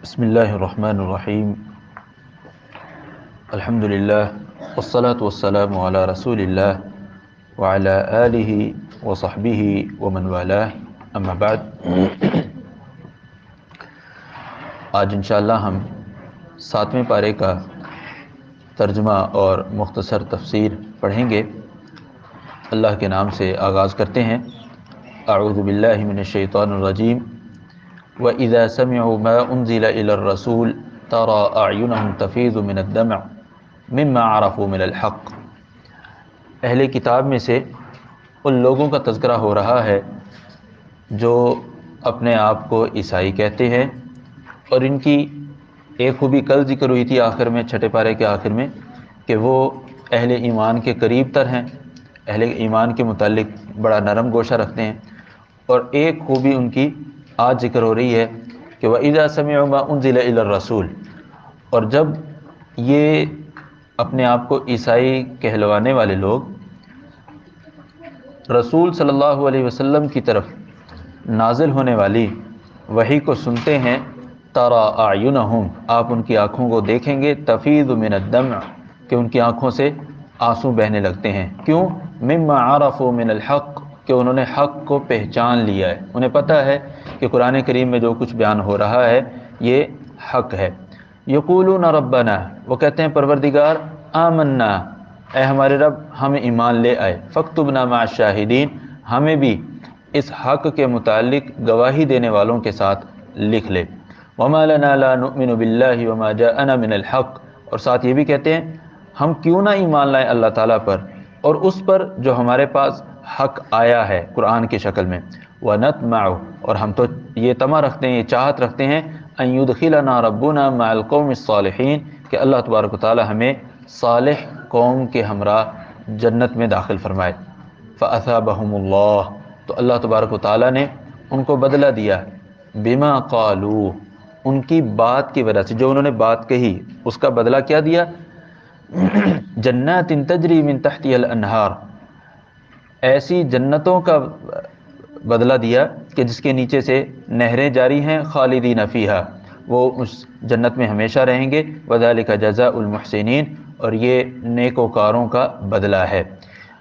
بسم اللہ الرحمن الرحیم الحمد للہ والصلاة والسلام علی رسول اللہ وعلی آلہ وصحبہ ومن والاه اما بعد۔ آج انشاءاللہ ہم 7ویں پارے کا ترجمہ اور مختصر تفسیر پڑھیں گے۔ اللہ کے نام سے آغاز کرتے ہیں۔ اعوذ باللہ من الشیطان الرجیم۔ وَإِذَا سَمِعُوا مَا أُنزِلَ إِلَى الرَّسُولِ تَرَى أَعْيُنَهُمْ تَفِيضُ مِنَ الدَّمْعِ مِمَّا عَرَفُوا مِنَ الْحَقِّ۔ اہل کتاب میں سے ان لوگوں کا تذکرہ ہو رہا ہے جو اپنے آپ کو عیسائی کہتے ہیں، اور ان کی ایک خوبی کل ذکر ہوئی تھی آخر میں، چھٹے پارے کے آخر میں، کہ وہ اہل ایمان کے قریب تر ہیں، اہل ایمان کے متعلق بڑا نرم گوشہ رکھتے ہیں۔ اور ایک خوبی ان کی آج ذکر ہو رہی ہے کہ وَإِذَا سَمِعُوا مَا أُنزِلَ إِلَى الرَّسُولِ، اور جب یہ اپنے آپ کو عیسائی کہلوانے والے لوگ رسول صلی اللہ علیہ وسلم کی طرف نازل ہونے والی وحی کو سنتے ہیں، تَرَى أَعْيُنَهُمْ، آپ ان کی آنکھوں کو دیکھیں گے، تَفِيضُ مِنَ الدَّمْعِ، کہ ان کی آنکھوں سے آنسو بہنے لگتے ہیں۔ کیوں؟ مِمَّا عَرَفُوا مِنَ الْحَقِّ، کہ انہوں نے حق کو پہچان لیا ہے، انہیں پتہ ہے کہ قرآن کریم میں جو کچھ بیان ہو رہا ہے یہ حق ہے۔ یقولون ربنا، وہ کہتے ہیں پروردگار، آمنا، اے ہمارے رب ہمیں ایمان لے آئے، فاکتبنا مع الشاہدین، ہمیں بھی اس حق کے متعلق گواہی دینے والوں کے ساتھ لکھ لے۔ وما لنا لا نؤمن باللہ وما جاءنا من الحق، اور ساتھ یہ بھی کہتے ہیں ہم کیوں نہ ایمان لائیں اللہ تعالیٰ پر اور اس پر جو ہمارے پاس حق آیا ہے قرآن کی شکل میں۔ وَنَطْمَعُ، اور ہم تو یہ طمع رکھتے ہیں، یہ چاہت رکھتے ہیں، أَن يُدْخِلَنَا رَبُّنَا مَعَ الْقَوْمِ الصَّالِحِينَ، کہ اللہ تبارک و تعالی ہمیں صالح قوم کے ہمراہ جنت میں داخل فرمائے۔ فَأَثَابَهُمُ اللَّهُ، تو اللہ تبارک و تعالی نے ان کو بدلہ دیا، بِمَا قَالُوا، ان کی بات کی وجہ سے، جو انہوں نے بات کہی اس کا بدلہ کیا دیا؟ جنات تجری من تحتها الانہار، ایسی جنتوں کا بدلہ دیا کہ جس کے نیچے سے نہریں جاری ہیں، خالدین فیہا، وہ اس جنت میں ہمیشہ رہیں گے، وذالک جزاء المحسنین، اور یہ نیکوکاروں کا بدلہ ہے۔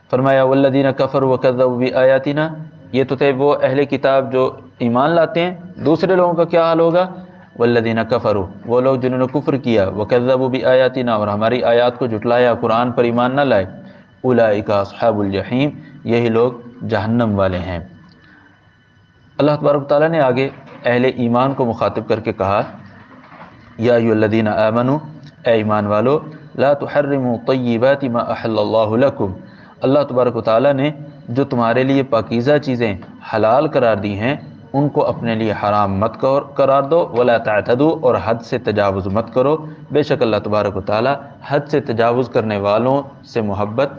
فرمایا والذین کفروا وکذبوا بآیاتنا، یہ تو تھے وہ اہل کتاب جو ایمان لاتے ہیں، دوسرے لوگوں کا کیا حال ہوگا؟ والذین کفروا، وہ لوگ جنہوں نے کفر کیا، وکذبوا بآیاتنا، اور ہماری آیات کو جھٹلایا، قرآن پر ایمان نہ لائے، اولئک اصحاب الجحیم، یہی لوگ جہنم والے ہیں۔ اللہ تبارک تعالیٰ نے آگے اہل ایمان کو مخاطب کر کے کہا، یا ایھا الذین آمنوا، اے ایمان والو، لا تحرموا طیبات ما احل اللہ لکم، اللہ تبارک و تعالیٰ نے جو تمہارے لیے پاکیزہ چیزیں حلال قرار دی ہیں ان کو اپنے لیے حرام مت قرار دو، ولا تعتدوا، اور حد سے تجاوز مت کرو، بے شک اللہ تبارک و تعالیٰ حد سے تجاوز کرنے والوں سے محبت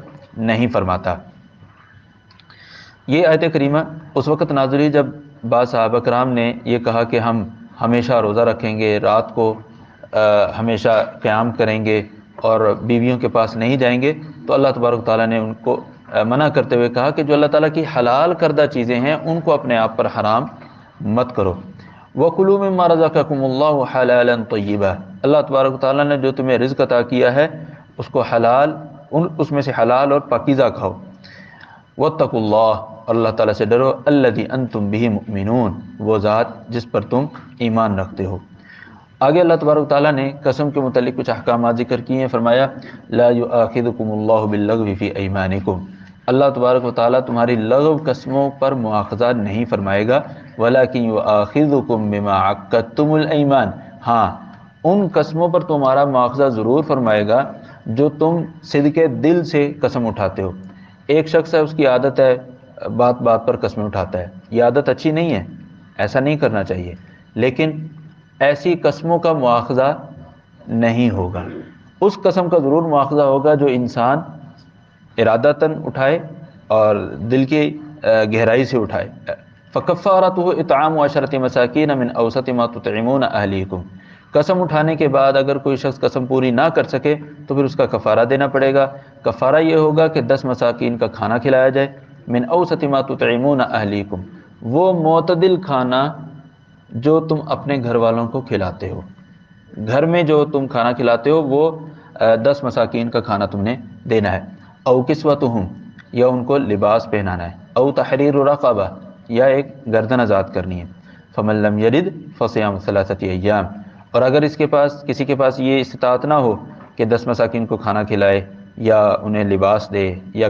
نہیں فرماتا۔ یہ آیت کریمہ اس وقت نازل ہوئی جب بعض صحابہ کرام نے یہ کہا کہ ہم ہمیشہ روزہ رکھیں گے، رات کو ہمیشہ قیام کریں گے اور بیویوں کے پاس نہیں جائیں گے، تو اللہ تبارک تعالیٰ نے ان کو منع کرتے ہوئے کہا کہ جو اللہ تعالیٰ کی حلال کردہ چیزیں ہیں ان کو اپنے آپ پر حرام مت کرو۔ وَكُلُوا مِمَّا رَزَقَكُمُ اللَّهُ حَلَالًا طَيِّبًا، اللہ تبارک تعالیٰ نے جو تمہیں رزق عطا کیا ہے اس کو حلال، اس میں سے حلال اور پاکیزہ کھاؤ۔ وَاتَّقُوا اللَّهَ، اور اللہ تعالیٰ سے ڈرو، الَّذِي أَنْتُمْ بِهِ مُؤْمِنُونَ، وہ ذات جس پر تم ایمان رکھتے ہو۔ آگے اللہ تبارک تعالیٰ نے قسم کے متعلق کچھ احکامات ذکر کیے ہیں، فرمایا لا یؤاخذکم اللہ باللغو فی ایمانکم، اللہ تبارک و تعالیٰ تمہاری لغو قسموں پر مواخذہ نہیں فرمائے گا، ولکن یؤاخذکم بما عقدتم الایمان، ہاں ان قسموں پر تمہارا مواخذہ ضرور فرمائے گا جو تم صدق دل سے قسم اٹھاتے ہو۔ ایک شخص ہے، اس کی عادت ہے بات بات پر قسمیں اٹھاتا ہے، یہ عادت اچھی نہیں ہے، ایسا نہیں کرنا چاہیے، لیکن ایسی قسموں کا مواخذہ نہیں ہوگا۔ اس قسم کا ضرور مواخذہ ہوگا جو انسان ارادتاً اٹھائے اور دل کی گہرائی سے اٹھائے۔ فَكَفَّارَتُهُ إِطْعَامُ عَشَرَةِ مَسَاكِينَ مِنْ أَوْسَطِ مَا تُطْعِمُونَ أَهْلِيكُمْ، قسم اٹھانے کے بعد اگر کوئی شخص قسم پوری نہ کر سکے تو پھر اس کا کفارہ دینا پڑے گا۔ کفارہ یہ ہوگا کہ 10 مساکین کا کھانا کھلایا جائے، من اوسط ما تطعمون اہلیکم، وہ معتدل کھانا جو تم اپنے گھر والوں کو کھلاتے ہو، گھر میں جو تم کھانا کھلاتے ہو وہ 10 مساکین کا کھانا تم نے دینا ہے، او کسوتہم یا ان کو لباس پہنانا ہے، او تحریر رقبہ یا ایک گردن آزاد کرنی ہے، فمن لم یرد فصیام ثلاثۃ ایام، اور اگر اس کے پاس کسی کے پاس یہ استطاعت نہ ہو کہ 10 مساکین کو کھانا کھلائے یا انہیں لباس دے یا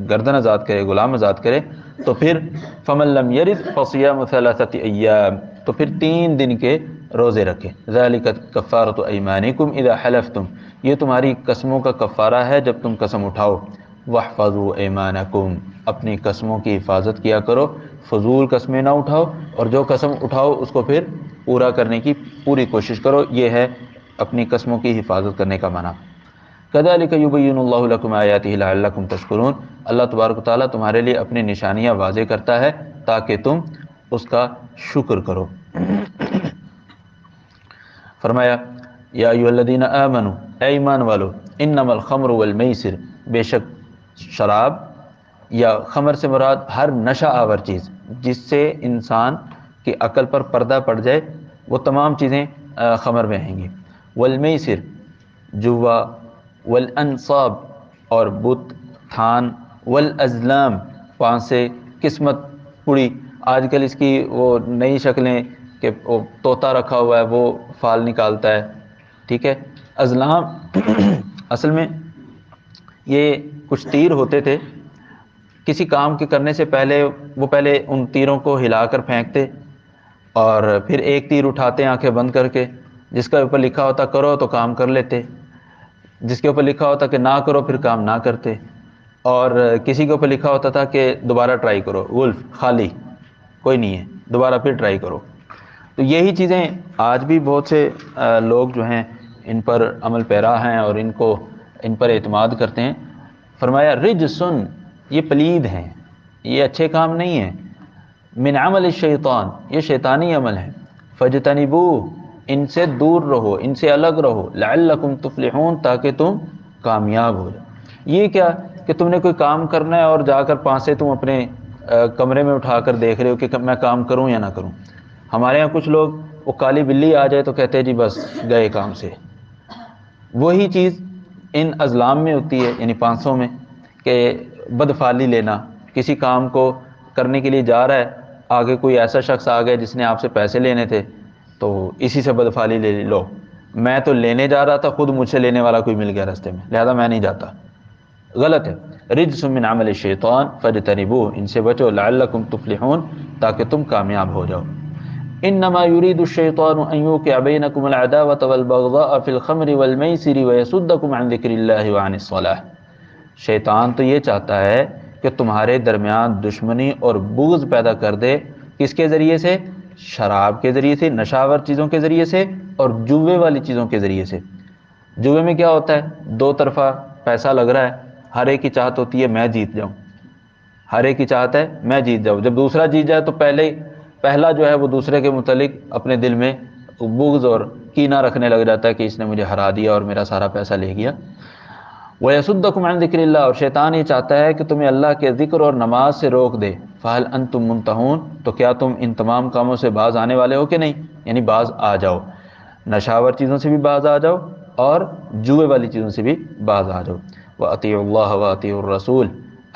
گردن آزاد کرے، غلام آزاد کرے، تو پھر فمن لم یرد فصیام ثلاثۃ ایام، تو پھر 3 دن کے روزے رکھے، ذالک کفارۃ ایمانکم اذا حلفتم، یہ تمہاری قسموں کا کفارہ ہے جب تم قسم اٹھاؤ، واحفظوا ایمانکم، اپنی قسموں کی حفاظت کیا کرو، فضول قسمیں نہ اٹھاؤ، اور جو قسم اٹھاؤ اس کو پھر پورا کرنے کی پوری کوشش کرو، یہ ہے اپنی قسموں کی حفاظت کرنے کا معنی۔ کذالک یبین اللہ لکم آیاتہ لعلکم تشکرون، اللہ تبارک و تعالیٰ تمہارے لیے اپنی نشانیاں واضح کرتا ہے تاکہ تم اس کا شکر کرو۔ فرمایا یا ایھا الذین آمنوا، اے ایمان والو، انما الخمر والمیسر، بے شک شراب یا خمر سے مراد ہر نشہ آور چیز جس سے انسان کی عقل پر پردہ پڑ جائے، وہ تمام چیزیں خمر میں آئیں گی، والمیسر جوا، والانصاب اور بت تھان، والازلام پانسے، قسمت پڑی، آج کل اس کی وہ نئی شکلیں کہ وہ طوطا رکھا ہوا ہے وہ فال نکالتا ہے، ٹھیک ہے۔ ازلام اصل میں یہ کچھ تیر ہوتے تھے، کسی کام کے کرنے سے پہلے وہ پہلے ان تیروں کو ہلا کر پھینکتے اور پھر ایک تیر اٹھاتے آنکھیں بند کر کے، جس کا اوپر لکھا ہوتا کرو تو کام کر لیتے، جس کے اوپر لکھا ہوتا کہ نہ کرو پھر کام نہ کرتے، اور کسی کے اوپر لکھا ہوتا تھا کہ دوبارہ ٹرائی کرو، ولف خالی کوئی نہیں ہے، دوبارہ پھر ٹرائی کرو۔ تو یہی چیزیں آج بھی بہت سے لوگ جو ہیں ان پر عمل پیرا ہیں اور ان پر اعتماد کرتے ہیں۔ فرمایا رجسن، یہ پلید ہیں، یہ اچھے کام نہیں ہیں، من عمل الشیطان، یہ شیطانی عمل ہے، فجتنبوہ، ان سے دور رہو، ان سے الگ رہو، لعلکم تفلحون، تاکہ تم کامیاب ہو جاؤ۔ یہ کیا کہ تم نے کوئی کام کرنا ہے اور جا کر پانسے تم اپنے کمرے میں اٹھا کر دیکھ رہے ہو کہ میں کام کروں یا نہ کروں۔ ہمارے ہاں کچھ لوگ وہ کالی بلی آ جائے تو کہتے ہیں جی بس گئے کام سے، وہی چیز ان ازلام میں ہوتی ہے، یعنی پانسوں میں، کہ بدفعلی لینا، کسی کام کو کرنے کے لیے جا رہا ہے، آگے کوئی ایسا شخص آ گیا جس نے آپ سے پیسے لینے تھے تو اسی سے بدفعلی لے لو، میں تو لینے جا رہا تھا، خود مجھ سے لینے والا کوئی مل گیا راستے میں، لہذا میں نہیں جاتا، غلط ہے۔ رجس من عمل الشیطان فاجتنبوہ، ان سے بچو، لعلکم تفلحون، تاکہ تم کامیاب ہو جاؤ۔ انما يريد الشيطان ان يوقع بينكم العداوة والبغضاء في الخمر والميسر ويصدكم عن ذكر الله وعن الصلاة، شیطان تو یہ چاہتا ہے کہ تمہارے درمیان دشمنی اور بغض پیدا کر دے، کس کے ذریعے سے؟ شراب کے ذریعے سے، نشاور چیزوں کے ذریعے سے، اور جوے والی چیزوں کے ذریعے سے۔ جوے میں کیا ہوتا ہے؟ دو طرفہ پیسہ لگ رہا ہے، ہر ایک کی چاہت ہوتی ہے میں جیت جاؤں، ہر ایک کی چاہت ہے میں جیت جاؤں، جب دوسرا جیت جائے تو پہلا جو ہے وہ دوسرے کے متعلق اپنے دل میں بغض اور کینہ رکھنے لگ جاتا ہے کہ اس نے مجھے ہرا دیا اور میرا سارا پیسہ لے گیا۔ وَيَصُدَّكُمْ عَنْ ذِكْرِ اللَّهِ، اور شیطان یہ چاہتا ہے کہ تمہیں اللہ کے ذکر اور نماز سے روک دے، فَهَلْ أَنْتُمْ مُنْتَهُونَ، تو کیا تم ان تمام کاموں سے باز آنے والے ہو کہ نہیں، یعنی باز آ جاؤ، نشاور چیزوں سے بھی باز آ جاؤ اور جوئے والی چیزوں سے بھی باز آ جاؤ۔ وَأَطِيعُوا اللَّهَ وَأَطِيعُوا الرَّسُولَ،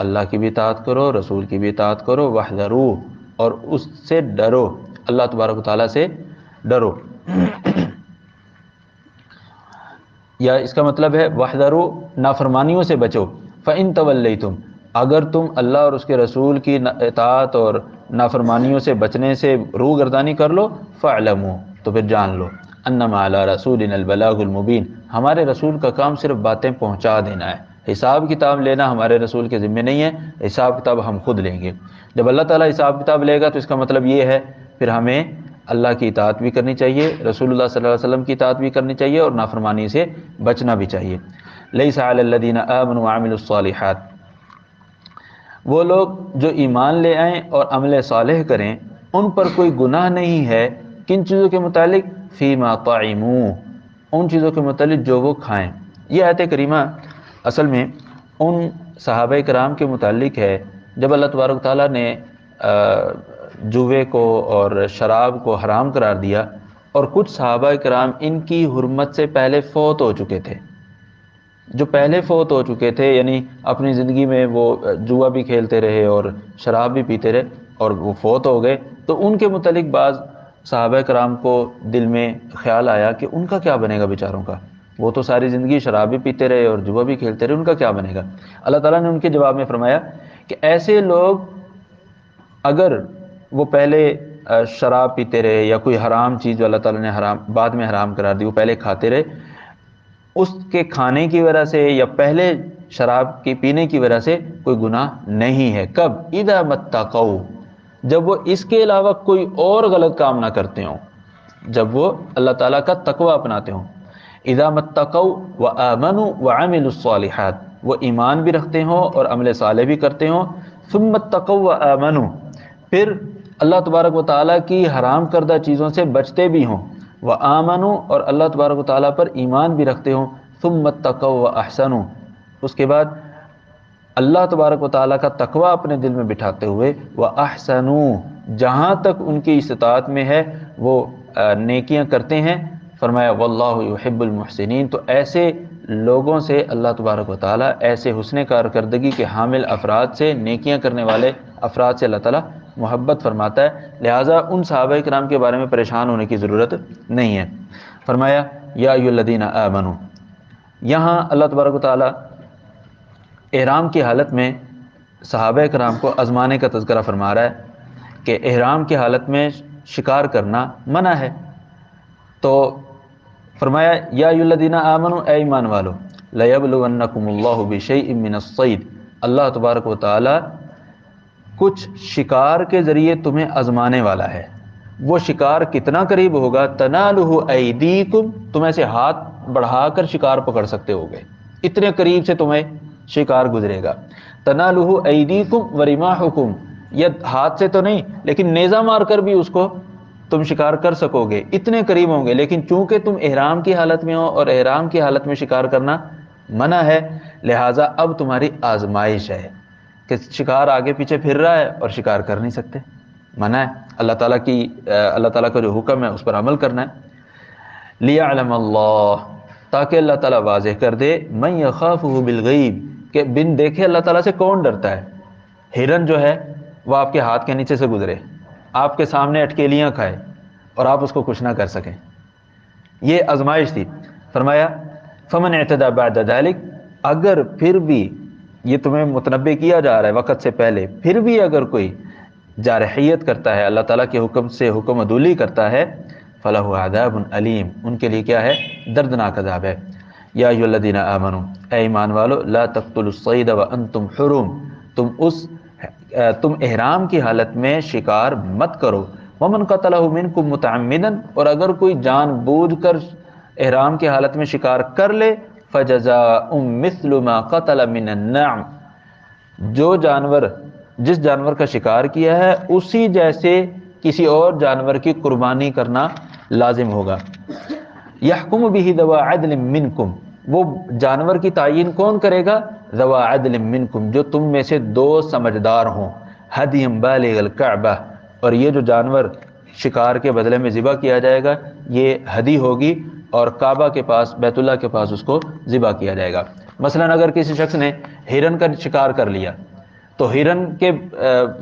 اللہ کی بھی اطاعت کرو، رسول کی بھی اطاعت کرو، وَاحْذَرُوا، اور اس سے ڈرو، اللہ تبارک و تعالیٰ سے ڈرو، یا اس کا مطلب ہے وَاحْذَرُوا، نافرمانیوں سے بچو، فَإِن تَوَلَّيْتُمْ، اگر تم اللہ اور اس کے رسول کی اطاعت اور نافرمانیوں سے بچنے سے روگردانی کر لو، فَاعْلَمُوا، تو پھر جان لو، انما علی رسولنا البلاغ المبین، ہمارے رسول کا کام صرف باتیں پہنچا دینا ہے، حساب کتاب لینا ہمارے رسول کے ذمہ نہیں ہے، حساب کتاب ہم خود لیں گے۔ جب اللہ تعالیٰ حساب کتاب لے گا تو اس کا مطلب یہ ہے پھر ہمیں اللہ کی اطاعت بھی کرنی چاہیے، رسول اللہ صلی اللہ علیہ وسلم کی اطاعت بھی کرنی چاہیے اور نافرمانی سے بچنا بھی چاہیے۔ لیس علی الذین آمنوا وعملوا الصالحات، وہ لوگ جو ایمان لے آئیں اور عمل صالح کریں ان پر کوئی گناہ نہیں ہے، کن چیزوں کے متعلق؟ فیما طعموا، ان چیزوں کے متعلق جو وہ کھائیں۔ یہ آیت کریمہ اصل میں ان صحابہ کرام کے متعلق ہے جب اللہ تبارک تعالیٰ نے جوے کو اور شراب کو حرام قرار دیا، اور کچھ صحابہ کرام ان کی حرمت سے پہلے فوت ہو چکے تھے، جو پہلے فوت ہو چکے تھے، یعنی اپنی زندگی میں وہ جوا بھی کھیلتے رہے اور شراب بھی پیتے رہے اور وہ فوت ہو گئے، تو ان کے متعلق بعض صحابہ کرام کو دل میں خیال آیا کہ ان کا کیا بنے گا بیچاروں کا، وہ تو ساری زندگی شراب بھی پیتے رہے اور جوا بھی کھیلتے رہے، ان کا کیا بنے گا۔ اللہ تعالیٰ نے ان کے جواب میں فرمایا کہ ایسے لوگ اگر وہ پہلے شراب پیتے رہے یا کوئی حرام چیز جو اللہ تعالیٰ نے حرام بعد میں حرام قرار دی وہ پہلے کھاتے رہے، اس کے کھانے کی وجہ سے یا پہلے شراب کی پینے کی وجہ سے کوئی گناہ نہیں ہے۔ کب؟ اذا متقوا، جب وہ اس کے علاوہ کوئی اور غلط کام نہ کرتے ہوں، جب وہ اللہ تعالیٰ کا تقوی اپناتے ہوں۔ اذا متقوا وآمنوا وعملوا الصالحات، وہ ایمان بھی رکھتے ہوں اور عمل صالح بھی کرتے ہوں۔ ثم اتقوا وآمنوا، پھر اللہ تبارک و تعالیٰ کی حرام کردہ چیزوں سے بچتے بھی ہوں، وآمنوا، اور اللہ تبارک و تعالیٰ پر ایمان بھی رکھتے ہوں۔ ثم اتقوا واحسنوا، اس کے بعد اللہ تبارک و تعالیٰ کا تقوی اپنے دل میں بٹھاتے ہوئے وَأَحْسَنُوا، جہاں تک ان کی استطاعت میں ہے وہ نیکیاں کرتے ہیں۔ فرمایا وَاللَّهُ يُحِبُّ الْمُحْسِنِينَ، تو ایسے لوگوں سے اللہ تبارک و تعالیٰ، ایسے حسن کارکردگی کے حامل افراد سے، نیکیاں کرنے والے افراد سے اللہ تعالیٰ محبت فرماتا ہے، لہٰذا ان صحابہ کرام کے بارے میں پریشان ہونے کی ضرورت نہیں ہے۔ فرمایا یا ایھا الذین آمنوا، یہاں اللہ تبارک و تعالیٰ احرام کی حالت میں صحابہ کرام کو آزمانے کا تذکرہ فرما رہا ہے کہ احرام کی حالت میں شکار کرنا منع ہے، تو فرمایا یا ایھا الذین آمنوا، اے ایمان والو، لیبلونکم اللہ بشیء من الصید، اللہ تبارک و تعالی کچھ شکار کے ذریعے تمہیں آزمانے والا ہے۔ وہ شکار کتنا قریب ہوگا؟ تنالہ ایدیکم، تم ایسے ہاتھ بڑھا کر شکار پکڑ سکتے ہوگے، اتنے قریب سے تمہیں شکار گزرے گا۔ تنالہ ایدیکم ورماحکم، یہ ہاتھ سے تو نہیں لیکن نیزہ مار کر بھی اس کو تم شکار کر سکو گے، اتنے قریب ہوں گے، لیکن چونکہ تم احرام کی حالت میں ہو اور احرام کی حالت میں شکار کرنا منع ہے، لہٰذا اب تمہاری آزمائش ہے کہ شکار آگے پیچھے پھر رہا ہے اور شکار کر نہیں سکتے، منع ہے۔ اللہ تعالیٰ کا جو حکم ہے اس پر عمل کرنا ہے۔ لیعلم اللہ، تاکہ اللہ تعالیٰ واضح کر دے، من یخافہ بالغیب، کہ بن دیکھے اللہ تعالیٰ سے کون ڈرتا ہے۔ ہرن جو ہے وہ آپ کے ہاتھ کے نیچے سے گزرے، آپ کے سامنے اٹکیلیاں کھائے اور آپ اس کو کچھ نہ کر سکیں، یہ آزمائش تھی۔ فرمایا فمن اعتدی بعد ذلک، اگر پھر بھی یہ تمہیں متنبہ کیا جا رہا ہے وقت سے پہلے، پھر بھی اگر کوئی جارحیت کرتا ہے، اللہ تعالیٰ کے حکم سے حکم عدولی کرتا ہے، فَلَهُ عَذَابٌ علیم، ان کے لیے کیا ہے؟ دردناک عذاب ہے۔ یا ایھا الذین آمنوا، اے ایمان والو، لا تقتلوا الصید وانتم حرم، تم احرام کی حالت میں شکار مت کرو۔ ومن قتلہ منکم متعمدا، اور اگر کوئی جان بوجھ کر احرام کی حالت میں شکار کر لے، فجزاء مثل ما قتل من النعم، جس جانور کا شکار کیا ہے اسی جیسے کسی اور جانور کی قربانی کرنا لازم ہوگا۔ یحکم بہ ذو عدل منکم، وہ جانور کی تعین کون کرے گا؟ ذو عدل منکم، جو تم میں سے دو سمجھدار ہوں۔ ہدی بالغ الکعبہ، اور یہ جو جانور شکار کے بدلے میں ذبح کیا جائے گا یہ ہدی ہوگی، اور کعبہ کے پاس، بیت اللہ کے پاس اس کو ذبح کیا جائے گا۔ مثلا اگر کسی شخص نے ہرن کا شکار کر لیا تو ہرن کے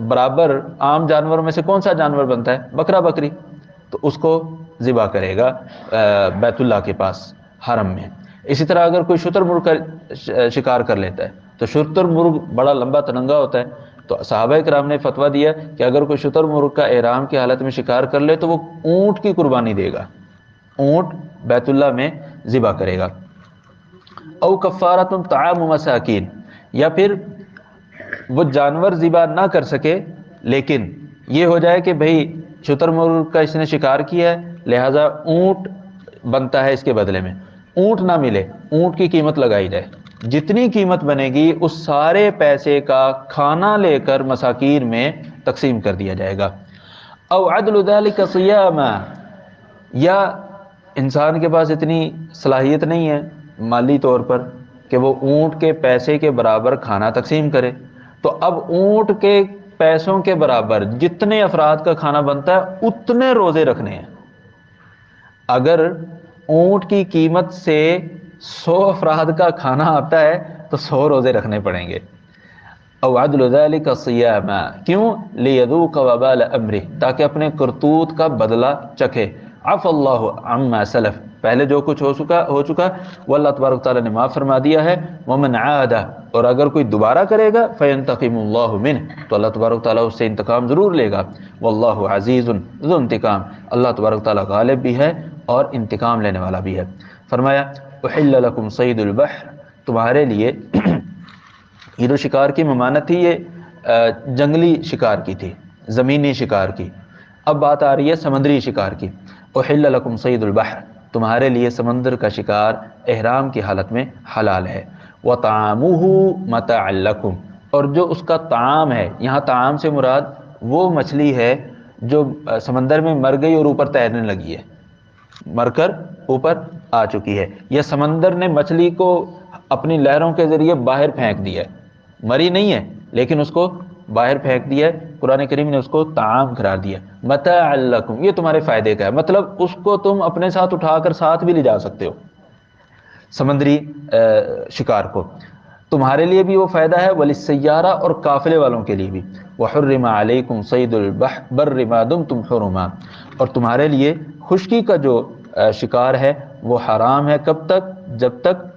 برابر عام جانوروں میں سے کون سا جانور بنتا ہے؟ بکرا بکری، تو اس کو ذبح کرے گا بیت اللہ کے پاس حرم میں۔ اسی طرح اگر کوئی شتر مرغ کا شکار کر لیتا ہے تو شتر مرغ بڑا لمبا تننگا ہوتا ہے، تو صحابہ کرام نے فتویٰ دیا کہ اگر کوئی شتر مرغ کا احرام کی حالت میں شکار کر لے تو وہ اونٹ کی قربانی دے گا، اونٹ بیت اللہ میں ذبح کرے گا۔ او کفارۃ طعام مساکین، یا پھر وہ جانور ذبح نہ کر سکے لیکن یہ ہو جائے کہ بھئی شتر مرغ کا اس نے شکار کیا ہے لہٰذا اونٹ بنتا ہے اس کے بدلے میں، اونٹ نہ ملے، اونٹ کی قیمت لگائی جائے، جتنی قیمت بنے گی اس سارے پیسے کا کھانا لے کر مساکین میں تقسیم کر دیا جائے گا۔ او عدل ذلک صیاما، یا انسان کے پاس اتنی صلاحیت نہیں ہے مالی طور پر کہ وہ اونٹ کے پیسے کے برابر کھانا تقسیم کرے، تو اب اونٹ کے پیسوں کے برابر جتنے افراد کا کھانا بنتا ہے اتنے روزے رکھنے ہیں. اگر اونٹ کی قیمت سے 100 افراد کا کھانا آتا ہے تو 100 روزے رکھنے پڑیں گے. او عدل ذلك صیاما، کیوں؟ لیذوق وبال امرہ، تاکہ اپنے کرتوت کا بدلہ چکھے. عفا اللہ عما سلف، پہلے جو کچھ ہو چکا وہ اللہ تبارک تعالیٰ نے معاف فرما دیا ہے. ومن عاد، اور اگر کوئی دوبارہ کرے گا فینتقم اللہ منہ، تو اللہ تبارک تعالیٰ اس سے انتقام ضرور لے گا. واللہ عزیز ذو انتقام، اللہ تبارک تعالیٰ غالب بھی ہے اور انتقام لینے والا بھی ہے. فرمایا احل لکم صید البحر، تمہارے لیے یہ جو شکار کی ممانت تھی یہ جنگلی شکار کی تھی، زمینی شکار کی. اب بات آ رہی ہے سمندری شکار کی. احل لکم صید البحر، تمہارے لیے سمندر کا شکار احرام کی حالت میں حلال ہے. وطعامہ متاع لکم، اور جو اس کا طعام ہے، یہاں طعام سے مراد وہ مچھلی ہے جو سمندر میں مر گئی اور اوپر تیرنے لگی ہے، مر کر اوپر آ چکی ہے، یا سمندر نے مچھلی کو اپنی لہروں کے ذریعے باہر پھینک دیا ہے، مری نہیں ہے لیکن اس کو باہر پھینک دیا ہے. قرآن کریم نے اس کو طعام قرار دیا. متاع لکم، یہ تمہارے فائدے کا ہے، مطلب اس کو تم اپنے ساتھ اٹھا کر ساتھ بھی لے جا سکتے ہو، سمندری شکار کو. تمہارے لیے بھی وہ فائدہ ہے، وللسیارہ، اور قافلے والوں کے لیے بھی. وحرم علیکم صید البر ما دمتم حرما، اور تمہارے لیے خشکی کا جو شکار ہے وہ حرام ہے. کب تک؟ جب تک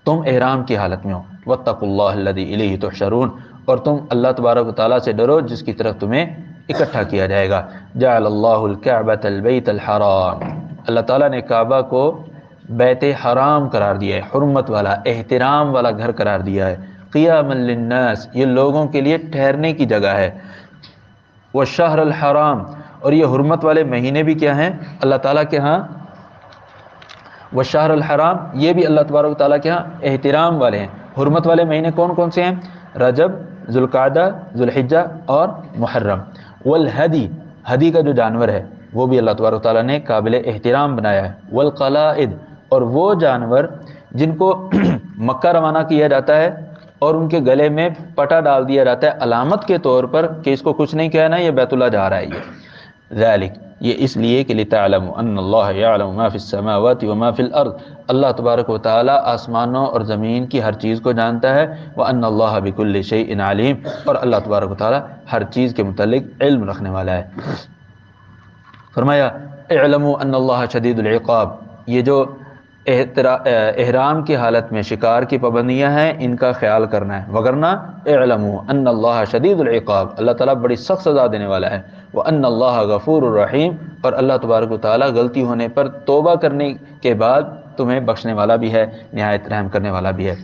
تم احرام کی حالت میں ہو. واتقوا اللہ الذی الیہ تحشرون، اور تم اللہ تبارک و تعالیٰ سے ڈرو جس کی طرف تمہیں اکٹھا کیا جائے گا. جعل اللہ الکعبۃ البیت الحرام، اللہ تعالیٰ نے کعبہ کو بیت حرام قرار دیا ہے، حرمت والا، احترام والا گھر قرار دیا ہے. قیاما للناس، یہ لوگوں کے لیے ٹھہرنے کی جگہ ہے. والشہر الحرام، اور یہ حرمت والے مہینے بھی کیا ہیں اللہ تعالیٰ کے ہاں؟ والشہر الحرام، یہ بھی اللہ تبارک و تعالیٰ کے ہاں احترام والے ہیں. حرمت والے مہینے کون کون سے ہیں؟ رجب، ذوالقعدہ، ذوالحجہ اور محرم. والہدی، ہدی کا جو جانور ہے وہ بھی اللہ تبارک و تعالیٰ نے قابل احترام بنایا ہے. والقلائد، اور وہ جانور جن کو مکہ روانہ کیا جاتا ہے اور ان کے گلے میں پٹا ڈال دیا جاتا ہے علامت کے طور پر کہ اس کو کچھ نہیں کہنا، یہ بیت اللہ جا رہا ہے. ذالک، یہ اس لیے کہ لتعلموا ان اللہ یعلم ما فی السماوات وما فی الارض، اللہ تبارک و تعالی آسمانوں اور زمین کی ہر چیز کو جانتا ہے. وان اللہ بکل شیء علیم، اور اللہ تبارک و تعالی ہر چیز کے متعلق علم رکھنے والا ہے. فرمایا اعلموا ان اللہ شدید العقاب، یہ جو احرام کی حالت میں شکار کی پابندیاں ہیں ان کا خیال کرنا ہے، وگرنہ اعلموا ان اللہ شدید العقاب، اللہ تعالیٰ بڑی سخت سزا دینے والا ہے. وان اللہ غفور الرحیم، اور اللہ تبارک و تعالیٰ غلطی ہونے پر توبہ کرنے کے بعد تمہیں بخشنے والا بھی ہے، نہایت رحم کرنے والا بھی ہے.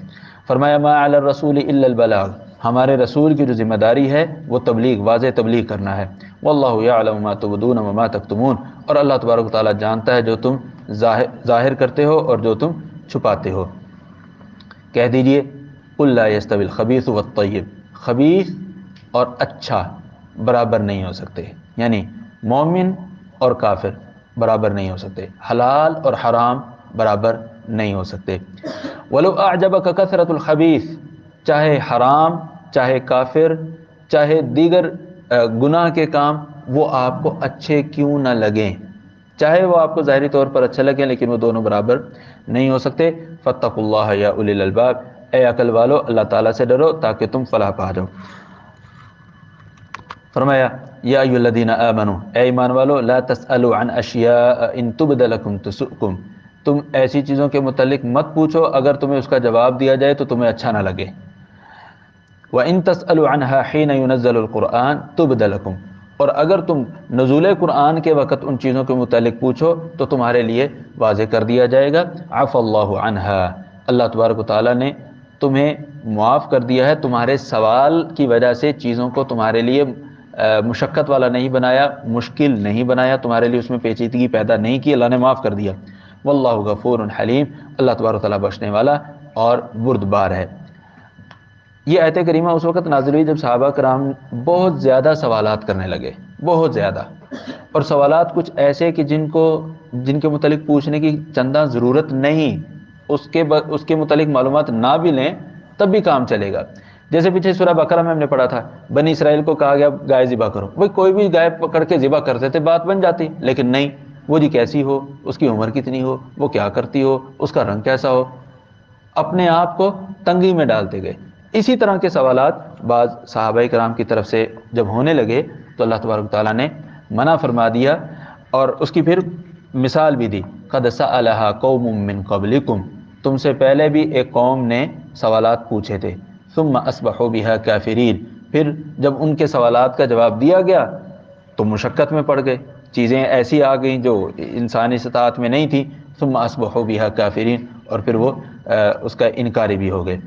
فرمایا ما علی الرسول الا البلاغ، ہمارے رسول کی جو ذمہ داری ہے وہ تبلیغ، واضح تبلیغ کرنا ہے. واللہ یعلم ما تبدون وما تکتمون، اور اللہ تبارک و تعالیٰ جانتا ہے جو تم ظاہر کرتے ہو اور جو تم چھپاتے ہو. کہہ دیجئے قل لا یستوی الخبیث والطیب، خبیث اور اچھا برابر نہیں ہو سکتے، یعنی مومن اور کافر برابر نہیں ہو سکتے، حلال اور حرام برابر نہیں ہو سکتے. ولو اعجبک کثرت الخبیث، چاہے حرام، چاہے کافر، چاہے دیگر گناہ کے کام وہ آپ کو اچھے کیوں نہ لگیں، چاہے وہ آپ کو ظاہری طور پر اچھا لگے لیکن وہ دونوں برابر نہیں ہو سکتے. فاتقوا اللہ یا اولی الالباب، اے عقل والو اللہ تعالیٰ سے ڈرو تاکہ تم فلاح پا جاؤ. فرمایا یا ایھا الذین آمنوا، اے ایمان والو، لا تسألوا عن اشیاء ان تبد لکم تسؤکم، تم ایسی چیزوں کے متعلق مت پوچھو اگر تمہیں اس کا جواب دیا جائے تو تمہیں اچھا نہ لگے. وَإِن تَسْأَلُوا عَنْهَا حِينَ يُنَزَّلُ الْقُرْآنُ تُبْدَ لَكُمْ، اور اگر تم نزول قرآن کے وقت ان چیزوں کے متعلق پوچھو تو تمہارے لیے واضح کر دیا جائے گا. عَفَا اللَّهُ عَنْهَا، اللہ تبارک و تعالیٰ نے تمہیں معاف کر دیا ہے، تمہارے سوال کی وجہ سے چیزوں کو تمہارے لیے مشقت والا نہیں بنایا، مشکل نہیں بنایا، تمہارے لیے اس میں پیچیدگی پیدا نہیں کی، اللہ نے معاف کر دیا. واللہ غفور حلیم، اللہ تبارک و تعالیٰ بخشنے والا اور بردبار ہے. یہ آیت کریمہ اس وقت نازل ہوئی جب صحابہ کرام بہت زیادہ سوالات کرنے لگے، بہت زیادہ، اور سوالات کچھ ایسے کہ جن کے متعلق پوچھنے کی چندہ ضرورت نہیں، اس کے متعلق معلومات نہ بھی لیں تب بھی کام چلے گا. جیسے پیچھے سورہ بقرہ میں ہم نے پڑھا تھا، بنی اسرائیل کو کہا گیا گائے ذبح کرو، بھائی کوئی بھی گائے پکڑ کے ذبح کرتے تھے، بات بن جاتی، لیکن نہیں، وہ جی کیسی ہو، اس کی عمر کتنی ہو، وہ کیا کرتی ہو، اس کا رنگ کیسا ہو، اپنے آپ کو تنگی میں ڈالتے گئے۔ اسی طرح کے سوالات بعض صحابہ کرام کی طرف سے جب ہونے لگے تو اللہ تبارک تعالیٰ نے منع فرما دیا، اور اس کی پھر مثال بھی دی، قد سألها قوم من قبلکم، تم سے پہلے بھی ایک قوم نے سوالات پوچھے تھے، ثم اصبحوا بها کافرین، پھر جب ان کے سوالات کا جواب دیا گیا تو مشقت میں پڑ گئے، چیزیں ایسی آ گئیں جو انسانی استطاعت میں نہیں تھی، ثم اصبحوا بها کافرین، اور پھر وہ اس کا انکاری بھی ہو گئے۔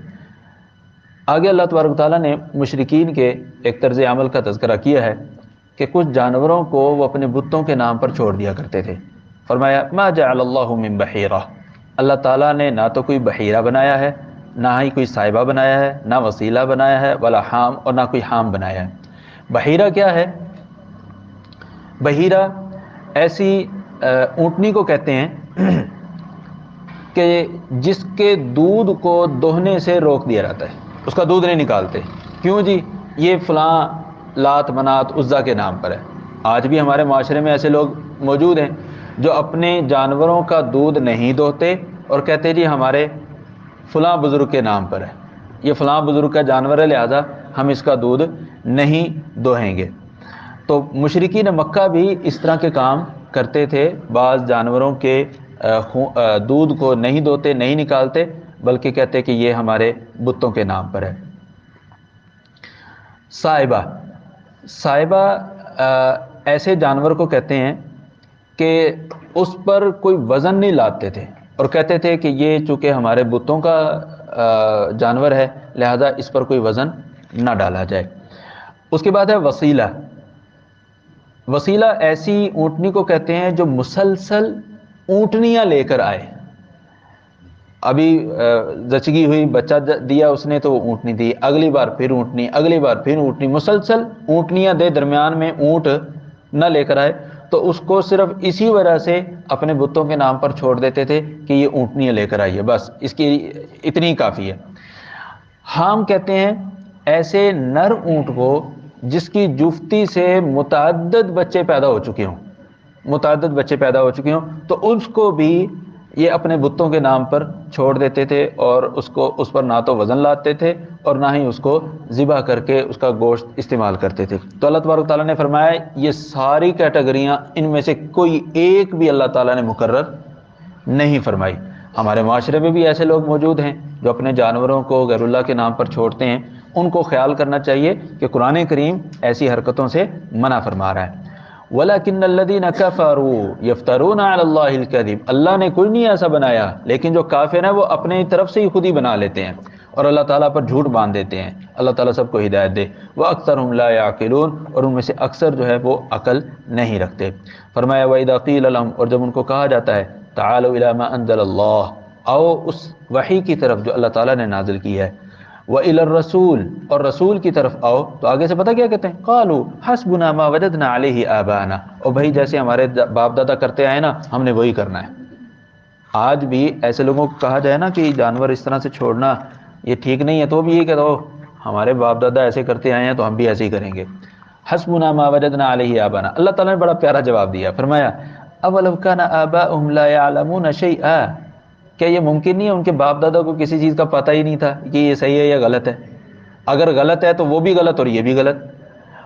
آگے اللہ تبارک تعالیٰ نے مشرکین کے ایک طرز عمل کا تذکرہ کیا ہے کہ کچھ جانوروں کو وہ اپنے بتوں کے نام پر چھوڑ دیا کرتے تھے۔ فرمایا ما جعل اللہ من بحیرہ، اللہ تعالیٰ نے نہ تو کوئی بحیرہ بنایا ہے، نہ ہی کوئی صاحبہ بنایا ہے، نہ وسیلہ بنایا ہے، ولا حام، اور نہ کوئی حام بنایا ہے۔ بحیرہ کیا ہے؟ بحیرہ ایسی اونٹنی کو کہتے ہیں کہ جس کے دودھ کو دوہنے سے روک دیا جاتا ہے، اس کا دودھ نہیں نکالتے، کیوں جی؟ یہ فلاں لات منات عزا کے نام پر ہے۔ آج بھی ہمارے معاشرے میں ایسے لوگ موجود ہیں جو اپنے جانوروں کا دودھ نہیں دوہتے اور کہتے جی ہمارے فلاں بزرگ کے نام پر ہے، یہ فلاں بزرگ کا جانور ہے لہذا ہم اس کا دودھ نہیں دوہیں گے۔ تو مشرکین مکہ بھی اس طرح کے کام کرتے تھے، بعض جانوروں کے دودھ کو نہیں دوتے، نہیں نکالتے، بلکہ کہتے کہ یہ ہمارے بتوں کے نام پر ہے۔ صائبہ، صائبہ ایسے جانور کو کہتے ہیں کہ اس پر کوئی وزن نہیں لاتے تھے اور کہتے تھے کہ یہ چونکہ ہمارے بتوں کا جانور ہے لہذا اس پر کوئی وزن نہ ڈالا جائے۔ اس کے بعد ہے وسیلہ۔ وسیلہ ایسی اونٹنی کو کہتے ہیں جو مسلسل اونٹنیاں لے کر آئے، ابھی زچگی ہوئی، بچہ دیا اس نے تو وہ اونٹنی دی، اگلی بار پھر اونٹنی، اگلی بار پھر اونٹنی، مسلسل اونٹنیاں دے، درمیان میں اونٹ نہ لے کر آئے، تو اس کو صرف اسی وجہ سے اپنے بتوں کے نام پر چھوڑ دیتے تھے کہ یہ اونٹنیاں لے کر آئیے، بس اس کی اتنی کافی ہے۔ حام کہتے ہیں ایسے نر اونٹ کو جس کی جفتی سے متعدد بچے پیدا ہو چکے ہوں، متعدد بچے پیدا ہو چکے ہوں، تو اس کو بھی یہ اپنے بتوں کے نام پر چھوڑ دیتے تھے اور اس پر نہ تو وزن لاتے تھے اور نہ ہی اس کو ذبح کر کے اس کا گوشت استعمال کرتے تھے۔ تو اللہ تبارک تعالیٰ نے فرمایا یہ ساری کیٹیگریاں ان میں سے کوئی ایک بھی اللہ تعالیٰ نے مقرر نہیں فرمائی۔ ہمارے معاشرے میں بھی ایسے لوگ موجود ہیں جو اپنے جانوروں کو غیر اللہ کے نام پر چھوڑتے ہیں، ان کو خیال کرنا چاہیے کہ قرآن کریم ایسی حرکتوں سے منع فرما رہا ہے۔ وَلَكِنَّ الَّذِينَ كَفَرُوا يَفْتَرُونَ عَلَى اللَّهِ الْكَذِبَ، اللہ نے کوئی نہیں ایسا بنایا، لیکن جو کافر ہیں وہ اپنے طرف سے ہی خود ہی بنا لیتے ہیں اور اللہ تعالیٰ پر جھوٹ باندھ دیتے ہیں۔ اللہ تعالیٰ سب کو ہدایت دے۔ وَأَكْثَرُهُمْ لَا يَعْقِلُونَ، اور ان میں سے اکثر جو ہے وہ عقل نہیں رکھتے۔ فرمایا وَإِذَا قِيلَ لَهُمْ، اور جب ان کو کہا جاتا ہے تَعَالَوْا إِلَى مَا أَنزَلَ اللَّهُ، آؤ اس وحی کی طرف جو اللہ تعالیٰ نے نازل کی ہے، وَإِلَى الرَّسُولِ، اور رسول کی طرف آؤ، تو آگے سے پتہ کیا کہتے ہیں؟ قَالُوا حَسْبُنَا مَا وَجَدْنَا عَلَيْهِ آبَانَا، اور بھائی جیسے ہمارے باپ دادا کرتے آئے نا ہم نے وہی کرنا ہے۔ آج بھی ایسے لوگوں کو کہا جائے نا کہ جانور اس طرح سے چھوڑنا یہ ٹھیک نہیں ہے، تو بھی یہ کہتے ہو ہمارے باپ دادا ایسے کرتے آئے ہیں تو ہم بھی ایسے ہی کریں گے۔ حَسْبُنَا مَا وَجَدْنَا عَلَيْهِ آبَانَا، اللہ تعالیٰ نے بڑا پیارا جواب دیا، فرمایا أَوَلَوْ كَانَ آبَاؤُهُمْ لَا يَعْلَمُونَ شَيْئًا، کیا یہ ممکن نہیں ہے ان کے باپ دادا کو کسی چیز کا پتہ ہی نہیں تھا کہ یہ صحیح ہے یا غلط ہے؟ اگر غلط ہے تو وہ بھی غلط اور یہ بھی غلط۔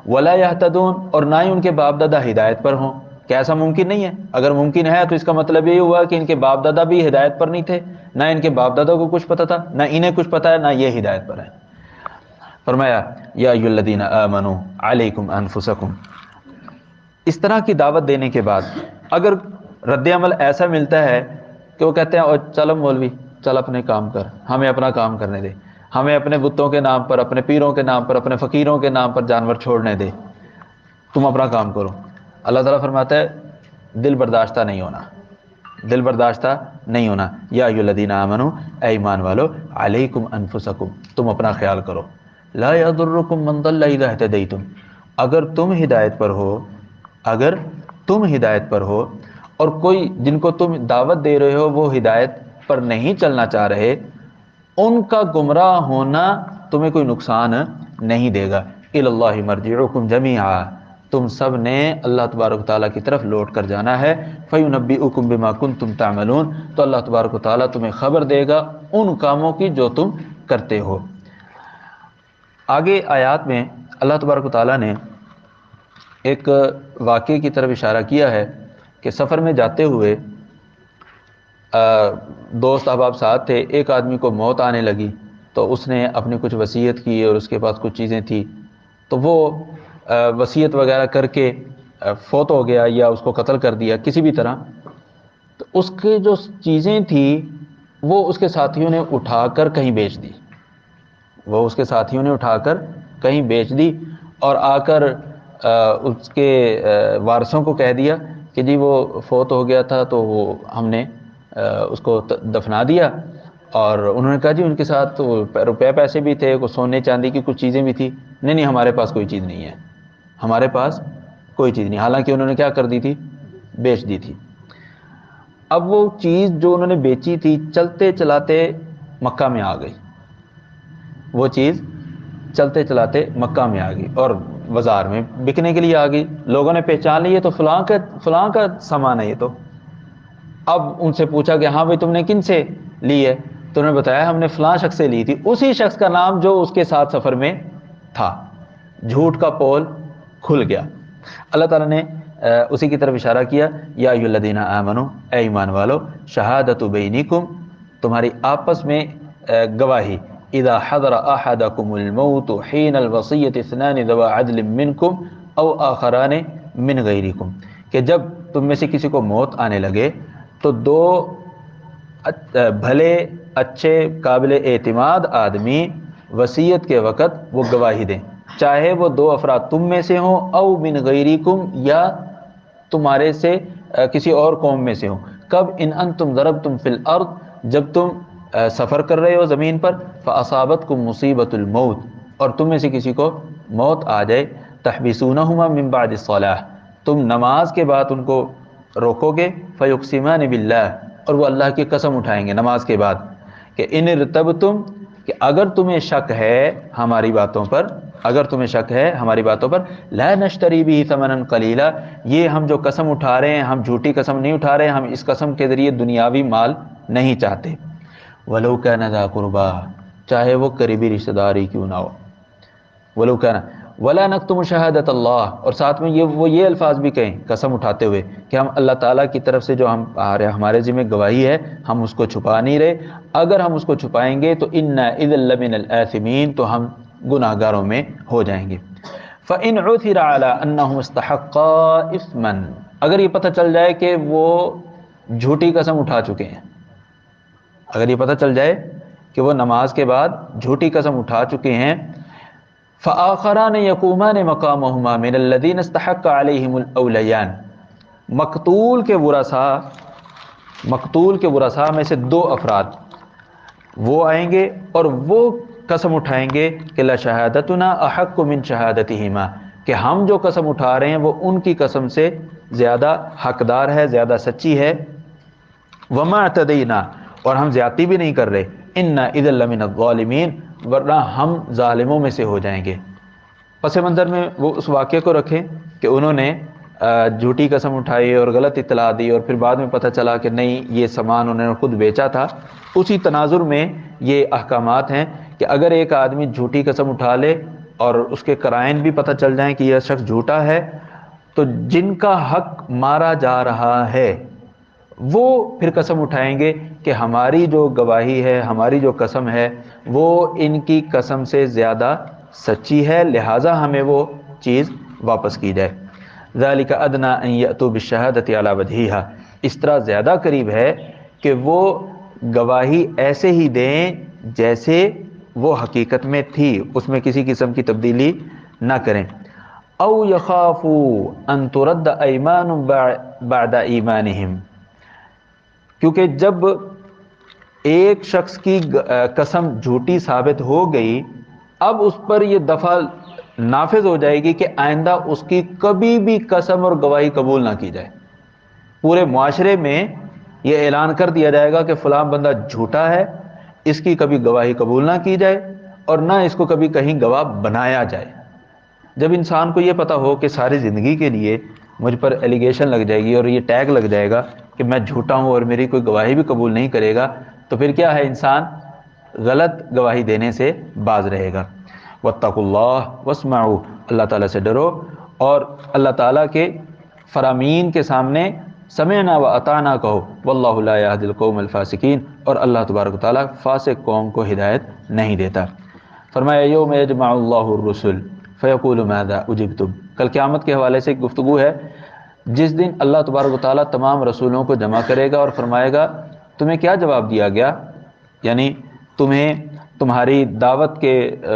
ولا يهتدون، اور نہ ہی ان کے باپ دادا ہدایت پر ہوں۔ کیا ایسا ممکن نہیں ہے؟ اگر ممکن ہے تو اس کا مطلب یہ ہوا کہ ان کے باپ دادا بھی ہدایت پر نہیں تھے، نہ ان کے باپ دادا کو کچھ پتہ تھا، نہ انہیں کچھ پتہ ہے، نہ یہ ہدایت پر ہے۔ فرمایا یا ایھا الذین آمنوا علیکم انفسکم، اس طرح کی دعوت دینے کے بعد اگر رد عمل ایسا ملتا ہے کہ وہ کہتے ہیں چلو مولوی چل اپنے کام کر، ہمیں اپنا کام کرنے دے، ہمیں اپنے بتوں کے نام پر، اپنے پیروں کے نام پر، اپنے فقیروں کے نام پر جانور چھوڑنے دے، تم اپنا کام کرو، اللہ تعالیٰ فرماتا ہے دل برداشتہ نہیں ہونا، دل برداشتہ نہیں ہونا۔ یا ایھا الذین آمنوا، اے ایمان والو، علیکم انفسکم، تم اپنا خیال کرو، لا یضرکم من ضل اذا اہتدیتم، اگر تم ہدایت پر ہو، اگر تم ہدایت پر ہو اور کوئی جن کو تم دعوت دے رہے ہو وہ ہدایت پر نہیں چلنا چاہ رہے، ان کا گمراہ ہونا تمہیں کوئی نقصان نہیں دے گا۔ الی اللہ مرجعکم جمیعا، تم سب نے اللہ تبارک و تعالیٰ کی طرف لوٹ کر جانا ہے۔ فینبئکم بما کنتم تعملون، تو اللہ تبارک و تعالیٰ تمہیں خبر دے گا ان کاموں کی جو تم کرتے ہو۔ آگے آیات میں اللہ تبارک و تعالیٰ نے ایک واقعے کی طرف اشارہ کیا ہے کہ سفر میں جاتے ہوئے دوست احباب ساتھ تھے، ایک آدمی کو موت آنے لگی تو اس نے اپنی کچھ وصیت کی اور اس کے پاس کچھ چیزیں تھیں، تو وہ وصیت وغیرہ کر کے فوت ہو گیا یا اس کو قتل کر دیا کسی بھی طرح۔ تو اس کی جو چیزیں تھیں وہ اس کے ساتھیوں نے اٹھا کر کہیں بیچ دی، وہ اس کے ساتھیوں نے اٹھا کر کہیں بیچ دی اور آ کر اس کے وارثوں کو کہہ دیا کہ جی وہ فوت ہو گیا تھا تو وہ ہم نے اس کو دفنا دیا۔ اور انہوں نے کہا جی ان کے ساتھ روپے پیسے بھی تھے، کچھ سونے چاندی کی کچھ چیزیں بھی تھی۔ نہیں ہمارے پاس کوئی چیز نہیں ہے، ہمارے پاس کوئی چیز نہیں، حالانکہ انہوں نے کیا کر دی تھی، بیچ دی تھی۔ اب وہ چیز جو انہوں نے بیچی تھی چلتے چلاتے مکہ میں آ گئی، وہ چیز چلتے چلاتے مکہ میں آ گئی اور بازار میں بکنے کے لیے آ گئی، لوگوں نے پہچان لی، یہ تو فلاں کا سامان ہے یہ تو۔ اب ان سے پوچھا کہ ہاں بھائی تم نے کن سے لی ہے؟ تو انہوں نے بتایا ہم نے فلاں شخص سے لی تھی، اسی شخص کا نام جو اس کے ساتھ سفر میں تھا۔ جھوٹ کا پول کھل گیا۔ اللہ تعالیٰ نے اسی کی طرف اشارہ کیا، یا ایھا الذین آمنوا، اے ایمان والو، شہادت بینکم، تمہاری آپس میں گواہی، اذا حضر احدکم الموت حین الوصیۃ اثنان ذوی عدل منکم او آخران من غیرکم، کہ جب تم میں سے کسی کو موت آنے لگے تو دو بھلے اچھے قابل اعتماد آدمی وصیت کے وقت وہ گواہی دیں، چاہے وہ دو افراد تم میں سے ہوں او من غیرکم، یا تمہارے سے کسی اور قوم میں سے ہوں۔ کب؟ ان انتم ضربتم فی الارض، جب تم سفر کر رہے ہو زمین پر، فاصابتکم مصیبۃ الموت، اور تم میں سے کسی کو موت آ جائے، تحبسونہما من بعد الصلاۃ، تم نماز کے بعد ان کو روکو گے، فیقسمان باللہ، اور وہ اللہ کی قسم اٹھائیں گے نماز کے بعد کہ ان ارتبتم، کہ اگر تمہیں شک ہے ہماری باتوں پر، اگر تمہیں شک ہے ہماری باتوں پر، لا نشتری بھی ثمنا قلیلا، یہ ہم جو قسم اٹھا رہے ہیں ہم جھوٹی قسم نہیں اٹھا رہے ہیں، ہم اس قسم کے ذریعے دنیاوی مال نہیں چاہتے۔ ولو کان ذا قربا، چاہے وہ قریبی رشتہ داری کیوں نہ ہو، ولو کان، ولا نکتم شہادت اللہ، اور ساتھ میں یہ الفاظ بھی کہیں قسم اٹھاتے ہوئے کہ ہم اللہ تعالیٰ کی طرف سے جو ہمارے ذمہ گواہی ہے ہم اس کو چھپا نہیں رہے، اگر ہم اس کو چھپائیں گے تو انا اذا لمن الآثمین، تو ہم گناہ گاروں میں ہو جائیں گے۔ فإن عثر على انهم استحقا اثما، اگر یہ پتہ چل جائے کہ وہ جھوٹی قسم اٹھا چکے ہیں، اگر یہ پتہ چل جائے کہ وہ نماز کے بعد جھوٹی قسم اٹھا چکے ہیں، فآخران یقومان مقامہما من الذین استحق علیہم الاولیان، مقتول کے ورثاء میں سے دو افراد وہ آئیں گے اور وہ قسم اٹھائیں گے کہ لشہادتنا احق من شہادتہما، کہ ہم جو قسم اٹھا رہے ہیں وہ ان کی قسم سے زیادہ حقدار ہے، زیادہ سچی ہے۔ وما اعتدینا، اور ہم زیادتی بھی نہیں کر رہے، انا اذا لمن الظالمین، ورنہ ہم ظالموں میں سے ہو جائیں گے۔ پس منظر میں وہ اس واقعے کو رکھیں کہ انہوں نے جھوٹی قسم اٹھائی اور غلط اطلاع دی اور پھر بعد میں پتہ چلا کہ نہیں یہ سامان انہوں نے خود بیچا تھا، اسی تناظر میں یہ احکامات ہیں کہ اگر ایک آدمی جھوٹی قسم اٹھا لے اور اس کے قرائن بھی پتہ چل جائیں کہ یہ شخص جھوٹا ہے، تو جن کا حق مارا جا رہا ہے وہ پھر قسم اٹھائیں گے کہ ہماری جو گواہی ہے، ہماری جو قسم ہے وہ ان کی قسم سے زیادہ سچی ہے، لہٰذا ہمیں وہ چیز واپس کی جائے۔ ذالک ادنی ان یأتوا بالشہادۃ علی وجہہا، اس طرح زیادہ قریب ہے کہ وہ گواہی ایسے ہی دیں جیسے وہ حقیقت میں تھی، اس میں کسی قسم کی تبدیلی نہ کریں۔ او یخافوا ان ترد ایمان بعد ایمانہم، کیونکہ جب ایک شخص کی قسم جھوٹی ثابت ہو گئی، اب اس پر یہ دفعہ نافذ ہو جائے گی کہ آئندہ اس کی کبھی بھی قسم اور گواہی قبول نہ کی جائے۔ پورے معاشرے میں یہ اعلان کر دیا جائے گا کہ فلاں بندہ جھوٹا ہے، اس کی کبھی گواہی قبول نہ کی جائے، اور نہ اس کو کبھی کہیں گواہ بنایا جائے۔ جب انسان کو یہ پتہ ہو کہ ساری زندگی کے لیے مجھ پر ایلیگیشن لگ جائے گی اور یہ ٹیگ لگ جائے گا کہ میں جھوٹا ہوں اور میری کوئی گواہی بھی قبول نہیں کرے گا، تو پھر کیا ہے، انسان غلط گواہی دینے سے باز رہے گا۔ واتقوا اللہ واسمعوا، اللہ تعالیٰ سے ڈرو اور اللہ تعالیٰ کے فرامین کے سامنے سمعنا و اطعنا کہو، واللہ لا یہدی القوم الفاسقین، اور اللہ تبارک و تعالیٰ فاسق قوم کو ہدایت نہیں دیتا۔ فرمایا یوم یجمع اللہ الرسل فیقول ماذا اجبتم، کل قیامت کے حوالے سے ایک گفتگو ہے جس دن اللہ تبارک و تعالیٰ تمام رسولوں کو جمع کرے گا اور فرمائے گا تمہیں کیا جواب دیا گیا، یعنی تمہیں تمہاری دعوت کے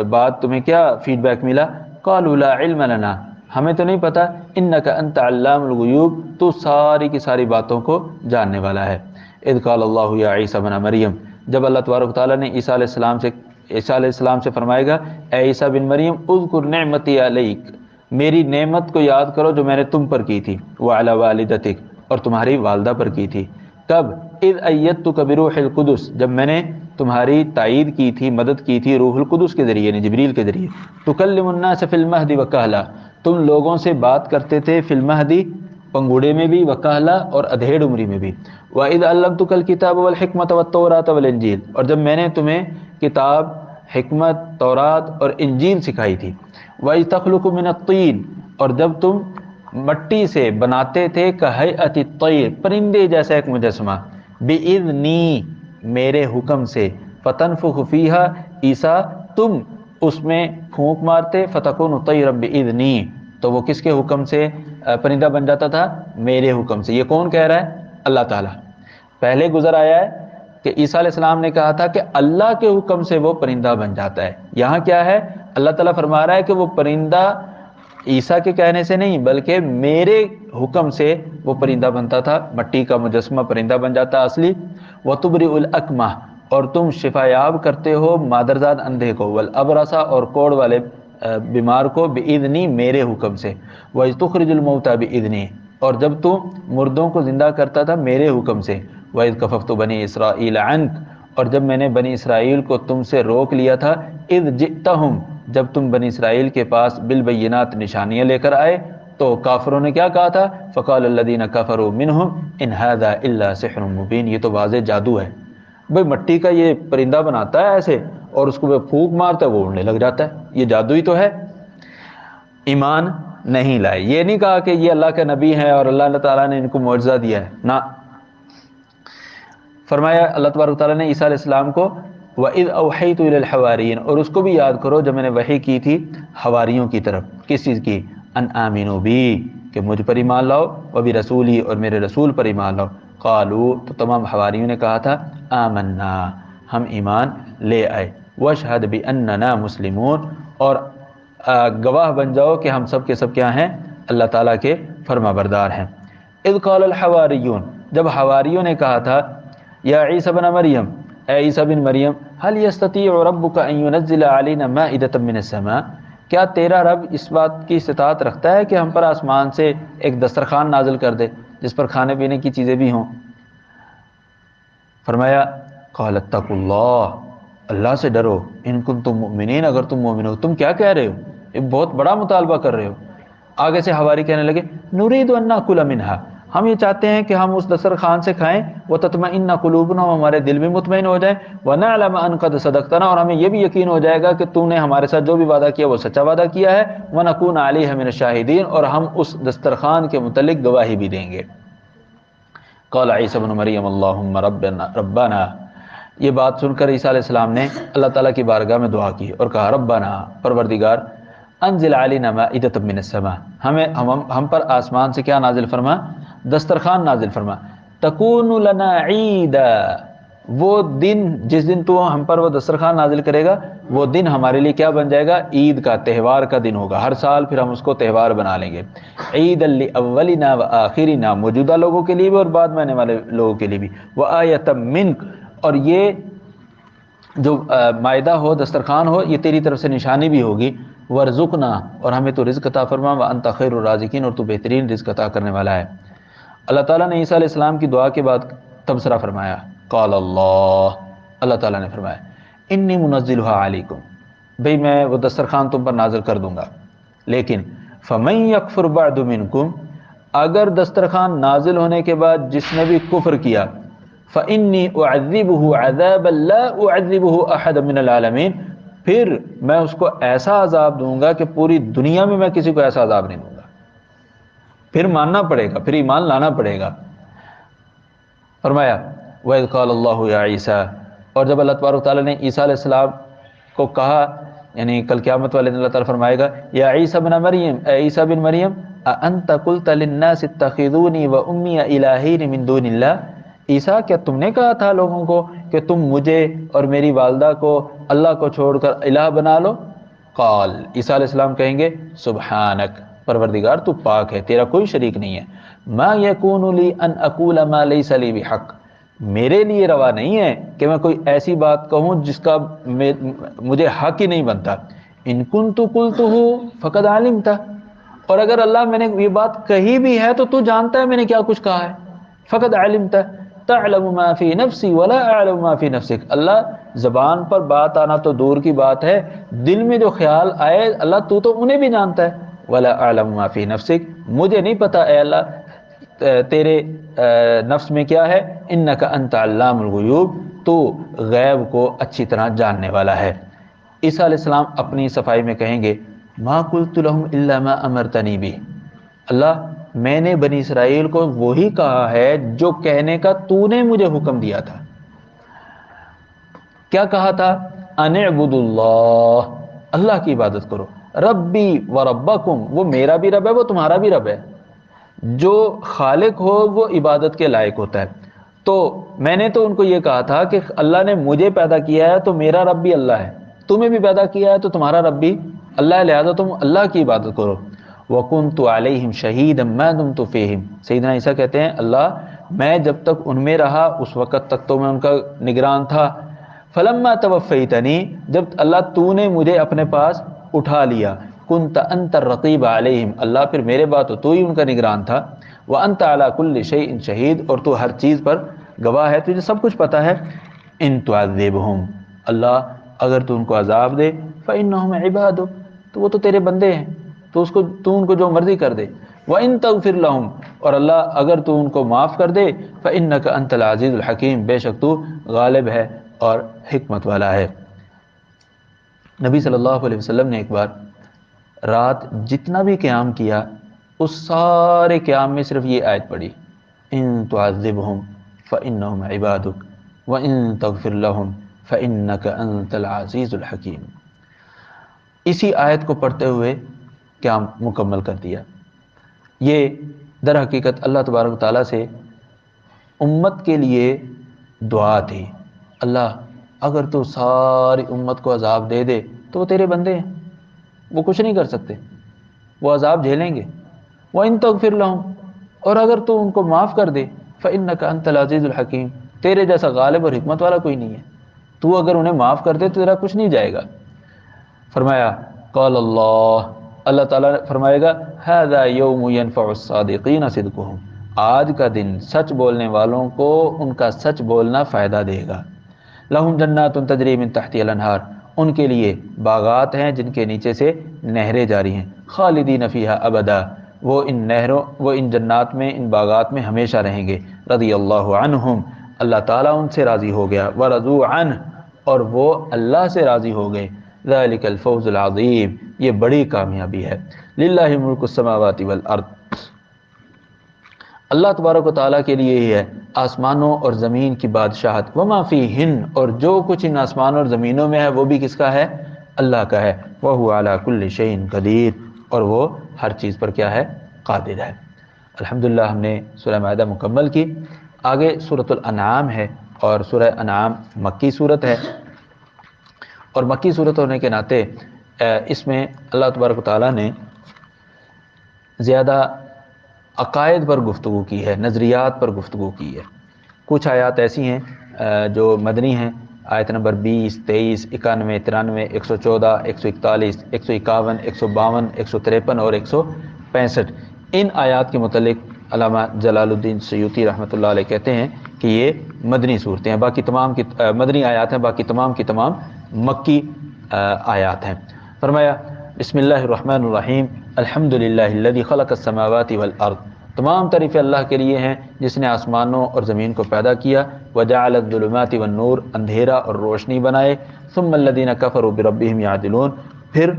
بعد تمہیں کیا فیڈ بیک ملا؟ قالوا لا علم لنا، ہمیں تو نہیں پتا، انک انت علام الغیوب، تو ساری کی ساری باتوں کو جاننے والا ہے۔ اذ قال اللہ یا عیسیٰ ابن مریم، جب اللہ تبارک و تعالیٰ نے عیسیٰ علیہ السلام سے فرمائے گا اے عیسیٰ بن مریم اذکر نعمتی علیک، میری نعمت کو یاد کرو جو میں نے تم پر کی تھی، وعلی والدتک، اور تمہاری والدہ پر کی تھی۔ کب؟ اذ ایدتک بروح القدس، جب میں نے تمہاری تائید کی تھی، مدد کی تھی روح القدس کے ذریعے، یعنی جبریل کے ذریعے۔ تکلم الناس فی المہد وکہلا، تم لوگوں سے بات کرتے تھے فی المہدی، پنگوڑے میں بھی، وکہلا اور ادھیڑ عمری میں بھی۔ وَإِذْ عَلَّمْتُكَ الْكِتَابَ وَالْحِكْمَةَ وَالتَّوْرَاةَ وَالْإِنْجِيلَ، اور جب میں نے تمہیں کتاب، حکمت، تورات اور انجیل سکھائی تھی۔ وَإِذْ تَخْلُقُ مِنَ الطِّينِ، اور جب تم مٹی سے بناتے تھے کہیئۃ الطیر، پرندے جیسا ایک مجسمہ، بِإِذْنِی، میرے حکم سے، فَتَنْفُخُ فِيهَا، عیسیٰ تم اس میں پھونک مارتے، فَتَكُونُ طَيْرًا بِإِذْنِی، تو وہ کس کے حکم سے پرندہ بن جاتا تھا؟ میرے حکم سے۔ یہ کون کہہ رہا ہے؟ اللہ تعالیٰ۔ پہلے گزر آیا ہے کہ عیسیٰ علیہ السلام نے کہا تھا کہ اللہ کے حکم سے وہ پرندہ بن جاتا ہے، یہاں کیا ہے، اللہ تعالیٰ فرما رہا ہے کہ وہ پرندہ عیسیٰ کے کہنے سے نہیں بلکہ میرے حکم سے وہ پرندہ بنتا تھا، مٹی کا مجسمہ پرندہ بن جاتا اصلی۔ وَتُبْرِئُ الْأَكْمَحَ، اور تم شفا یاب کرتے ہو مادرزاد اندھے کو، والابرص، اور کوڑ والے بیمار کو، بِإِذْنِی، میرے حکم سے۔ وَإِذْ تُخْرِجُ الْمَوْتَى بِإِذْنِی، اور جب تو مردوں کو زندہ کرتا تھا میرے حکم سے۔ وَإِذْ كَفَفْتُ بَنِي إِسْرَائِيلَ عَنْكَ، اور جب میں نے بنی اسرائیل کو تم سے روک لیا تھا، اذ جئتہم، جب تم بنی اسرائیل کے پاس بالبینات، نشانیاں لے کر آئے، تو کافروں نے کیا کہا تھا؟ فقال الذین کفروا منہم ان ھذا الا سحر مبین، یہ تو واضح جادو ہے، بھئی مٹی کا یہ پرندہ بناتا ہے ایسے اور اس کو وہ پھونک مارتا ہے وہ اڑنے لگ جاتا ہے، یہ جادو ہی تو ہے۔ ایمان نہیں لائے، یہ نہیں کہا کہ یہ اللہ کے نبی ہیں اور اللہ تعالیٰ نے ان کو معجزہ دیا ہے، نہ، فرمایا اللہ تبارک تعالیٰ نے عیسیٰ علیہ السلام کو وَإِذْ أَوْحَيْتُ إِلَى الْحَوَارِيِّينَ، اور اس کو بھی یاد کرو جب میں نے وحی کی تھی حواریوں کی طرف، کس چیز کی؟ ان آمنوا بی، کہ مجھ پر ایمان لاؤ، وبرسولی، اور میرے رسول پر ایمان لاؤ۔ قالوا، تو تمام حواریوں نے کہا تھا آمنا، ہم ایمان لے آئے، واشہد بأننا مسلمون، اور گواہ بن جاؤ کہ ہم سب کے سب کیا ہیں؟ اللہ تعالیٰ کے فرما بردار ہیں۔ اذ قال الحواریون، جب حواریوں نے کہا تھا یا عیسیٰ بن مریم، اے عیسیٰ بن مریم، هل يستطيع ربك ان ينزل علينا مائدة من السماء، کیا تیرا رب اس بات کی استطاعت رکھتا ہے کہ ہم پر آسمان سے ایک دسترخوان نازل کر دے جس پر کھانے پینے کی چیزیں بھی ہوں؟ فرمایا قال اتقوا اللہ، اللہ سے ڈرو، ان کنتم مؤمنین، اگر تم مومن ہو۔ تم کیا کہہ رہے ہو؟ ایک بہت بڑا مطالبہ کر رہے ہو۔ آگے سے حواری کہنے لگے نرید ان ناکل منہا، ہم یہ چاہتے ہیں کہ ہم اس دسترخوان سے کھائیں، وتطمئن قلوبنا، ہمارے دل بھی مطمئن ہو جائیں، ونعلم ان قد صدقتنا، اور ہمیں یہ بھی یقین ہو جائے گا کہ تو نے ہمارے ساتھ جو بھی وعدہ کیا وہ سچا وعدہ کیا ہے، ونکون علیہ من الشاہدین، اور ہم اس دسترخوان کے متعلق گواہی بھی دیں گے۔ قال عیسیٰ ابن مریم اللہم ربنا، یہ بات سن کر عیسیٰ علیہ السلام نے اللہ تعالیٰ کی بارگاہ میں دعا کی اور کہا ربنا، پروردگار، انزل علینا مائدۃ من السماء، ہم پر آسمان سے کیا نازل فرما؟ دسترخوان نازل فرما، تکون لنا عیدا، وہ دن جس دن تو ہم پر وہ دسترخوان نازل کرے گا وہ دن ہمارے لیے کیا بن جائے گا؟ عید کا، تہوار کا دن ہوگا، ہر سال پھر ہم اس کو تہوار بنا لیں گے۔ عید لاولنا وآخرنا، موجودہ لوگوں کے لیے بھی اور بعد میں آنے والے لوگوں کے لیے بھی، وآیۃ منک، اور یہ جو مائدہ ہو، دسترخوان ہو، یہ تیری طرف سے نشانی بھی ہوگی، ورزقنا، اور ہمیں تو رزق عطا فرما، وانت خیر الرازقین، اور تو بہترین رزق عطا کرنے والا ہے۔ اللہ تعالیٰ نے عیسیٰ علیہ السلام کی دعا کے بعد تبصرہ فرمایا، قال اللہ تعالیٰ نے فرمایا انی منزلها علیکم، بھئی میں وہ دسترخوان تم پر نازل کر دوں گا، لیکن فَمَن يَكْفُرْ بَعْدُ مِنْكُمْ، اگر دسترخوان نازل ہونے کے بعد جس نے بھی کفر کیا، فَإِنِّي أُعَذِّبُهُ عَذَابًا لَا أُعَذِّبُهُ أَحَدًا مِنَ الْعَالَمِينَ، پھر میں اس کو ایسا عذاب دوں گا کہ پوری دنیا میں کسی کو ایسا عذاب نہیں دوں گا۔ پھر ماننا پڑے گا، پھر ایمان لانا پڑے گا۔ فرمایا وَإِذْ قَالَ اللَّهُ يَا عِيسَىٰ، اور جب اللہ تبارک و تعالیٰ نے عیسیٰ علیہ السلام کو کہا، یعنی کل قیامت والے دن اللہ تعالیٰ فرمائے گا یا عیسیٰ بن مریم، اے عیسیٰ بن مریم، اَأَنْتَ قُلْتَ لِلنَّاسِ اتَّخِذُونِي وَأُمِّيَ إِلَٰهَيْنِ مِن دُونِ اللَّهِ، عیسیٰ کیا تم نے کہا تھا لوگوں کو کہ تم مجھے اور میری والدہ کو اللہ کو چھوڑ کر الہ بنا لو؟ قال، عیسیٰ علیہ السلام کہیں گے سبحانک، پروردگار تو پاک ہے، تیرا کوئی شریک نہیں ہے، ما یکون لی ان اقول ما لیس لی بحق، میرے لیے روا نہیں ہے کہ میں کوئی ایسی بات کہوں جس کا مجھے حق ہی نہیں بنتا، ان کنت قلتہ فقد علمتہ، اور اگر اللہ میں نے یہ بات کہی بھی ہے تو تو جانتا ہے میں نے کیا کچھ کہا ہے، فقد علمتہ تعلم ما فی نفسی ولا اعلم ما فی نفسک، اللہ زبان پر بات آنا تو دور کی بات ہے، دل میں جو خیال آئے اللہ تو انہیں بھی جانتا ہے، ولا اعلم ما فی نفسک، مجھے نہیں پتا اے اللہ تیرے نفس میں کیا ہے، انک انت علام الغیوب، تو غیب کو اچھی طرح جاننے والا ہے۔ عیسیٰ علیہ السلام اپنی صفائی میں کہیں گے ما قلت لهم الا ما امرتنی به، اللہ میں نے بنی اسرائیل کو وہی کہا ہے جو کہنے کا تو نے مجھے حکم دیا تھا۔ کیا کہا تھا؟ ان اعبدوا اللہ، اللہ کی عبادت کرو، ربی و ربکم، وہ میرا بھی رب ہے وہ تمہارا بھی رب ہے، جو خالق ہو وہ عبادت کے لائق ہوتا ہے۔ تو میں نے تو ان کو یہ کہا تھا کہ اللہ نے مجھے پیدا کیا ہے تو میرا رب بھی اللہ ہے، تمہیں بھی پیدا کیا ہے تو تمہارا رب بھی اللہ ہے، لہذا تم اللہ کی عبادت کرو۔ وَكُنْتُ عَلَيْهِمْ شَهِيدًا مَا دُمْتُ فِيهِمْ، سیدنا عیسیٰ کہتے ہیں اللہ میں جب تک ان میں رہا اس وقت تک تو میں ان کا نگران تھا، فَلَمَّا تَوَفَّيْتَنِي، جب اللہ تو نے مجھے اپنے پاس اٹھا لیا، كُنْتَ أَنْتَ الرَّقِيبَ عَلَيْهِمْ، اللہ پھر میرے بعد تو ہی ان کا نگران تھا، وَأَنْتَ عَلَى كُلِّ شَيْءٍ شَهِيدٌ، اور تو ہر چیز پر گواہ ہے، تجھے سب کچھ پتہ ہے۔ إِن تُعَذِّبْهُمْ، اللہ اگر تو ان کو عذاب دے، فَإِنَّهُمْ عِبَادُكَ، تو وہ تو تیرے بندے ہیں، تو ان کو جو مرضی کر دے، وَإِن تَغْفِرْ لَهُمْ، اور اللہ اگر تو ان کو معاف کر دے، فَإِنَّكَ أَنْتَ الْعَزِيزُ الْحَكِيمُ، بے شک تو غالب ہے اور حکمت والا ہے۔ نبی صلی اللہ علیہ وسلم نے ایک بار رات جتنا بھی قیام کیا اس سارے قیام میں صرف یہ آیت پڑھی، إِن تُعَذِّبْهُمْ فَإِنَّهُمْ عِبَادُكَ وَإِن تَغْفِرْ لَهُمْ فَإِنَّكَ أَنْتَ الْعَزِيزُ الْحَكِيمُ، اسی آیت کو پڑھتے ہوئے قیام مکمل کر دیا۔ یہ در حقیقت اللہ تبارک و تعالیٰ سے امت کے لیے دعا تھی، اللہ اگر تو ساری امت کو عذاب دے دے تو وہ تیرے بندے ہیں، وہ کچھ نہیں کر سکتے، وہ عذاب جھیلیں گے، وَإِن تَغْفِرْ لَهُمْ، اور اگر تو ان کو معاف کر دے، فَإِنَّكَ أَنْتَ الْعَزِيزُ الْحَكِيمُ، تیرے جیسا غالب اور حکمت والا کوئی نہیں ہے، تو اگر انہیں معاف کر دے تو تیرا کچھ نہیں جائے گا۔ فرمایا قال اللہ، اللہ تعالیٰ فرمائے گا هَذَا يَوْمُ يَنْفَعُ الصَّادِقِينَ صِدْقُهُمْ، آج کا دن سچ بولنے والوں کو ان کا سچ بولنا فائدہ دے گا۔ لَهُمْ جَنَّاتٌ تَجْرِي مِن تَحْتِهَا الْأَنْهَارُ، ان کے لیے باغات ہیں جن کے نیچے سے نہریں جاری ہیں، خالدین فیہا ابدا، وہ ان جنات میں ان باغات میں ہمیشہ رہیں گے، رضی اللہ عنہم، اللہ تعالیٰ ان سے راضی ہو گیا، ورضوا عنہ، اور وہ اللہ سے راضی ہو گئے، ذالک الفوز العظیم، یہ بڑی کامیابی ہے۔ للہ ملک السماوات والارض، اللہ تبارک و تعالیٰ کے لیے ہی ہے آسمانوں اور زمین کی بادشاہت، وما فیہن، اور جو کچھ ان آسمانوں اور زمینوں میں ہے وہ بھی کس کا ہے؟ اللہ کا ہے، وہو علی کل شیء قدیر، اور وہ ہر چیز پر کیا ہے؟ قادر ہے۔ الحمدللہ ہم نے سورہ مائدہ مکمل کی، آگے سورۃ الانعام ہے، اور سورہ انعام مکی صورت ہے، اور مکی صورت ہونے کے ناطے اس میں اللہ تبارک و تعالیٰ نے زیادہ عقائد پر گفتگو کی ہے، نظریات پر گفتگو کی ہے۔ کچھ آیات ایسی ہیں جو مدنی ہیں، آیت نمبر 20، 23، 91، 93، 114، 141، 151، 152، 153 اور 165، ان آیات کے متعلق علامہ جلال الدین سیوطی رحمۃ اللہ علیہ کہتے ہیں کہ یہ مدنی صورتیں ہیں، باقی تمام کی مدنی آیات ہیں، باقی تمام کی تمام مکی آیات ہیں۔ فرمایا بسم اللہ الرحمن الرحیم الحمدللہ الذی خلق السماوات والارض، تمام تعریفیں اللہ کے لیے ہیں جس نے آسمانوں اور زمین کو پیدا کیا، وجعل الظلمات والنور، اندھیرا اور روشنی بنائے، ثم الذین کفروا بربہم یعدلون، پھر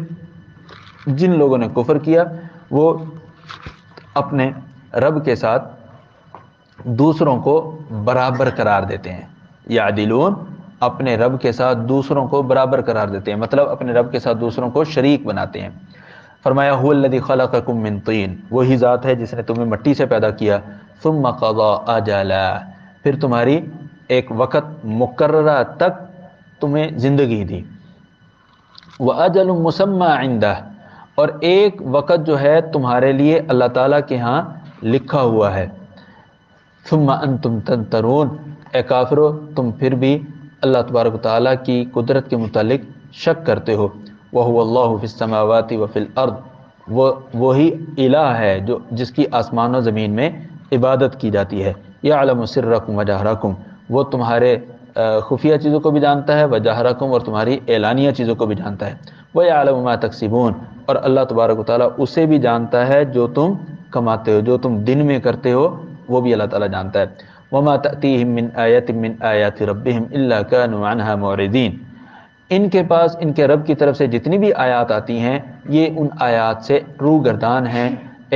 جن لوگوں نے کفر کیا وہ اپنے رب کے ساتھ دوسروں کو برابر قرار دیتے ہیں۔ یعدلون، اپنے رب کے ساتھ دوسروں کو برابر قرار دیتے ہیں، مطلب اپنے رب کے ساتھ دوسروں کو شریک بناتے ہیں۔ فرمایا هو الذی خلقکم من طین، وہی ذات ہے جس نے تمہیں مٹی سے پیدا کیا، ثم قضى اجلا، پھر تمہاری ایک وقت مقررہ تک تمہیں زندگی دی، واجل مسمى عنده، اور ایک وقت جو ہے تمہارے لیے اللہ تعالیٰ کے ہاں لکھا ہوا ہے، ثم انتم تمترون، اے کافرو تم پھر بھی اللہ تبارک و تعالیٰ کی قدرت کے متعلق شک کرتے ہو۔ وَهُوَ اللَّهُ فِي السَّمَاوَاتِ وَفِي الْأَرْضِ، وہی الہ ہے جو جس کی آسمان و زمین میں عبادت کی جاتی ہے۔ يَعْلَمُ سِرَّكُمْ وَجَهْرَكُمْ، وہ تمہارے خفیہ چیزوں کو بھی جانتا ہے، وَجَهْرَكُمْ، اور تمہاری اعلانیہ چیزوں کو بھی جانتا ہے، وَيَعْلَمُ مَا تَكْسِبُونَ، اور اللہ تبارک و تعالیٰ اسے بھی جانتا ہے جو تم کماتے ہو، جو تم دن میں کرتے ہو وہ بھی اللہ تعالیٰ جانتا ہے۔ وَمَا تَأْتِيهِم مِّنْ آيَةٍ مِّنْ آيَاتِ رَبِّهِمْ إِلَّا كَانُوا عَنْهَا مُعْرِضِينَ، ان کے پاس ان کے رب کی طرف سے جتنی بھی آیات آتی ہیں یہ ان آیات سے روگردان ہیں،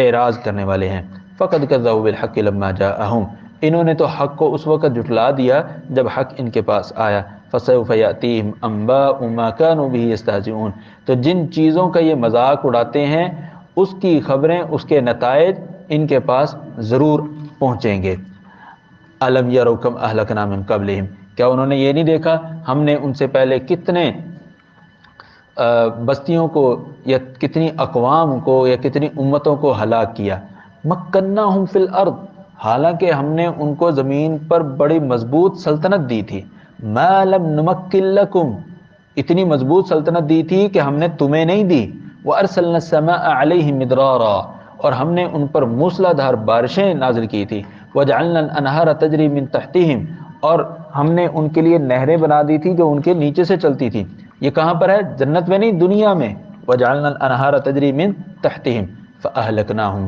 اعراض کرنے والے ہیں۔ فَقَدْ كَذَّبُوا بِالْحَقِّ لَمَّا جَاءَهُمْ، انہوں نے تو حق کو اس وقت جھٹلا دیا جب حق ان کے پاس آیا۔ فَسَوْفَ يَأْتِيهِمْ أَنبَاءُ مَا كَانُوا بِهِ يَسْتَهْزِئُونَ، تو جن چیزوں کا یہ مذاق اڑاتے ہیں اس کی خبریں، اس کے نتائج ان کے پاس ضرور پہنچیں گے۔ الم یروا کم اہلکنا من قبلہم، کیا انہوں نے یہ نہیں دیکھا ہم نے ان سے پہلے کتنے بستیوں کو یا کتنی اقوام کو یا کتنی امتوں کو ہلاک کیا۔ مکناہم فی الارض، حالانکہ ہم نے ان کو زمین پر بڑی مضبوط سلطنت دی تھی۔ ما لم نمکن لکم، اتنی مضبوط سلطنت دی تھی کہ ہم نے تمہیں نہیں دی۔ وارسلنا السماء علیہم مدرارا، اور ہم نے ان پر موسلا دھار بارشیں نازل کی تھی۔ وجعلنا الانہار تجری من تحتہم، اور ہم نے ان کے لیے نہریں بنا دی تھی جو ان کے نیچے سے چلتی تھی۔ یہ کہاں پر ہے؟ جنت میں نہیں، دنیا میں۔ وجعلنا الانہار تجری من تحتہم فاہلکناہم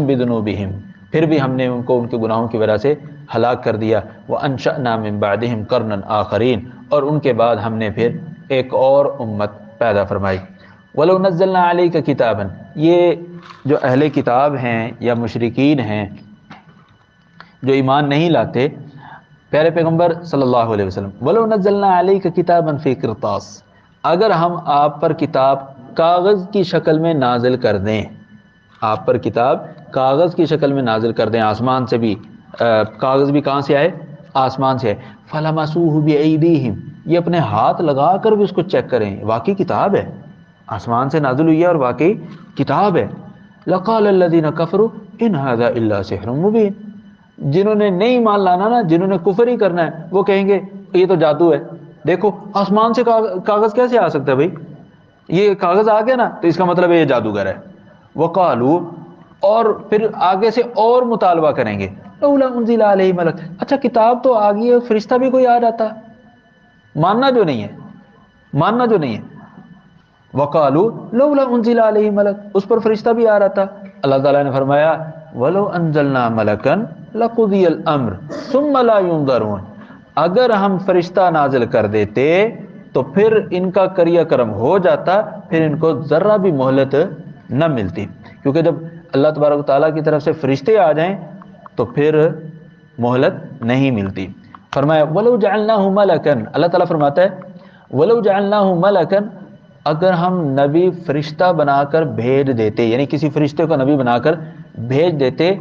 بذنوبہم پھر بھی ہم نے ان کو ان کے گناہوں کی وجہ سے ہلاک کر دیا۔ وانشأنا من بعدہم قرنا آخرین، اور ان کے بعد ہم نے پھر ایک اور امت پیدا فرمائی۔ وَلَوْ نَزَّلْنَا عَلَيْكَ كِتَابًا، یہ جو اہل کتاب ہیں یا مشرکین ہیں جو ایمان نہیں لاتے، پیارے پیغمبر صلی اللہ علیہ وسلم، وَلَوْ نَزَّلْنَا عَلَيْكَ كِتَابًا فِي قِرْطَاسٍ، اگر ہم آپ پر کتاب کاغذ کی شکل میں نازل کر دیں، آپ پر کتاب کاغذ کی شکل میں نازل کر دیں، آسمان سے بھی کاغذ بھی کہاں سے آئے؟ آسمان سے آئے۔ فَلَمَسُوهُ بِأَيْدِيهِمْ، یہ اپنے ہاتھ لگا کر بھی اس کو چیک کریں، واقعی کتاب ہے، آسمان سے نازل ہوئی ہے اور واقعی کتاب ہے۔ لَقَالَ الَّذِينَ كَفَرُوا إِنْ هَذَا إِلَّا سِحْرٌ مُبِينٌ، جنہوں نے نہیں مان لانا نا، جنہوں نے کفر ہی کرنا ہے، وہ کہیں گے یہ تو جادو ہے، دیکھو آسمان سے کاغذ کیسے آ سکتا ہے بھائی، یہ کاغذ آ گیا نا تو اس کا مطلب ہے یہ جادوگر ہے۔ وَقَالُوا، اور پھر آگے سے اور مطالبہ کریں گے، لولا انزل علیہ ملک، اچھا کتاب تو آ گئی ہے، فرشتہ بھی کوئی آ جاتا، ماننا جو نہیں ہے، ماننا جو نہیں ہے۔ وَقَالُوا لولا انزل علیہ ملک، اس پر فرشتہ بھی آ رہا تھا۔ اللہ تعالیٰ نے فرمایا وَلَوْ أَنزَلْنَا مَلَكًا لَقُضِيَ الْأَمْرُ ثُمَّ لَا يُنظَرُونَ، اگر ہم فرشتہ نازل کر دیتے تو پھر ان کا کریا کرم ہو جاتا، پھر ان کو ذرہ بھی مہلت نہ ملتی، کیونکہ جب اللہ تبارک و تعالیٰ کی طرف سے فرشتے آ جائیں تو پھر مہلت نہیں ملتی۔ فرمایا وَلَوْ جَعَلْنَاهُ مَلَكًا، اللہ تعالیٰ فرماتا ہے وَلَوْ جَعَلْنَاهُ مَلَكًا، اگر ہم نبی فرشتہ بنا کر بھیج دیتے، یعنی کسی فرشتے کو نبی بنا کر بھیج دیتے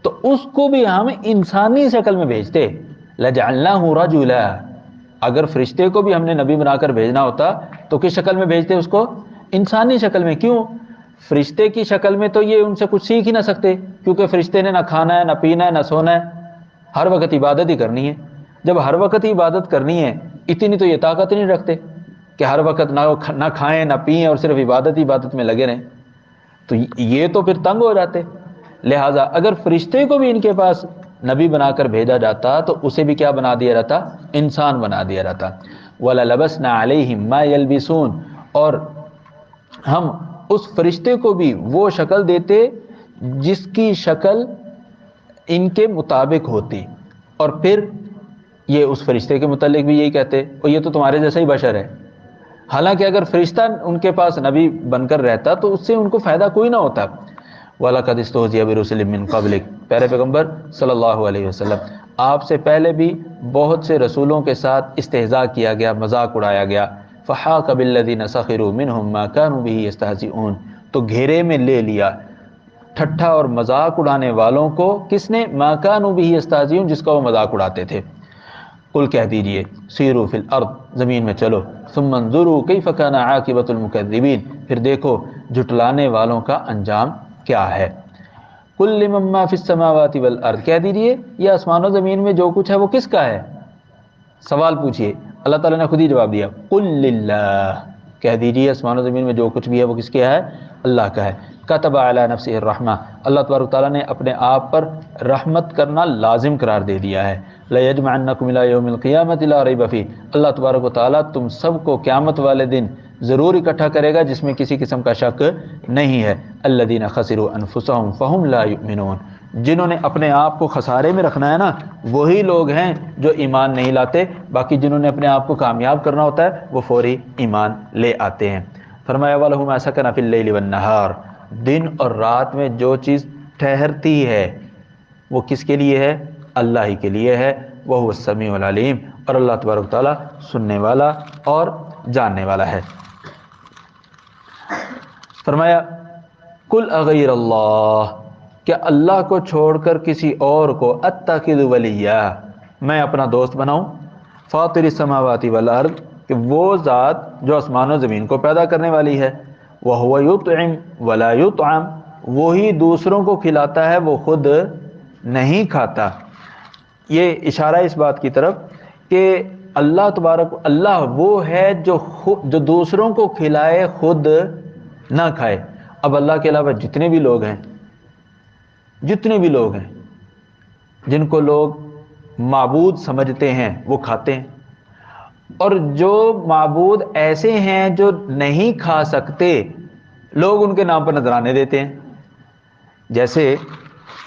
تو اس کو بھی ہم انسانی شکل میں بھیجتے، لَجَعَلْنَاهُ رَجُلًا، اگر فرشتے کو بھی ہم نے نبی بنا کر بھیجنا ہوتا تو کس شکل میں بھیجتے اس کو؟ انسانی شکل میں۔ کیوں؟ فرشتے کی شکل میں تو یہ ان سے کچھ سیکھ ہی نہ سکتے، کیونکہ فرشتے نے نہ کھانا ہے، نہ پینا ہے، نہ سونا ہے، ہر وقت عبادت ہی کرنی ہے۔ جب ہر وقت ہی عبادت کرنی ہے، اتنی تو یہ طاقت نہیں رکھتے کہ ہر وقت نہ کھائیں نہ پئیں اور صرف عبادت میں لگے رہیں، تو یہ تو پھر تنگ ہو جاتے۔ لہٰذا اگر فرشتے کو بھی ان کے پاس نبی بنا کر بھیجا جاتا تو اسے بھی کیا بنا دیا جاتا؟ انسان بنا دیا جاتا۔ وَلَلَبَسْنَا عَلَيْهِمْ مَا يَلْبِسُونَ، اور ہم اس فرشتے کو بھی وہ شکل دیتے جس کی شکل ان کے مطابق ہوتی، اور پھر یہ اس فرشتے کے متعلق بھی یہی کہتے، اور یہ تو تمہارے جیسا ہی بشر ہے۔ حالانکہ اگر فرشتہ ان کے پاس نبی بن کر رہتا تو اس سے ان کو فائدہ کوئی نہ ہوتا۔ وَلَقَدِ اسْتُهْزِئَ بِرُسُلٍ مِّن قَبْلِكَ، پیارے پیغمبر صلی اللہ علیہ وسلم، آپ سے پہلے بھی بہت سے رسولوں کے ساتھ استہزاء کیا گیا، مذاق اڑایا گیا۔ فَحَاقَ بِالَّذِينَ سَخِرُوا مِنْهُم مَّا كَانُوا بِهِ يَسْتَهْزِئُونَ، تو گھیرے میں لے لیا ٹھٹھا اور مذاق اڑانے والوں کو، کس نے؟ مَا كَانُوا بِهِ يَسْتَهْزِئُونَ، جس کا وہ مذاق اڑاتے تھے۔ قل کہہ دیجئے سیروا فی الارض، زمین میں چلو، ثم انظروا کیف کان عاقبۃ المکذبین، پھر دیکھو جھٹلانے والوں کا انجام کیا ہے۔ قل لمن ما فی السماوات والارض، کہہ دیجئے یہ آسمان و زمین میں جو کچھ ہے وہ کس کا ہے؟ سوال پوچھئے، اللہ تعالیٰ نے خود ہی جواب دیا، قل للہ، کہہ دیجئے آسمان و زمین میں جو کچھ بھی ہے وہ کس کا ہے؟ اللہ کا ہے۔ کتب علی نفسہ الرحمہ، اللہ تبارک تعالیٰ نے اپنے آپ پر رحمت کرنا لازم قرار دے دیا ہے۔ لَيَجْمَعَنَّكُمْ إِلَىٰ يَوْمِ الْقِيَامَةِ لَا رَيْبَ فِيهِ، اللہ تبارک و تعالیٰ تم سب کو قیامت والے دن ضرور اکٹھا کرے گا جس میں کسی قسم کا شک نہیں ہے۔ الَّذِينَ خَسِرُوا أَنفُسَهُمْ فَهُمْ لَا يُؤْمِنُونَ، جنہوں نے اپنے آپ کو خسارے میں رکھنا ہے نا، وہی لوگ ہیں جو ایمان نہیں لاتے، باقی جنہوں نے اپنے آپ کو کامیاب کرنا ہوتا ہے وہ فوری ایمان لے آتے ہیں۔ فرمایا وَلَهُ مَا سَكَنَ فِي اللَّيْلِ وَالنَّهَارِ، دن اور رات میں جو چیز ٹھہرتی ہے وہ کس کے لیے ہے؟ اللہ ہی کے لیے ہے۔ وَهُوَ السَّمِيعُ الْعَلِيمُ، اور اللہ تبارک و تعالیٰ سننے والا اور جاننے والا ہے۔ فرمایا قُلْ أَغَيْرَ اللَّهِ، کیا اللہ کو چھوڑ کر کسی اور کو أَتَّخِذُ وَلِيًّا، میں اپنا دوست بناؤں؟ فاطر السماوات والارض، کہ وہ ذات جو آسمان و زمین کو پیدا کرنے والی ہے۔ وَهُوَ يُطْعِمُ وَلَا يُطْعَمُ، وہی دوسروں کو کھلاتا ہے وہ خود نہیں کھاتا۔ یہ اشارہ اس بات کی طرف کہ اللہ تبارک اللہ وہ ہے جو دوسروں کو کھلائے خود نہ کھائے۔ اب اللہ کے علاوہ جتنے بھی لوگ ہیں جن کو لوگ معبود سمجھتے ہیں وہ کھاتے ہیں، اور جو معبود ایسے ہیں جو نہیں کھا سکتے لوگ ان کے نام پر نذرانے دیتے ہیں۔ جیسے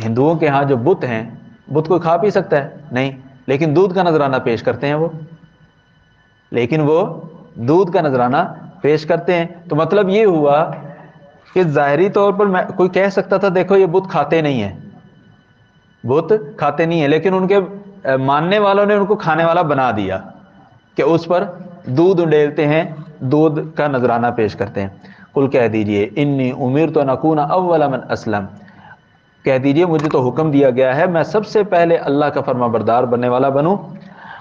ہندوؤں کے ہاں جو بت ہیں، بت کوئی کھا پی سکتا ہے؟ نہیں، لیکن دودھ کا نذرانہ پیش کرتے ہیں وہ دودھ کا نذرانہ پیش کرتے ہیں۔ تو مطلب یہ ہوا کہ ظاہری طور پر کوئی کہہ سکتا تھا دیکھو یہ بت کھاتے نہیں ہیں، لیکن ان کے ماننے والوں نے ان کو کھانے والا بنا دیا کہ اس پر دودھ انڈیلتے ہیں، دودھ کا نذرانہ پیش کرتے ہیں۔ قل کہہ دیجئے انی امرت ان اکون اول من اسلم، کہہ دیجئے مجھے تو حکم دیا گیا ہے میں سب سے پہلے اللہ کا فرما بردار بننے والا بنوں۔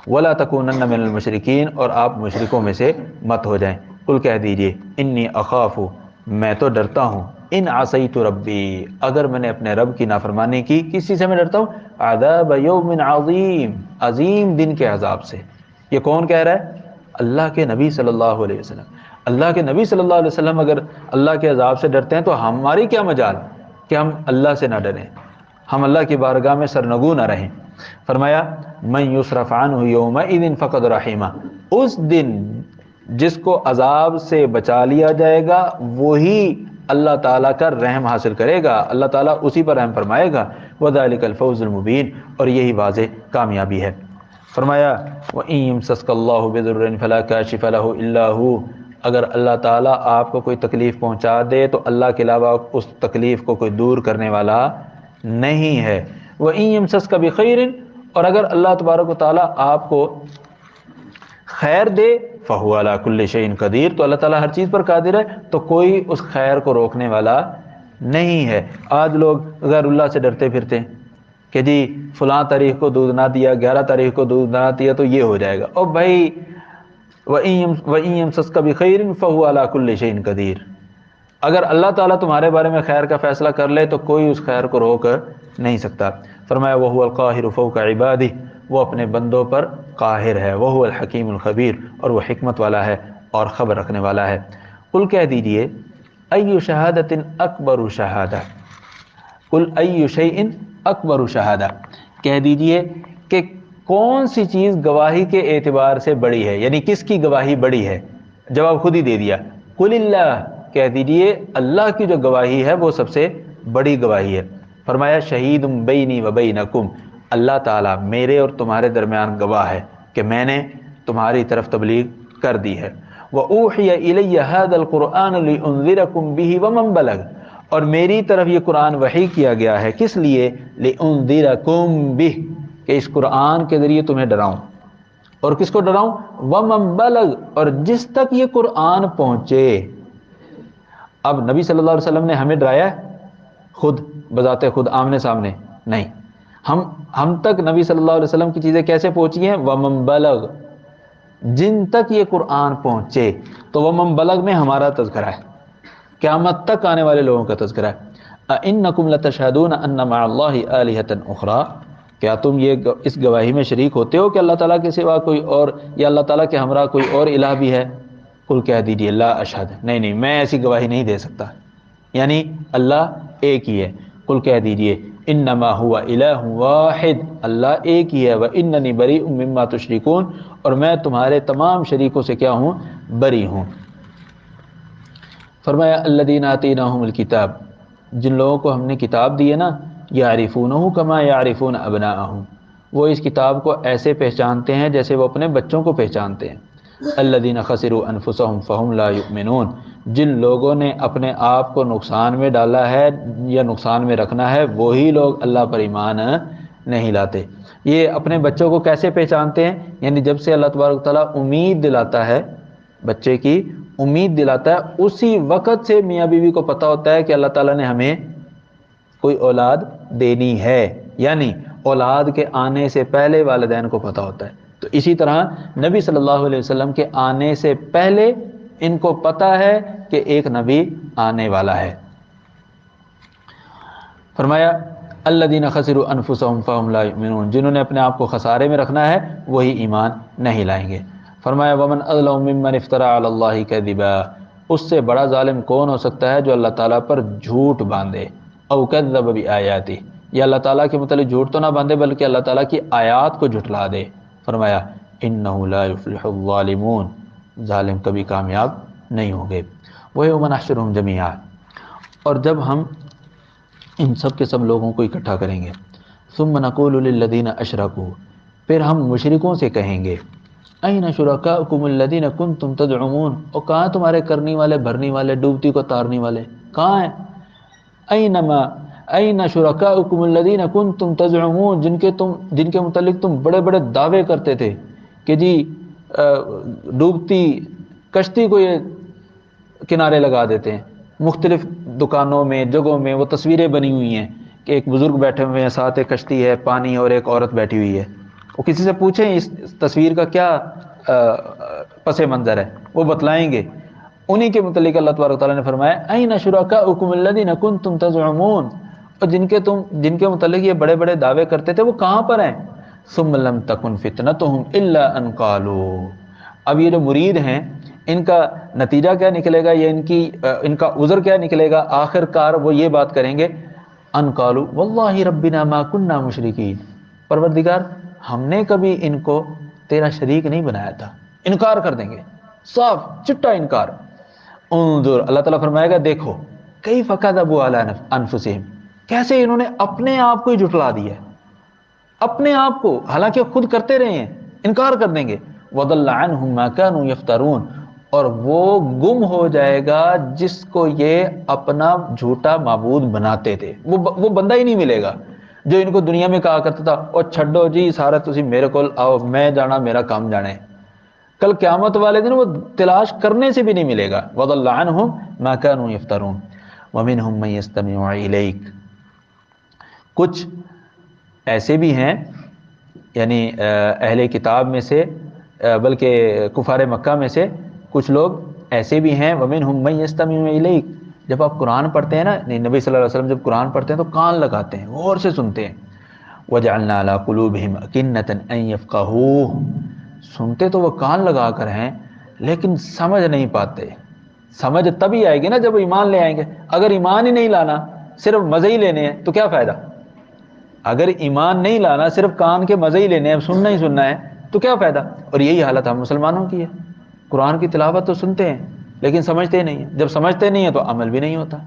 ولا تکونن من المشرکین، اور آپ مشرکوں میں سے مت ہو جائیں۔ قل کہہ دیجئے انی اخاف، میں تو ڈرتا ہوں، ان عصیت ربی، اگر میں نے اپنے رب کی نافرمانی کی، کس چیز سے میں ڈرتا ہوں؟ عذاب یوم عظیم، عظیم دن کے عذاب سے۔ یہ کون کہہ رہا ہے؟ اللہ کے نبی صلی اللہ علیہ وسلم۔ اللہ کے نبی صلی اللہ علیہ وسلم اگر اللہ کے عذاب سے ڈرتے ہیں تو ہماری کیا مجال کہ ہم اللہ سے نہ ڈریں، ہم اللہ کی بارگاہ میں سرنگو نہ رہیں۔ فرمایا من یصرف عنہ یومئذ فقد رحمہ، اس دن جس کو عذاب سے بچا لیا جائے گا وہی اللہ تعالیٰ کا رحم حاصل کرے گا، اللہ تعالیٰ اسی پر رحم فرمائے گا۔ وذلک الفوز المبین، اور یہی واضح کامیابی ہے۔ فرمایا وَإِن يَمْسَسْكَ اللَّهُ بِضُرٍّ فَلَا كَاشِفَ لَهُ إِلَّا هُوَ، اگر اللہ تعالیٰ آپ کو کوئی تکلیف پہنچا دے تو اللہ کے علاوہ اس تکلیف کو کوئی دور کرنے والا نہیں ہے۔ وَإِن يَمْسَسْكَ بِخَيْرٍ، اور اگر اللہ تبارک و تعالیٰ آپ کو خیر دے فَهُوَ عَلَى كُلِّ شَيْءٍ قَدِيرٌ، تو اللہ تعالیٰ ہر چیز پر قادر ہے، تو کوئی اس خیر کو روکنے والا نہیں ہے۔ آج لوگ غیر اللہ سے ڈرتے پھرتے ہیں کہ جی فلاں تاریخ کو دودھ نہ دیا، 11 تاریخ کو دودھ نہ دیا تو یہ ہو جائے گا۔ اور بھائی وَإِن يَمْسَسْكَ بِخَيْرٍ فَهُوَ عَلَى كُلِّ شَيْءٍ قَدِيرٌ، اگر اللہ تعالیٰ تمہارے بارے میں خیر کا فیصلہ کر لے تو کوئی اس خیر کو روک نہیں سکتا۔ فرمایا وَهُوَ الْقَاهِرُ فَوْقَ عِبَادِهِ، وہ اپنے بندوں پر قاہر ہے۔ وَهُوَ الْحَكِيمُ الْخَبِيرُ، اور وہ حکمت والا ہے اور خبر رکھنے والا ہے۔ قل کہہ دیجئے أَيُّ شَهَادَةٍ أَكْبَرُ شَهَادَةٍ، قل أَيُّ شَيْءٍ أَكْبَرُ شَهَادَةٍ، کہہ دیجئے کہ کون سی چیز گواہی کے اعتبار سے بڑی ہے، یعنی کس کی گواہی بڑی ہے؟ جواب خود ہی دے دیا، قل اللہ، کہہ دیجیے اللہ کی جو گواہی ہے وہ سب سے بڑی گواہی ہے۔ فرمایا شہید بینی و بینکم، اللہ تعالیٰ میرے اور تمہارے درمیان گواہ ہے کہ میں نے تمہاری طرف تبلیغ کر دی ہے۔ وَأُوحِيَ إِلَيَّ هَذَا الْقُرْآنُ لِأُنذِرَكُم بِهِ وَمَن بَلَغَ، اور میری طرف یہ قرآن وحی کیا گیا ہے کس لیے؟ لِأُنذِرَكُم بِهِ، کہ اس قرآن کے ذریعے تمہیں ڈراؤں، اور کس کو ڈراؤں؟ وَمَن بَلَغَ، اور جس تک یہ قرآن پہنچے۔ اب نبی صلی اللہ علیہ وسلم نے ہمیں ڈرایا ہے خود بذات خود آمنے سامنے؟ نہیں، ہم تک نبی صلی اللہ علیہ وسلم کی چیزیں کیسے پہنچی ہیں؟ وَمَن بَلَغَ، جن تک یہ قرآن پہنچے۔ تو وَمَن بَلَغَ میں ہمارا تذکرہ ہے، قیامت تک آنے والے لوگوں کا تذکرہ ہے۔ أَإِنَّكُمْ لَتَشْهَدُونَ أَنَّ مَعَ اللَّهِ آلِهَةً أُخْرَى، کیا تم یہ اس گواہی میں شریک ہوتے ہو کہ اللہ تعالیٰ کے سوا کوئی اور، یا اللہ تعالیٰ کے ہمراہ کوئی اور الہ بھی ہے؟ قل، کہہ دیجیے لا اشہد، نہیں میں ایسی گواہی نہیں دے سکتا، یعنی اللہ ایک ہی ہے۔ قل، کہہ دیجیے انما هو الہ واحد، اللہ ایک ہی ہے، واننی بریء مما تشرکون، اور میں تمہارے تمام شریکوں سے کیا ہوں؟ بری ہوں۔ فرمایا الذین آتیناہم الکتاب، جن لوگوں کو ہم نے کتاب دی ہے نا، یعرفونہ کما یعرفون ابناءہم، وہ اس کتاب کو ایسے پہچانتے ہیں جیسے وہ اپنے بچوں کو پہچانتے ہیں۔ الذین خسروا انفسہم فہم لا یؤمنون، جن لوگوں نے اپنے آپ کو نقصان میں ڈالا ہے یا نقصان میں رکھنا ہے وہی لوگ اللہ پر ایمان نہیں لاتے۔ یہ اپنے بچوں کو کیسے پہچانتے ہیں؟ یعنی جب سے اللہ تبارک تعالیٰ امید دلاتا ہے، بچے کی امید دلاتا ہے، اسی وقت سے میاں بیوی کو پتہ ہوتا ہے کہ اللہ تعالیٰ نے ہمیں کوئی اولاد دینی ہے، یعنی اولاد کے آنے سے پہلے والدین کو پتہ ہوتا ہے۔ تو اسی طرح نبی صلی اللہ علیہ وسلم کے آنے سے پہلے ان کو پتہ ہے کہ ایک نبی آنے والا ہے۔ فرمایا الذین خسروا انفسہم فہم لا یؤمنون، جنہوں نے اپنے آپ کو خسارے میں رکھنا ہے وہی ایمان نہیں لائیں گے۔ فرمایا ومن اظلم ممن افترى علی اللہ کذبا، اس سے بڑا ظالم کون ہو سکتا ہے جو اللہ تعالیٰ پر جھوٹ باندھے، او کذب بآیاتہ، یا اللہ تعالیٰ کے متعلق جھوٹ تو نہ باندھے بلکہ اللہ تعالیٰ کی آیات کو جھٹلا دے۔ فرمایا انہ لا یفلح الظالمون، ظالم کبھی کامیاب نہیں ہوں گے۔ وَيَوْمَ نَحْشُرُهُمْ جَمِيعًا، اور جب ہم ان سب کے سب لوگوں کو اکٹھا کریں گے، ثم نقول للذین اشرکوا، پھر ہم مشرکوں سے کہیں گے این شرکاؤکم الذین کنتم تزعمون، اور کہاں تمہارے کرنی والے، بھرنی والے، ڈوبتی کو تارنے والے کہاں ہیں؟ این شرکاؤکم الذین کنتم تزعمون، جن کے متعلق تم بڑے بڑے دعوے کرتے تھے کہ جی ڈوبتی کشتی کو یہ کنارے لگا دیتے ہیں۔ مختلف دکانوں میں، جگہوں میں وہ تصویریں بنی ہوئی ہیں کہ ایک بزرگ بیٹھے ہوئے ہیں، ساتھ ایک کشتی ہے، پانی، اور ایک عورت بیٹھی ہوئی ہے۔ وہ کسی سے پوچھیں اس تصویر کا کیا پس منظر ہے، وہ بتلائیں گے۔ انہی کے متعلق اللہ تبارک تعالیٰ نے فرمایا این شرکاؤکم الذین کنتم تزعمون، اور جن کے متعلق یہ بڑے بڑے دعوے کرتے تھے وہ کہاں پر ہیں؟ ثم لم تکن فتنتہم الا ان قالوا، اب یہ جو مرید ہیں ان کا نتیجہ کیا نکلے گا، یا ان کا عذر کیا نکلے گا؟ آخر کار وہ یہ بات کریں گے ان قالوا واللہ ربنا ما کننا مشرکین، پروردگار ہم نے کبھی ان کو تیرا شریک نہیں بنایا تھا۔ انکار کر دیں گے، صاف چٹا انکار۔ انظر، اللہ تعالیٰ فرمائے گا دیکھو کیف کذبوا علی انفسہم، کیسے انہوں نے اپنے آپ کو ہی جھٹلا دیا ہے، اپنے آپ کو، حالانکہ خود کرتے رہے ہیں، انکار کر دیں گے۔ وضل عنہم ما كانوا یفترون، اور وہ گم ہو جائے گا جس کو یہ اپنا جھوٹا معبود بناتے تھے، وہ بندہ ہی نہیں ملے گا جو ان کو دنیا میں کہا کرتا تھا اور چھڈو جی سارا تسی میرے کول آؤ، میں جانا میرا کام جانے۔ کل قیامت والے دن وہ تلاش کرنے سے بھی نہیں ملے گا۔ وضل عنہم ما كانوا یفترون ومنہم من یستمع الیک، کچھ ایسے بھی ہیں یعنی اہل کتاب میں سے، بلکہ کفار مکہ میں سے کچھ لوگ ایسے بھی ہیں، وَمِنْهُمْ مَن يَسْتَمِعُ إِلَيْكَ، جب آپ قرآن پڑھتے ہیں نا، نبی صلی اللہ علیہ وسلم جب قرآن پڑھتے ہیں تو کان لگاتے ہیں، غور سے سنتے ہیں۔ وَجَعَلْنَا عَلَىٰ قُلُوبِهِمْ أَكِنَّةً أَن يَفْقَهُوهُ، سنتے تو وہ کان لگا کر ہیں لیکن سمجھ نہیں پاتے۔ سمجھ تبھی آئے گی نا جب ایمان لے آئیں گے، اگر ایمان ہی نہیں لانا، صرف مزے ہی لینے ہیں تو کیا فائدہ؟ اگر ایمان نہیں لانا، صرف کان کے مزے ہی لینے ہیں، سننا ہی سننا ہے، تو کیا فائدہ؟ اور یہی حالت ہم مسلمانوں کی ہے، قرآن کی تلاوت تو سنتے ہیں لیکن سمجھتے نہیں ہیں، جب سمجھتے نہیں ہیں تو عمل بھی نہیں ہوتا۔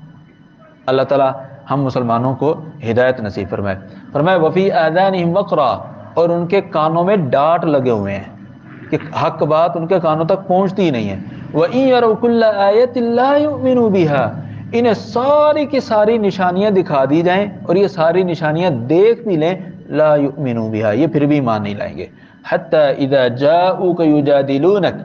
اللہ تعالیٰ ہم مسلمانوں کو ہدایت نصیب فرمائے۔ فرمائے وفی آذانہم وقرا، اور ان کے کانوں میں ڈانٹ لگے ہوئے ہیں کہ حق بات ان کے کانوں تک پہنچتی ہی نہیں ہے۔ وَإِن يَرَوْا كُلَّ آيَةٍ لَا يُؤْمِنُوا بِهَا، انہیں ساری کی ساری نشانیاں دکھا دی جائیں اور یہ ساری نشانیاں دیکھ بھی لیں، لا يؤمنوا بها، یہ پھر بھی ایمان نہیں لائیں گے۔ حتی اذا جاؤوک یجادلونک،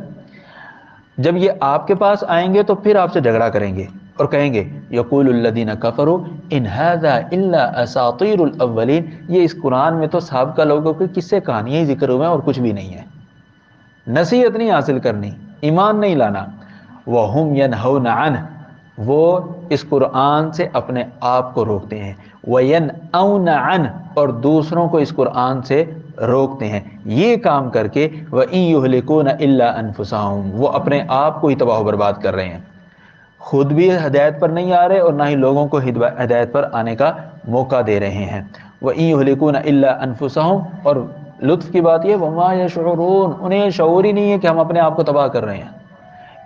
جب یہ آپ کے پاس آئیں گے تو پھر آپ سے جھگڑا کریں گے اور کہیں گے یقول الذین کفروا ان ھذا الا اساطیر الاولین، یہ اس قرآن میں تو سابقہ لوگوں کی قصے کہانیاں ہی ذکر ہوئے ہیں اور کچھ بھی نہیں ہے۔ نصیحت نہیں حاصل کرنی، ایمان نہیں لانا۔ وَهُمْ يَنْهَوْنَ عَنْهُ، وہ اس قرآن سے اپنے آپ کو روکتے ہیں۔ وَيَنْأَوْنَ عَنْهُ، اور دوسروں کو اس قرآن سے روکتے ہیں۔ یہ کام کر کے وَإِن يُهْلِكُونَ إِلَّا أَنفُسَهُمْ، وہ اپنے آپ کو ہی تباہ و برباد کر رہے ہیں، خود بھی ہدایت پر نہیں آ رہے اور نہ ہی لوگوں کو ہدایت پر آنے کا موقع دے رہے ہیں۔ وَإِن يُهْلِكُونَ إِلَّا أَنفُسَهُمْ، اور لطف کی بات یہ وَمَا يَشْعُرُونَ، انہیں شعور ہی نہیں ہے کہ ہم اپنے آپ کو تباہ کر رہے ہیں۔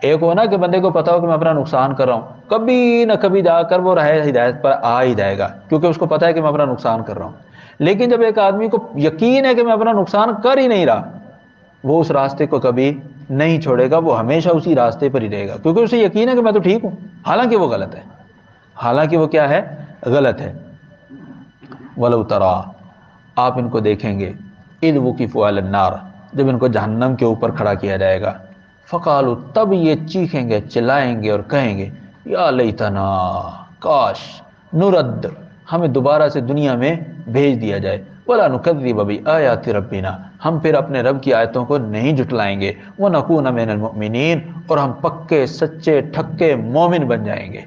ایک ہو نا کہ بندے کو پتا ہو کہ میں اپنا نقصان کر رہا ہوں، کبھی نہ کبھی جا کر وہ راہ ہدایت پر آ ہی جائے گا کیونکہ اس کو پتا ہے کہ میں اپنا نقصان کر رہا ہوں۔ لیکن جب ایک آدمی کو یقین ہے کہ میں اپنا نقصان کر ہی نہیں رہا، وہ اس راستے کو کبھی نہیں چھوڑے گا، وہ ہمیشہ اسی راستے پر ہی رہے گا کیونکہ اسے یقین ہے کہ میں تو ٹھیک ہوں، حالانکہ وہ غلط ہے، حالانکہ وہ کیا ہے؟ غلط ہے۔ وَلَوْ تَرَىٰ، آپ ان کو دیکھیں گے، اِذْ وُقِفُوا عَلَى النَّارِ، جب ان کو جہنم کے اوپر کھڑا کیا جائے گا، فقالوا، تب یہ چیخیں گے، چلائیں گے اور کہیں گے یا لیتنا، کاش، نرد، ہمیں دوبارہ سے دنیا میں بھیج دیا جائے، ولا نکذب بآیات ربنا، ہم پھر اپنے رب کی آیتوں کو نہیں جھٹلائیں گے، ونکون من المؤمنین، اور ہم پکے سچے ٹھکے مومن بن جائیں گے۔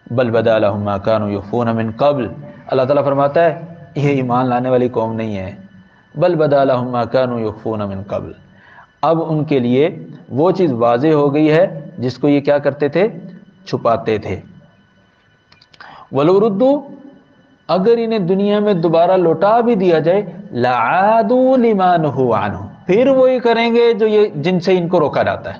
بل بدا لهم ما كانوا يخفون من قبل، اللہ تعالیٰ فرماتا ہے یہ ایمان لانے والی قوم نہیں ہے، بل بدا لهم ما كانوا يخفون من قبل، اب ان کے لیے وہ چیز واضح ہو گئی ہے جس کو یہ کیا کرتے تھے؟ چھپاتے تھے۔ وَلَوْ رُدُّوا، اگر انہیں دنیا میں دوبارہ لوٹا بھی دیا جائے، لَعَادُوا لِمَا نُهُوا عَنْهُ، پھر وہی کریں گے جو جن سے ان کو روکا جاتا ہے،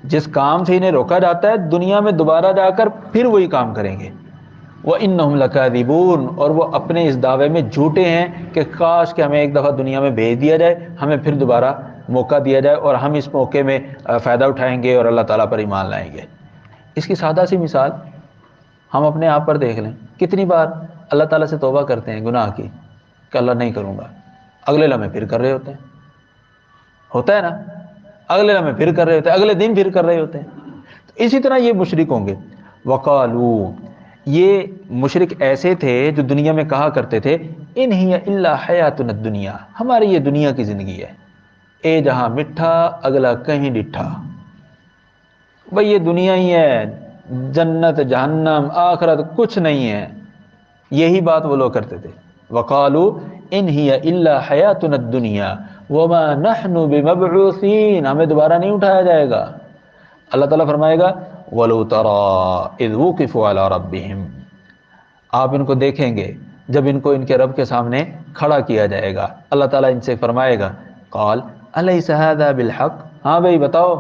جس کام سے انہیں روکا جاتا ہے دنیا میں دوبارہ جا کر پھر وہی کام کریں گے۔ وَإِنَّهُمْ لَكَاذِبُونَ، اور وہ اپنے اس دعوے میں جھوٹے ہیں کہ کاش کہ ہمیں ایک دفعہ دنیا میں بھیج دیا جائے، ہمیں پھر دوبارہ موقع دیا جائے اور ہم اس موقع میں فائدہ اٹھائیں گے اور اللہ تعالیٰ پر ایمان لائیں گے۔ اس کی سادہ سی مثال ہم اپنے آپ پر دیکھ لیں، کتنی بار اللہ تعالیٰ سے توبہ کرتے ہیں گناہ کی کہ اللہ نہیں کروں گا، اگلے لمحے پھر کر رہے ہوتے ہیں، ہوتا ہے نا، اگلے لمحے پھر کر رہے ہوتے ہیں، اگلے دن پھر کر رہے ہوتے ہیں۔ تو اسی طرح یہ مشرک ہوں گے۔ وقالو، یہ مشرک ایسے تھے جو دنیا میں کہا کرتے تھے ان ہی الا حیاتنا الدنیا، ہماری یہ دنیا کی زندگی ہے، اے جہاں مٹھا اگلا کہیں ڈٹھا، بھئی یہ دنیا ہی ہے، جنت جہنم آخرت کچھ نہیں ہے، یہی بات وہ لوگ کرتے تھے۔ وقالو ان ہی الا حیاتنا الدنیا وما نحن بمبعوثین، ہمیں دوبارہ نہیں اٹھایا جائے گا۔ اللہ تعالیٰ فرمائے گا وَلَوْ تَرَىٰ إِذْ وُقِفُوا عَلَىٰ رَبِّهِمْ، آپ ان کو دیکھیں گے جب ان کو ان کے رب کے سامنے کھڑا کیا جائے گا، اللہ تعالیٰ ان سے فرمائے گا قال أَلَيْسَ هَذَا بِالْحَقِّ، ہاں بھئی بتاؤ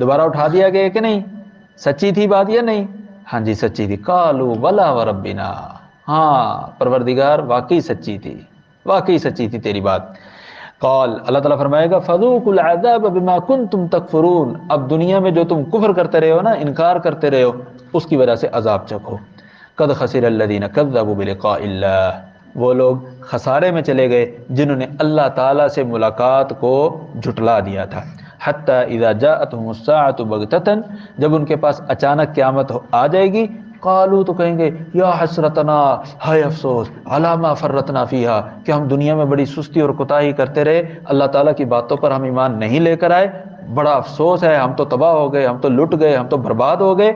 دوبارہ اٹھا دیا گیا کہ نہیں، سچی تھی بات یا نہیں؟ ہاں جی سچی تھی۔ قالوا بَلَىٰ وَرَبِّنَا، ہاں پروردگار واقعی سچی تھی، واقعی سچی تھی تیری بات۔ قال، اللہ تعالیٰ فرمائے گا فذوقوا العذاب بما کنتم تکفرون، اب دنیا میں جو تم کفر کرتے رہے ہو نا، انکار کرتے رہے ہو، اس کی وجہ سے عذاب چکھو۔ قد خسر الذین کذبوا بلقاء اللہ، وہ لوگ خسارے میں چلے گئے جنہوں نے اللہ تعالیٰ سے ملاقات کو جھٹلا دیا تھا۔ حتی اذا جاءتهم الساعة بغتۃ، جب ان کے پاس اچانک قیامت آ جائے گی، قالو تو کہیں گے یا حسرتنا، ہائے افسوس، علی ما فرطنا فیہا، کہ ہم دنیا میں بڑی سستی اور کوتاہی کرتے رہے، اللہ تعالیٰ کی باتوں پر ہم ایمان نہیں لے کر آئے، بڑا افسوس ہے، ہم تو تباہ ہو گئے، ہم تو لٹ گئے، ہم تو برباد ہو گئے۔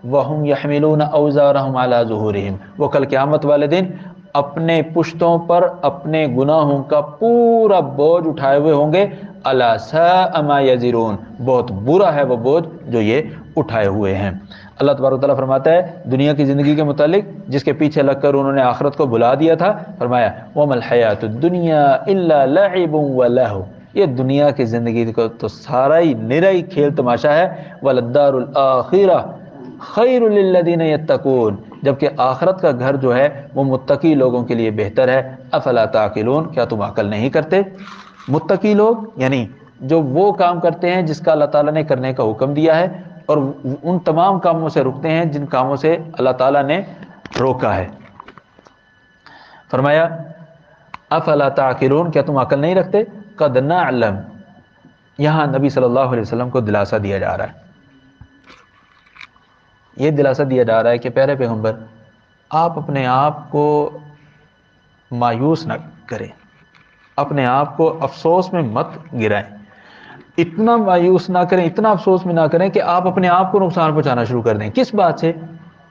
وَهُمْ يَحْمِلُونَ أَوْزَارَهُمْ عَلَى ظُهُورِهِمْ، وہ کل قیامت والے دن اپنے پشتوں پر اپنے گناہوں کا پورا بوجھ اٹھائے ہوئے ہوں گے۔ أَلَا سَاءَ مَا يَزِرُونَ، بہت برا ہے وہ بوجھ جو یہ اٹھائے ہوئے ہیں۔ اللہ تبارک و تعالیٰ فرماتا ہے دنیا کی زندگی کے متعلق جس کے پیچھے لگ کر انہوں نے آخرت کو بھلا دیا تھا، فرمایا وَمَا الْحَيَاةُ الدُّنْيَا إِلَّا لَعِبٌ وَلَهْوٌ، یہ دنیا کی زندگی کو تو سارا ہی نرا ہی کھیل تماشا ہے، وَلَلدَّارُ الْآخِرَةُ خَيْرٌ لِلَّذِينَ يَتَّقُونَ، جبکہ آخرت کا گھر جو ہے وہ متقی لوگوں کے لیے بہتر ہے، افلا تعقلون، کیا تم عقل نہیں کرتے؟ متقی لوگ یعنی جو وہ کام کرتے ہیں جس کا اللہ تعالیٰ نے کرنے کا حکم دیا ہے، اور ان تمام کاموں سے رکتے ہیں جن کاموں سے اللہ تعالیٰ نے روکا ہے۔ فرمایا افلا تعقلون، کیا تم عقل نہیں رکھتے؟ قد نعلم، یہاں نبی صلی اللہ علیہ وسلم کو دلاسا دیا جا رہا ہے، یہ دلاسا دیا جا رہا ہے کہ پیارے پیغمبر آپ اپنے آپ کو مایوس نہ کریں، اپنے آپ کو افسوس میں مت گرائیں، اتنا مایوس نہ کریں، اتنا افسوس میں نہ کریں کہ آپ اپنے آپ کو نقصان پہنچانا شروع کر دیں۔ کس بات سے؟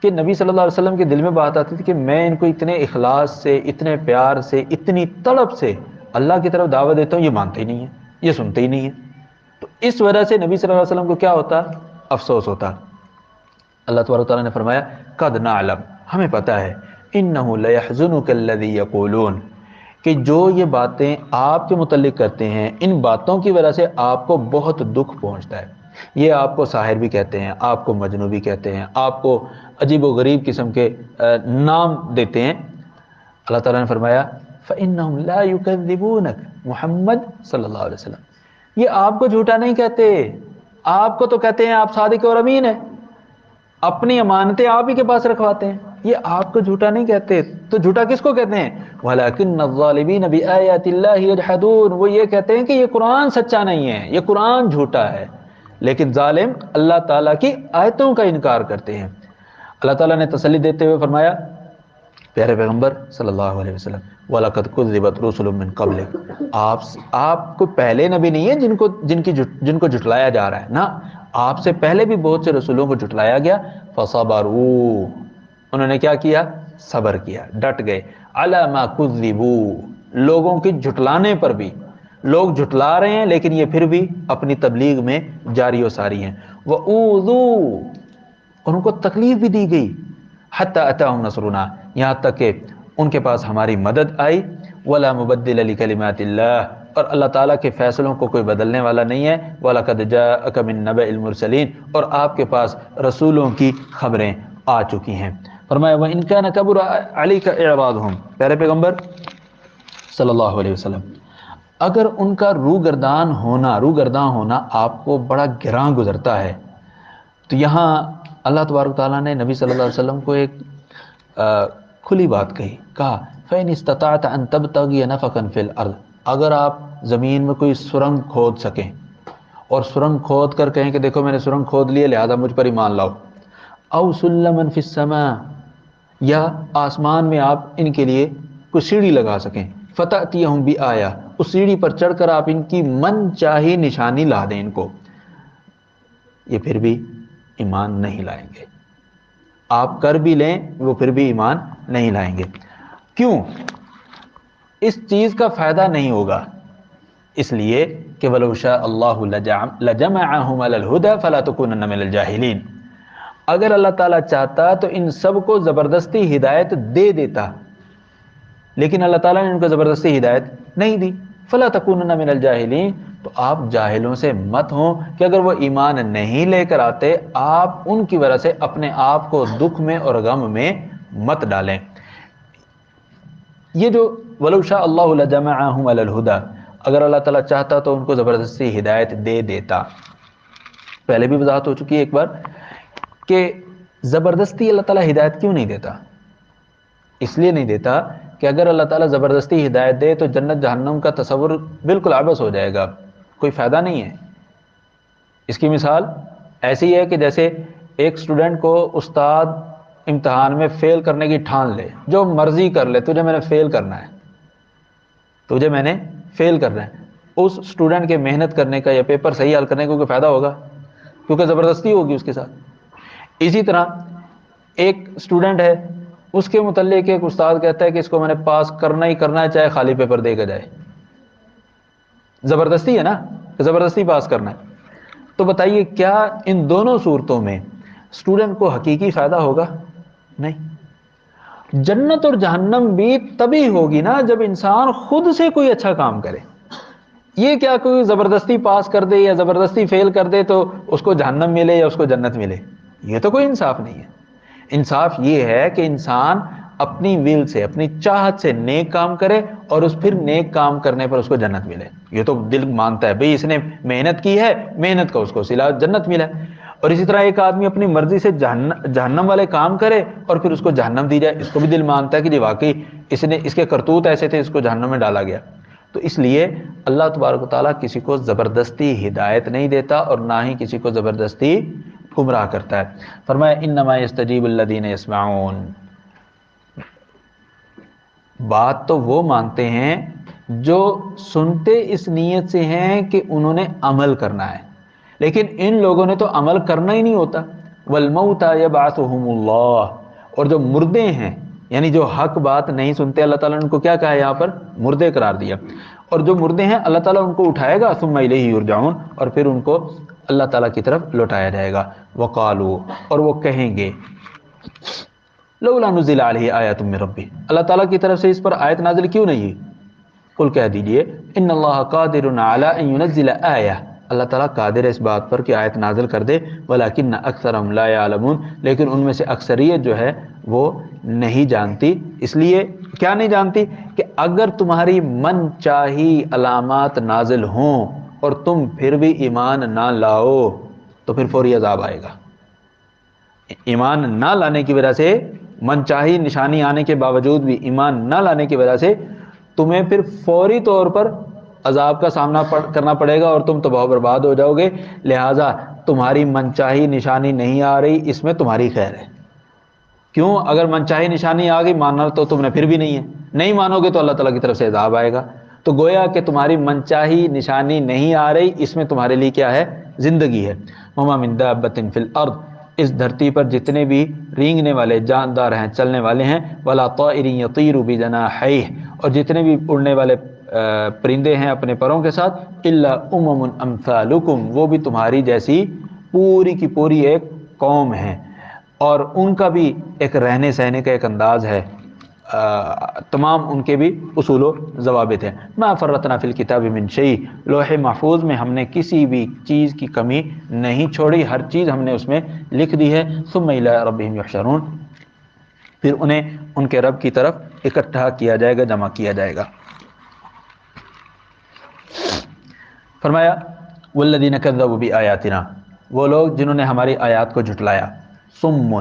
کہ نبی صلی اللہ علیہ وسلم کے دل میں بات آتی تھی کہ میں ان کو اتنے اخلاص سے، اتنے پیار سے، اتنی طلب سے اللہ کی طرف دعوت دیتا ہوں، یہ مانتے ہی نہیں ہیں، یہ سنتے ہی نہیں ہیں۔ تو اس وجہ سے نبی صلی اللہ علیہ وسلم کو کیا ہوتا؟ افسوس ہوتا۔ اللہ تبارک تعالیٰ نے فرمایا قد نعلم، ہمیں پتہ ہے، انہ لیحزنک الذی یقولون، کہ جو یہ باتیں آپ کے متعلق کرتے ہیں ان باتوں کی وجہ سے آپ کو بہت دکھ پہنچتا ہے۔ یہ آپ کو ساحر بھی کہتے ہیں، آپ کو مجنون بھی کہتے ہیں، آپ کو عجیب و غریب قسم کے نام دیتے ہیں۔ اللہ تعالیٰ نے فرمایا فإنہم لا یکذبونک، محمد صلی اللہ علیہ وسلم یہ آپ کو جھوٹا نہیں کہتے، آپ کو تو کہتے ہیں آپ صادق اور امین ہیں، اپنی امانتیں آپ ہی کے پاس رکھواتے ہیں، یہ آپ کو جھوٹا نہیں کہتے۔ تو جھوٹا کس کو کہتے ہیں؟ وَلَكِنَّ الظَّالِمِينَ بِآيَاتِ اللَّهِ يَجْحَدُونَ، وہ یہ کہتے ہیں کہ یہ قرآن سچا نہیں ہے، یہ قرآن جھوٹا ہے، لیکن ظالم اللہ تعالیٰ کی آیتوں کا انکار کرتے ہیں۔ اللہ تعالیٰ نے تسلی دیتے ہوئے فرمایا پیارے پیغمبر صلی اللہ علیہ وسلم وَلَقَدْ كُذِّبَتْ رُسُلٌ مِّن قَبْلِكَ، آپ کو پہلے نبی نہیں ہے جن کو جھٹلایا جا رہا ہے، نہ، آپ سے پہلے بھی بہت سے رسولوں کو جھٹلایا گیا، فَصَبَرُوا، انہوں نے کیا کیا؟ صبر کیا، ڈٹ گئے، عَلَى مَا كُذِّبُوا، لوگوں کی جھٹلانے پر بھی، لوگ جھٹلا رہے ہیں لیکن یہ پھر بھی اپنی تبلیغ میں جاری و ساری ہیں، وَأُوذُوا، اور ان کو تکلیف بھی دی گئی، حتی اتاہم نصرنا، یہاں تک کہ ان کے پاس ہماری مدد آئی، ولا مبدل لکلمات اللہ، اور اللہ تعالیٰ کے فیصلوں کو کوئی بدلنے والا نہیں ہے، وَلَقَدْ جَاءَكَ مِن نَبَإِ الْمُرْسَلِينَ، اور آپ کے پاس رسولوں کی خبریں آ چکی ہیں۔ فرمایا وَإِن كَانَ كَبُرَ عَلَيْكَ إِعْرَاضُهُمْ، پیارے پیغمبر صلی اللہ علیہ وسلم اگر ان کا روگردان ہونا آپ کو بڑا گراں گزرتا ہے، تو یہاں اللہ تبارک تعالیٰ نے نبی صلی اللہ علیہ وسلم کو ایک کھلی بات کہا فَإِنِ اسْتَطَعْتَ أَن تَبْتَغِيَ نَفَقًا فِي الْأَرْضِ، اگر آپ زمین میں کوئی سرنگ کھود سکیں اور سرنگ کھود کر کہیں کہ دیکھو میں نے سرنگ کھود لی لہذا مجھ پر ایمان لاؤ، أَوْ سُلَّمًا فِي السَّمَاءِ، یا آسمان میں آپ ان کے لیے کوئی سیڑھی لگا سکیں، فَتَأْتِيَهُمْ بِآيَةٍ، اس سیڑھی پر چڑھ کر آپ ان کی من چاہی نشانی لا دیں ان کو، یہ پھر بھی ایمان نہیں لائیں گے، آپ کر بھی لیں وہ پھر بھی ایمان نہیں لائیں گے۔ کیوں؟ اس چیز کا فائدہ نہیں ہوگا، اس لیے کہ وَلَوْ شَاءَ اللَّهُ لَجَمَعَهُمْ عَلَى الْهُدَى فَلَا تَكُونَنَّ مِنَ الْجَاهِلِينَ، اگر اللہ تعالیٰ چاہتا تو ان سب کو زبردستی ہدایت دے دیتا، لیکن اللہ تعالیٰ نے ان کو زبردستی ہدایت نہیں دی، فَلَا تَكُونَنَّ مِنَ الْجَاهِلِينَ، تو آپ جاہلوں سے مت ہوں کہ اگر وہ ایمان نہیں لے کر آتے آپ ان کی وجہ سے اپنے آپ کو دکھ میں اور غم میں مت ڈالیں۔ یہ جو وَلَوْ شَاءَ اللَّهُ لَجَمَعَهُمْ عَلَى الْهُدَى، اگر اللہ تعالیٰ چاہتا تو ان کو زبردستی ہدایت دے دیتا۔ پہلے بھی وضاحت ہو چکی ہے ایک بار کہ زبردستی اللہ تعالیٰ ہدایت کیوں نہیں دیتا؟ اس لیے نہیں دیتا کہ اگر اللہ تعالیٰ زبردستی ہدایت دے تو جنت جہنم کا تصور بالکل عبث ہو جائے گا، کوئی فائدہ نہیں ہے۔ اس کی مثال ایسی ہے کہ جیسے ایک اسٹوڈنٹ کو استاد امتحان میں فیل کرنے کی ٹھان لے، جو مرضی کر لے، تجھے میں نے فیل کرنا ہے، تجھے میں نے فیل کرنا ہے، اس اسٹوڈنٹ کے محنت کرنے کا یا پیپر صحیح حل کرنے کا کوئی فائدہ ہوگا؟ کیونکہ زبردستی ہوگی اس کے ساتھ۔ اسی طرح ایک اسٹوڈنٹ ہے، اس کے متعلق ایک استاد کہتا ہے کہ اس کو میں نے پاس کرنا ہی کرنا ہے چاہے خالی پیپر دے کے جائے، زبردستی ہے نا، زبردستی پاس کرنا ہے۔ تو بتائیے کیا ان دونوں صورتوں میں اسٹوڈنٹ کو حقیقی فائدہ ہوگا نہیں. جنت اور جہنم بھی تبھی ہوگی نا جب انسان خود سے کوئی اچھا کام کرے. یہ کیا کوئی زبردستی پاس کر دے یا زبردستی فیل کر دے تو اس کو جہنم ملے یا اس کو جنت ملے، یہ تو کوئی انصاف نہیں ہے. انصاف یہ ہے کہ انسان اپنی ول سے، اپنی چاہت سے نیک کام کرے اور اس پھر نیک کام کرنے پر اس کو جنت ملے. یہ تو دل مانتا ہے بھئی اس نے محنت کی ہے، محنت کا اس کو صلہ جنت ملا. اور اسی طرح ایک آدمی اپنی مرضی سے جہنم والے کام کرے اور پھر اس کو جہنم دی جائے، اس کو بھی دل مانتا ہے کہ جی واقعی اس کے کرتوت ایسے تھے، اس کو جہنم میں ڈالا گیا. تو اس لیے اللہ تبارک و تعالیٰ کسی کو زبردستی ہدایت نہیں دیتا اور نہ ہی کسی کو زبردستی گمراہ کرتا ہے. فرمایا انما یستجیب الذین یسمعون، بات تو وہ مانتے ہیں جو سنتے اس نیت سے ہیں کہ انہوں نے عمل کرنا ہے، لیکن ان لوگوں نے تو عمل کرنا ہی نہیں ہوتا. والموتى یبعثهم اللہ، اور جو مردے ہیں یعنی جو حق بات نہیں سنتے، اللہ تعالیٰ نے ان کو کیا کہا یہاں پر؟ مردے قرار دیا. اور جو مردے ہیں اللہ تعالیٰ ان کو اٹھائے گا، ثم الیہ یرجعون، اور پھر ان کو اللہ تعالیٰ کی طرف لوٹایا جائے گا. وقالوا، اور وہ کہیں گے لولا نزل علیہ آیات من ربہ، اللہ تعالیٰ کی طرف سے اس پر آیت نازل کیوں نہیں ہے؟ قل کہہ دیجئے ان اللہ قادر علی ان ینزل آیہ، اللہ تعالیٰ قادر ہے اس بات پر کہ آیت نازل کر دے، ولکن اکثرهم لا یعلمون، لیکن ان میں سے اکثریت جو ہے وہ نہیں جانتی. اس لیے کیا نہیں جانتی؟ کہ اگر تمہاری من چاہی علامات نازل ہوں اور تم پھر بھی ایمان نہ لاؤ تو پھر فوری عذاب آئے گا. ایمان نہ لانے کی وجہ سے، من چاہی نشانی آنے کے باوجود بھی ایمان نہ لانے کی وجہ سے تمہیں پھر فوری طور پر عذاب کا سامنا کرنا پڑے گا اور تم تباہ و برباد ہو جاؤ گے. لہٰذا تمہاری من چاہی نشانی نہیں آ رہی، اس میں تمہاری خیر ہے. کیوں؟ اگر من چاہی نشانی آ گئی، ماننا تو تم نے پھر بھی نہیں ہے، نہیں مانو گے تو اللہ تعالیٰ کی طرف سے عذاب آئے گا. تو گویا کہ تمہاری من چاہی نشانی نہیں آ رہی، اس میں تمہارے لیے کیا ہے؟ زندگی ہے. وما من دابۃ فی الارض، اس دھرتی پر جتنے بھی رینگنے والے جاندار ہیں، چلنے والے ہیں، ولا طائر یطیر بجناحیہ، اور جتنے بھی اڑنے والے پرندے ہیں اپنے پروں کے ساتھ، الا امم امثالکم، وہ بھی تمہاری جیسی پوری کی پوری ایک قوم ہے، اور ان کا بھی ایک رہنے سہنے کا ایک انداز ہے، تمام ان کے بھی اصول و ضوابط ہیں. ما فرطنا فی الکتاب من شیء، لوح محفوظ میں ہم نے کسی بھی چیز کی کمی نہیں چھوڑی، ہر چیز ہم نے اس میں لکھ دی ہے. ثم الی ربہم یحشرون، پھر انہیں ان کے رب کی طرف اکٹھا کیا جائے گا، جمع کیا جائے گا. فرمایا والذین کذبوا بآیاتنا، وہ لوگ جنہوں نے ہماری آیات کو جھٹلایا. صم،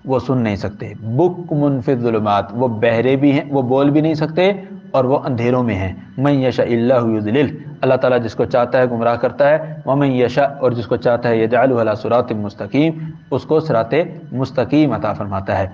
وہ سن نہیں سکتے. بکم فی الظلمات، وہ بہرے بھی ہیں، وہ بول بھی نہیں سکتے اور وہ اندھیروں میں ہیں. من یشاء اللہ یضلل، اللہ تعالیٰ جس کو چاہتا ہے گمراہ کرتا ہے. ومن یشاء، اور جس کو چاہتا ہے یجعلہ علی صراط مستقیم، اس کو صراط مستقیم عطا فرماتا ہے.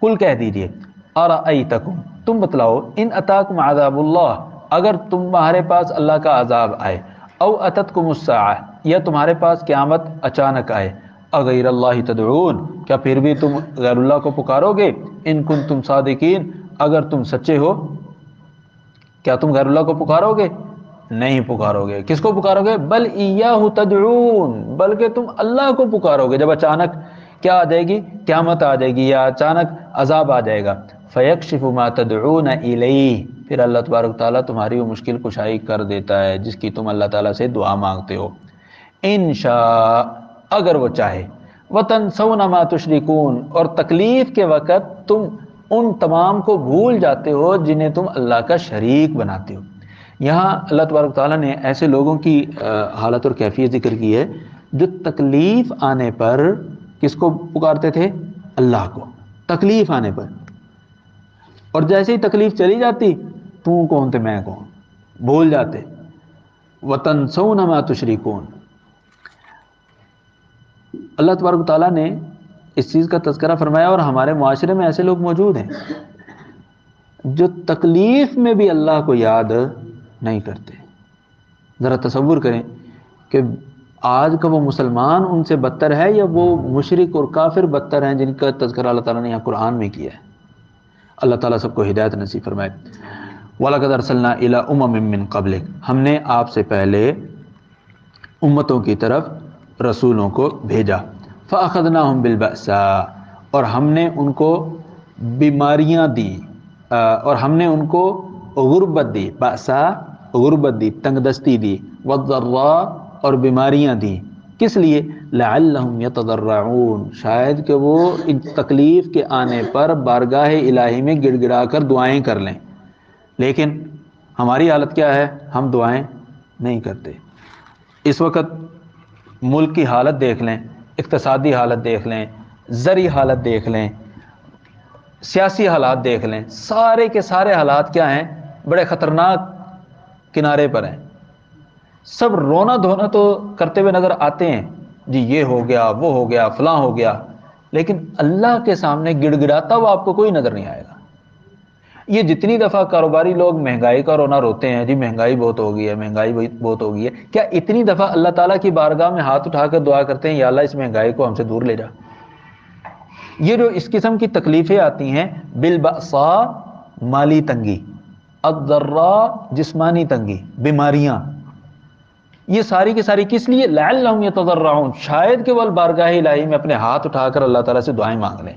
قل کہہ دیجئے ارأیتکم، تم بتلاؤ، ان اتاکم عذاب اللہ، اگر تمہارے پاس اللہ کا عذاب آئے، او اتتکم الساعہ، یا تمہارے پاس قیامت اچانک آئے، اغیر اللہ تدعون، کیا پھر بھی تم غیر اللہ کو پکارو گے؟ ان کنتم صادقین، اگر تم سچے ہو. کیا تم غیر اللہ کو پکارو گے؟ نہیں پکارو گے. کس کو پکارو گے؟ بل ایاہ تدعون، بلکہ تم اللہ کو پکارو گے جب اچانک کیا آ جائے گی؟ قیامت آ جائے گی یا اچانک عذاب آ جائے گا. فیکشف ما تدعون الیہ، پھر اللہ تبارک تعالیٰ تمہاری وہ مشکل کشائی کر دیتا ہے جس کی تم اللہ تعالیٰ سے دعا مانگتے ہو. انشاء، اگر وہ چاہے. وتنسون ما تشرکون، اور تکلیف کے وقت تم ان تمام کو بھول جاتے ہو جنہیں تم اللہ کا شریک بناتے ہو. یہاں اللہ تبارک تعالیٰ نے ایسے لوگوں کی حالت اور کیفیت ذکر کی ہے جو تکلیف آنے پر کس کو پکارتے تھے؟ اللہ کو. تکلیف آنے پر، اور جیسے ہی تکلیف چلی جاتی، تو کون تھے میں کون، بھول جاتے. وتنسون ما تشرکون، اللہ تبارک تعالیٰ نے اس چیز کا تذکرہ فرمایا، اور ہمارے معاشرے میں ایسے لوگ موجود ہیں جو تکلیف میں بھی اللہ کو یاد نہیں کرتے. ذرا تصور کریں کہ آج کا وہ مسلمان ان سے بدتر ہے یا وہ مشرک اور کافر بدتر ہیں جن کا تذکرہ اللہ تعالیٰ نے یہاں قرآن میں کیا ہے. اللہ تعالیٰ سب کو ہدایت نصیب فرمائے. وَلَقَدْ أَرْسَلْنَا إِلَىٰ أُمَمٍ مِّن قَبْلِكَ، ہم نے آپ سے پہلے امتوں کی طرف رسولوں کو بھیجا. فَأَخَذْنَاهُمْ بِالْبَأْسَاءِ، اور ہم نے ان کو بیماریاں دی، اور ہم نے ان کو غربت دی، بأسا غربت دی، تنگ دستی دی، والضراء اور بیماریاں دی، کس لیے؟ لعلہم یتضرعون، شاید کہ وہ ان تکلیف کے آنے پر بارگاہ الہی میں گڑ گڑا کر دعائیں کر لیں۔ لیکن ہماری حالت کیا ہے؟ ہم دعائیں نہیں کرتے۔ اس وقت ملک کی حالت دیکھ لیں، اقتصادی حالت دیکھ لیں، زرعی حالت دیکھ لیں، سیاسی حالات دیکھ لیں، سارے کے سارے حالات کیا ہیں؟ بڑے خطرناک کنارے پر ہیں۔ سب رونا دھونا تو کرتے ہوئے نظر آتے ہیں، جی یہ ہو گیا، وہ ہو گیا، فلاں ہو گیا، لیکن اللہ کے سامنے گڑ گڑاتا ہوا آپ کو کوئی نظر نہیں آئے گا۔ یہ جتنی دفعہ کاروباری لوگ مہنگائی کا رونا روتے ہیں، جی مہنگائی بہت ہو گئی ہے، مہنگائی بہت ہو گئی ہے، کیا اتنی دفعہ اللہ تعالیٰ کی بارگاہ میں ہاتھ اٹھا کر دعا کرتے ہیں یا اللہ اس مہنگائی کو ہم سے دور لے جا؟ یہ جو اس قسم کی تکلیفیں آتی ہیں، بالبأساء مالی تنگی، الضراء جسمانی تنگی، بیماریاں، یہ ساری کی ساری کس لیے؟ لعلہم یتضرعون، شاید کہ وہ بارگاہ الہی میں اپنے ہاتھ اٹھا کر اللہ تعالیٰ سے دعائیں مانگ لیں۔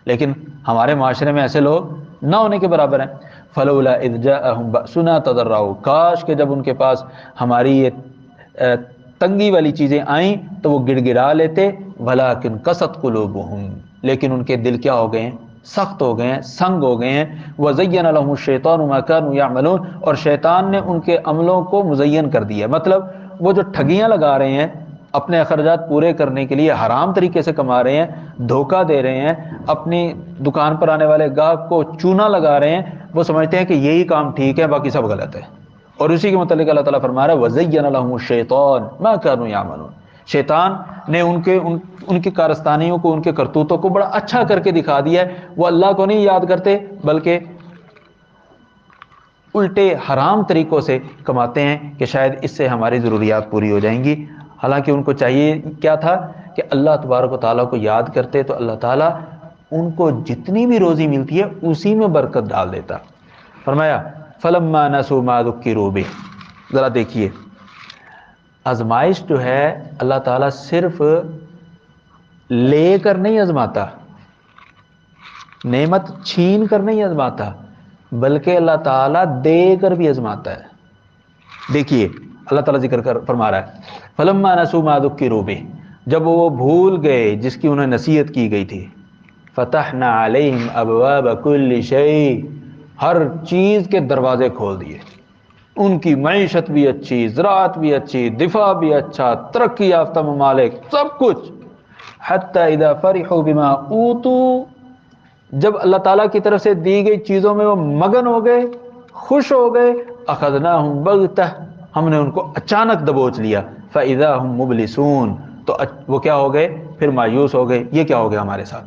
لیکن ہمارے معاشرے میں ایسے لوگ نہ ہونے کے برابر ہیں۔ فلولا اذ جاءہم بأسنا تضرعوا، کاش کہ جب ان کے پاس ہماری یہ تنگی والی چیزیں آئیں تو وہ گڑ گڑا لیتے، ولکن قست قلوبہم، لیکن ان کے دل کیا ہو گئے ہیں؟ سخت ہو گئے ہیں، سنگ ہو گئے ہیں۔ وزین لهم الشیطان ما كانوا يعملون، اور شیطان نے ان کے عملوں کو مزین کر دیا، مطلب وہ جو ٹھگیاں لگا رہے ہیں، اپنے اخراجات پورے کرنے کے لیے حرام طریقے سے کما رہے ہیں، دھوکہ دے رہے ہیں، اپنی دکان پر آنے والے گاہک کو چونا لگا رہے ہیں، وہ سمجھتے ہیں کہ یہی کام ٹھیک ہے، باقی سب غلط ہے۔ اور اسی کے متعلق اللہ تعالیٰ فرما رہا ہے وَزَيَّنَ لَهُمُ الشَّيْطَانُ مَا كَانُوا يَعْمَلُونَ، شیطان نے ان کی کارستانیوں کو، ان کے کرتوتوں کو بڑا اچھا کر کے دکھا دیا ہے۔ وہ اللہ کو نہیں یاد کرتے بلکہ الٹے حرام طریقوں سے کماتے ہیں کہ شاید اس سے ہماری ضروریات پوری ہو جائیں گی، حالانکہ ان کو چاہیے کیا تھا کہ اللہ تبارک و تعالیٰ کو یاد کرتے تو اللہ تعالیٰ ان کو جتنی بھی روزی ملتی ہے اسی میں برکت ڈال دیتا۔ فرمایا فَلَمَّا نَسُوا مَا ذُكِّرُوا بِهِ، ذرا دیکھیے آزمائش جو ہے اللہ تعالیٰ صرف لے کر نہیں آزماتا، نعمت چھین کر نہیں آزماتا، بلکہ اللہ تعالیٰ دے کر بھی آزماتا ہے۔ دیکھیے اللہ تعالیٰ ذکر کر فرما رہا ہے فَلَمَّا نَسُوا مَا ذُكِّرُوا بِهِ، جب وہ بھول گئے جس کی انہیں نصیحت کی گئی تھی، فَتَحْنَا عَلَيْهِمْ أَبْوَابَ كُلِّ شَيْءٍ، ہر چیز کے دروازے کھول دیے، ان کی معیشت بھی اچھی، زراعت بھی اچھی، دفاع بھی اچھا، ترقی یافتہ ممالک، سب کچھ۔ حَتَّى إِذَا فَرِحُوا بِمَا أُوتُوا، جب اللہ تعالیٰ کی طرف سے دی گئی چیزوں میں وہ مگن ہو گئے، خوش ہو گئے، أَخَذْنَاهُمْ بَغْتَةً، ہم نے ان کو اچانک دبوچ لیا، فَإِذَا هُمْ مُبْلِسُونَ، تو وہ کیا ہو گئے؟ پھر مایوس ہو گئے، یہ کیا ہو گیا ہمارے ساتھ؟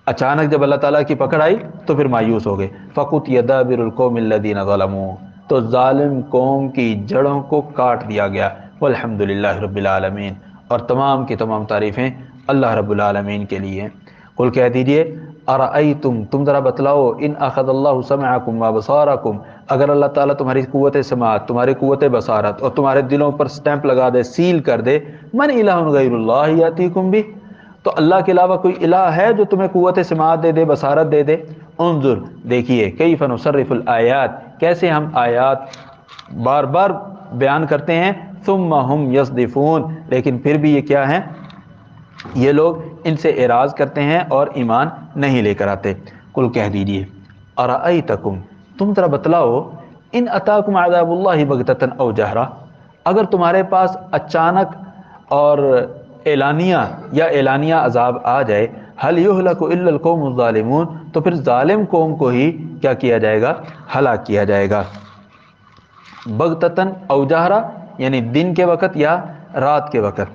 اچانک جب اللہ تعالیٰ کی پکڑ آئی تو پھر مایوس ہو گئے۔ فَقُطِعَ دَابِرُ الْقَوْمِ الَّذِينَ ظَلَمُوا، تو ظالم قوم کی جڑوں کو کاٹ دیا گیا۔ والحمدللہ رب العالمین، اور تمام کی تمام تعریفیں اللہ رب العالمین کے لیے۔ قل کہہ دیجئے ارأیتم، تم ذرا بتلاؤ، ان اخذ اللہ سمعکم وابصارکم، اگر اللہ تعالیٰ تمہاری قوت سماعت، تمہاری قوت بصارت اور تمہارے دلوں پر سٹیمپ لگا دے، سیل کر دے، من الہ غیر اللہ یاتیکم بہ، تو اللہ کے علاوہ کوئی الہ ہے جو تمہیں قوت سماعت دے دے، بصارت دے دے؟ انظر، دیکھیے کیف نصرف الآیات، کیسے ہم آیات بار بار بیان کرتے ہیں، ثم ہم یصدفون، لیکن پھر بھی یہ کیا ہیں؟ یہ لوگ ان سے اعراض کرتے ہیں اور ایمان نہیں لے کر آتے۔ قل کہہ دیجیے ارأیتکم، تم ذرا بتلاؤ، ان اتاکم عذاب اللہ بغتۃ او جہرا، اگر تمہارے پاس اچانک اور اعلانیہ عذاب آ جائے، هل یہلک الا القوم الظالمون، تو پھر ظالم قوم کو ہی کیا کیا جائے گا؟ ہلاک کیا جائے گا۔ بغتتاً او جہرا، یعنی دن کے وقت یا رات کے وقت۔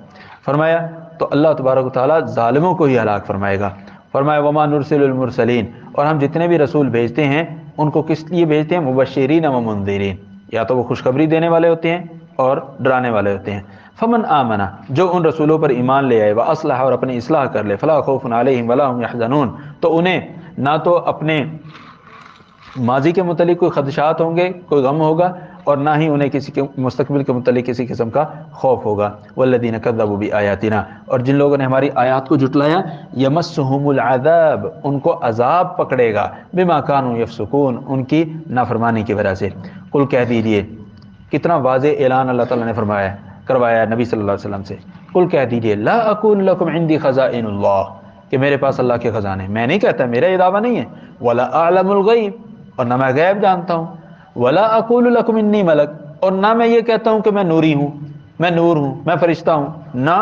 فرمایا تو اللہ تبارک و تعالیٰ ظالموں کو ہی ہلاک فرمائے گا۔ فرمایا وما نرسل المرسلین، اور ہم جتنے بھی رسول بھیجتے ہیں ان کو کس لیے بھیجتے ہیں؟ مبشرین و منذرین، یا تو وہ خوشخبری دینے والے ہوتے ہیں اور ڈرانے والے ہوتے ہیں۔ فمن آمنہ، جو ان رسولوں پر ایمان لے آئے، واصلح، اور اپنی اصلاح کر لے، فلا خوف علیہم ولا هم یحزنون، تو انہیں نہ تو اپنے ماضی کے متعلق کوئی خدشات ہوں گے، کوئی غم ہوگا، اور نہ ہی انہیں کسی کے مستقبل کے متعلق کسی قسم کا خوف ہوگا۔ والذین کذبوا بآیاتنا، اور جن لوگوں نے ہماری آیات کو جھٹلایا، یمسہم العذاب، ان کو عذاب پکڑے گا، بما کانوا یفسقون، ان کی نافرمانی کی وجہ سے۔ قل کہہ دیجیے، کتنا واضح اعلان اللہ تعالیٰ نے کروایا ہے نبی صلی اللہ علیہ وسلم سے۔ قل کہہ دیجیے، لا اقول لکم عندی خزائن اللہ، کہ میرے پاس اللہ کے خزانے، میں نہیں کہتا، میرا یہ دعویٰ نہیں ہے۔ ولا اعلم الغیب، اور نہ میں غیب جانتا ہوں۔ ولا اقول لکم انی ملک، اور نہ میں یہ کہتا ہوں کہ میں نوری ہوں، میں نور ہوں، میں فرشتہ ہوں، نہ۔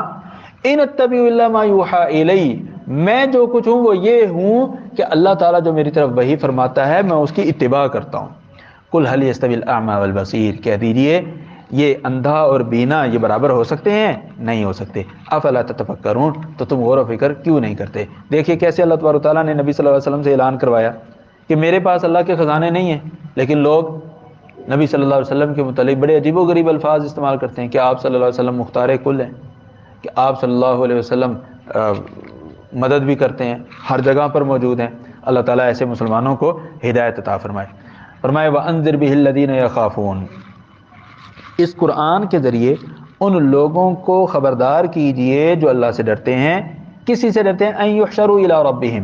ان اتبع الا ما یوحى الی، میں جو کچھ ہوں وہ یہ ہوں کہ اللہ تعالیٰ جو میری طرف وحی فرماتا ہے میں اس کی اتباع کرتا ہوں۔ قل هل يستوي الاعمى والبصیر، کہہ دیجیے یہ اندھا اور بینا یہ برابر ہو سکتے ہیں؟ نہیں ہو سکتے۔ افلا تتفکرون، تو تم غور و فکر کیوں نہیں کرتے؟ دیکھیے کیسے اللہ تبارک و تعالیٰ نے نبی صلی اللہ علیہ وسلم سے اعلان کروایا کہ میرے پاس اللہ کے خزانے نہیں ہیں، لیکن لوگ نبی صلی اللہ علیہ وسلم کے متعلق بڑے عجیب و غریب الفاظ استعمال کرتے ہیں کہ آپ صلی اللہ علیہ وسلم مختار کل ہیں، کہ آپ صلی اللہ علیہ وسلم مدد بھی کرتے ہیں، ہر جگہ پر موجود ہیں۔ اللہ تعالیٰ ایسے مسلمانوں کو ہدایت عطا فرمائے۔ فرمائے وَأَنذِرْ بِهِ الَّذِينَ يَخَافُونَ، اس قرآن کے ذریعے ان لوگوں کو خبردار کیجئے جو اللہ سے ڈرتے ہیں۔ کسی سے ڈرتے ہیں؟ ان یحشروا الی ربہم،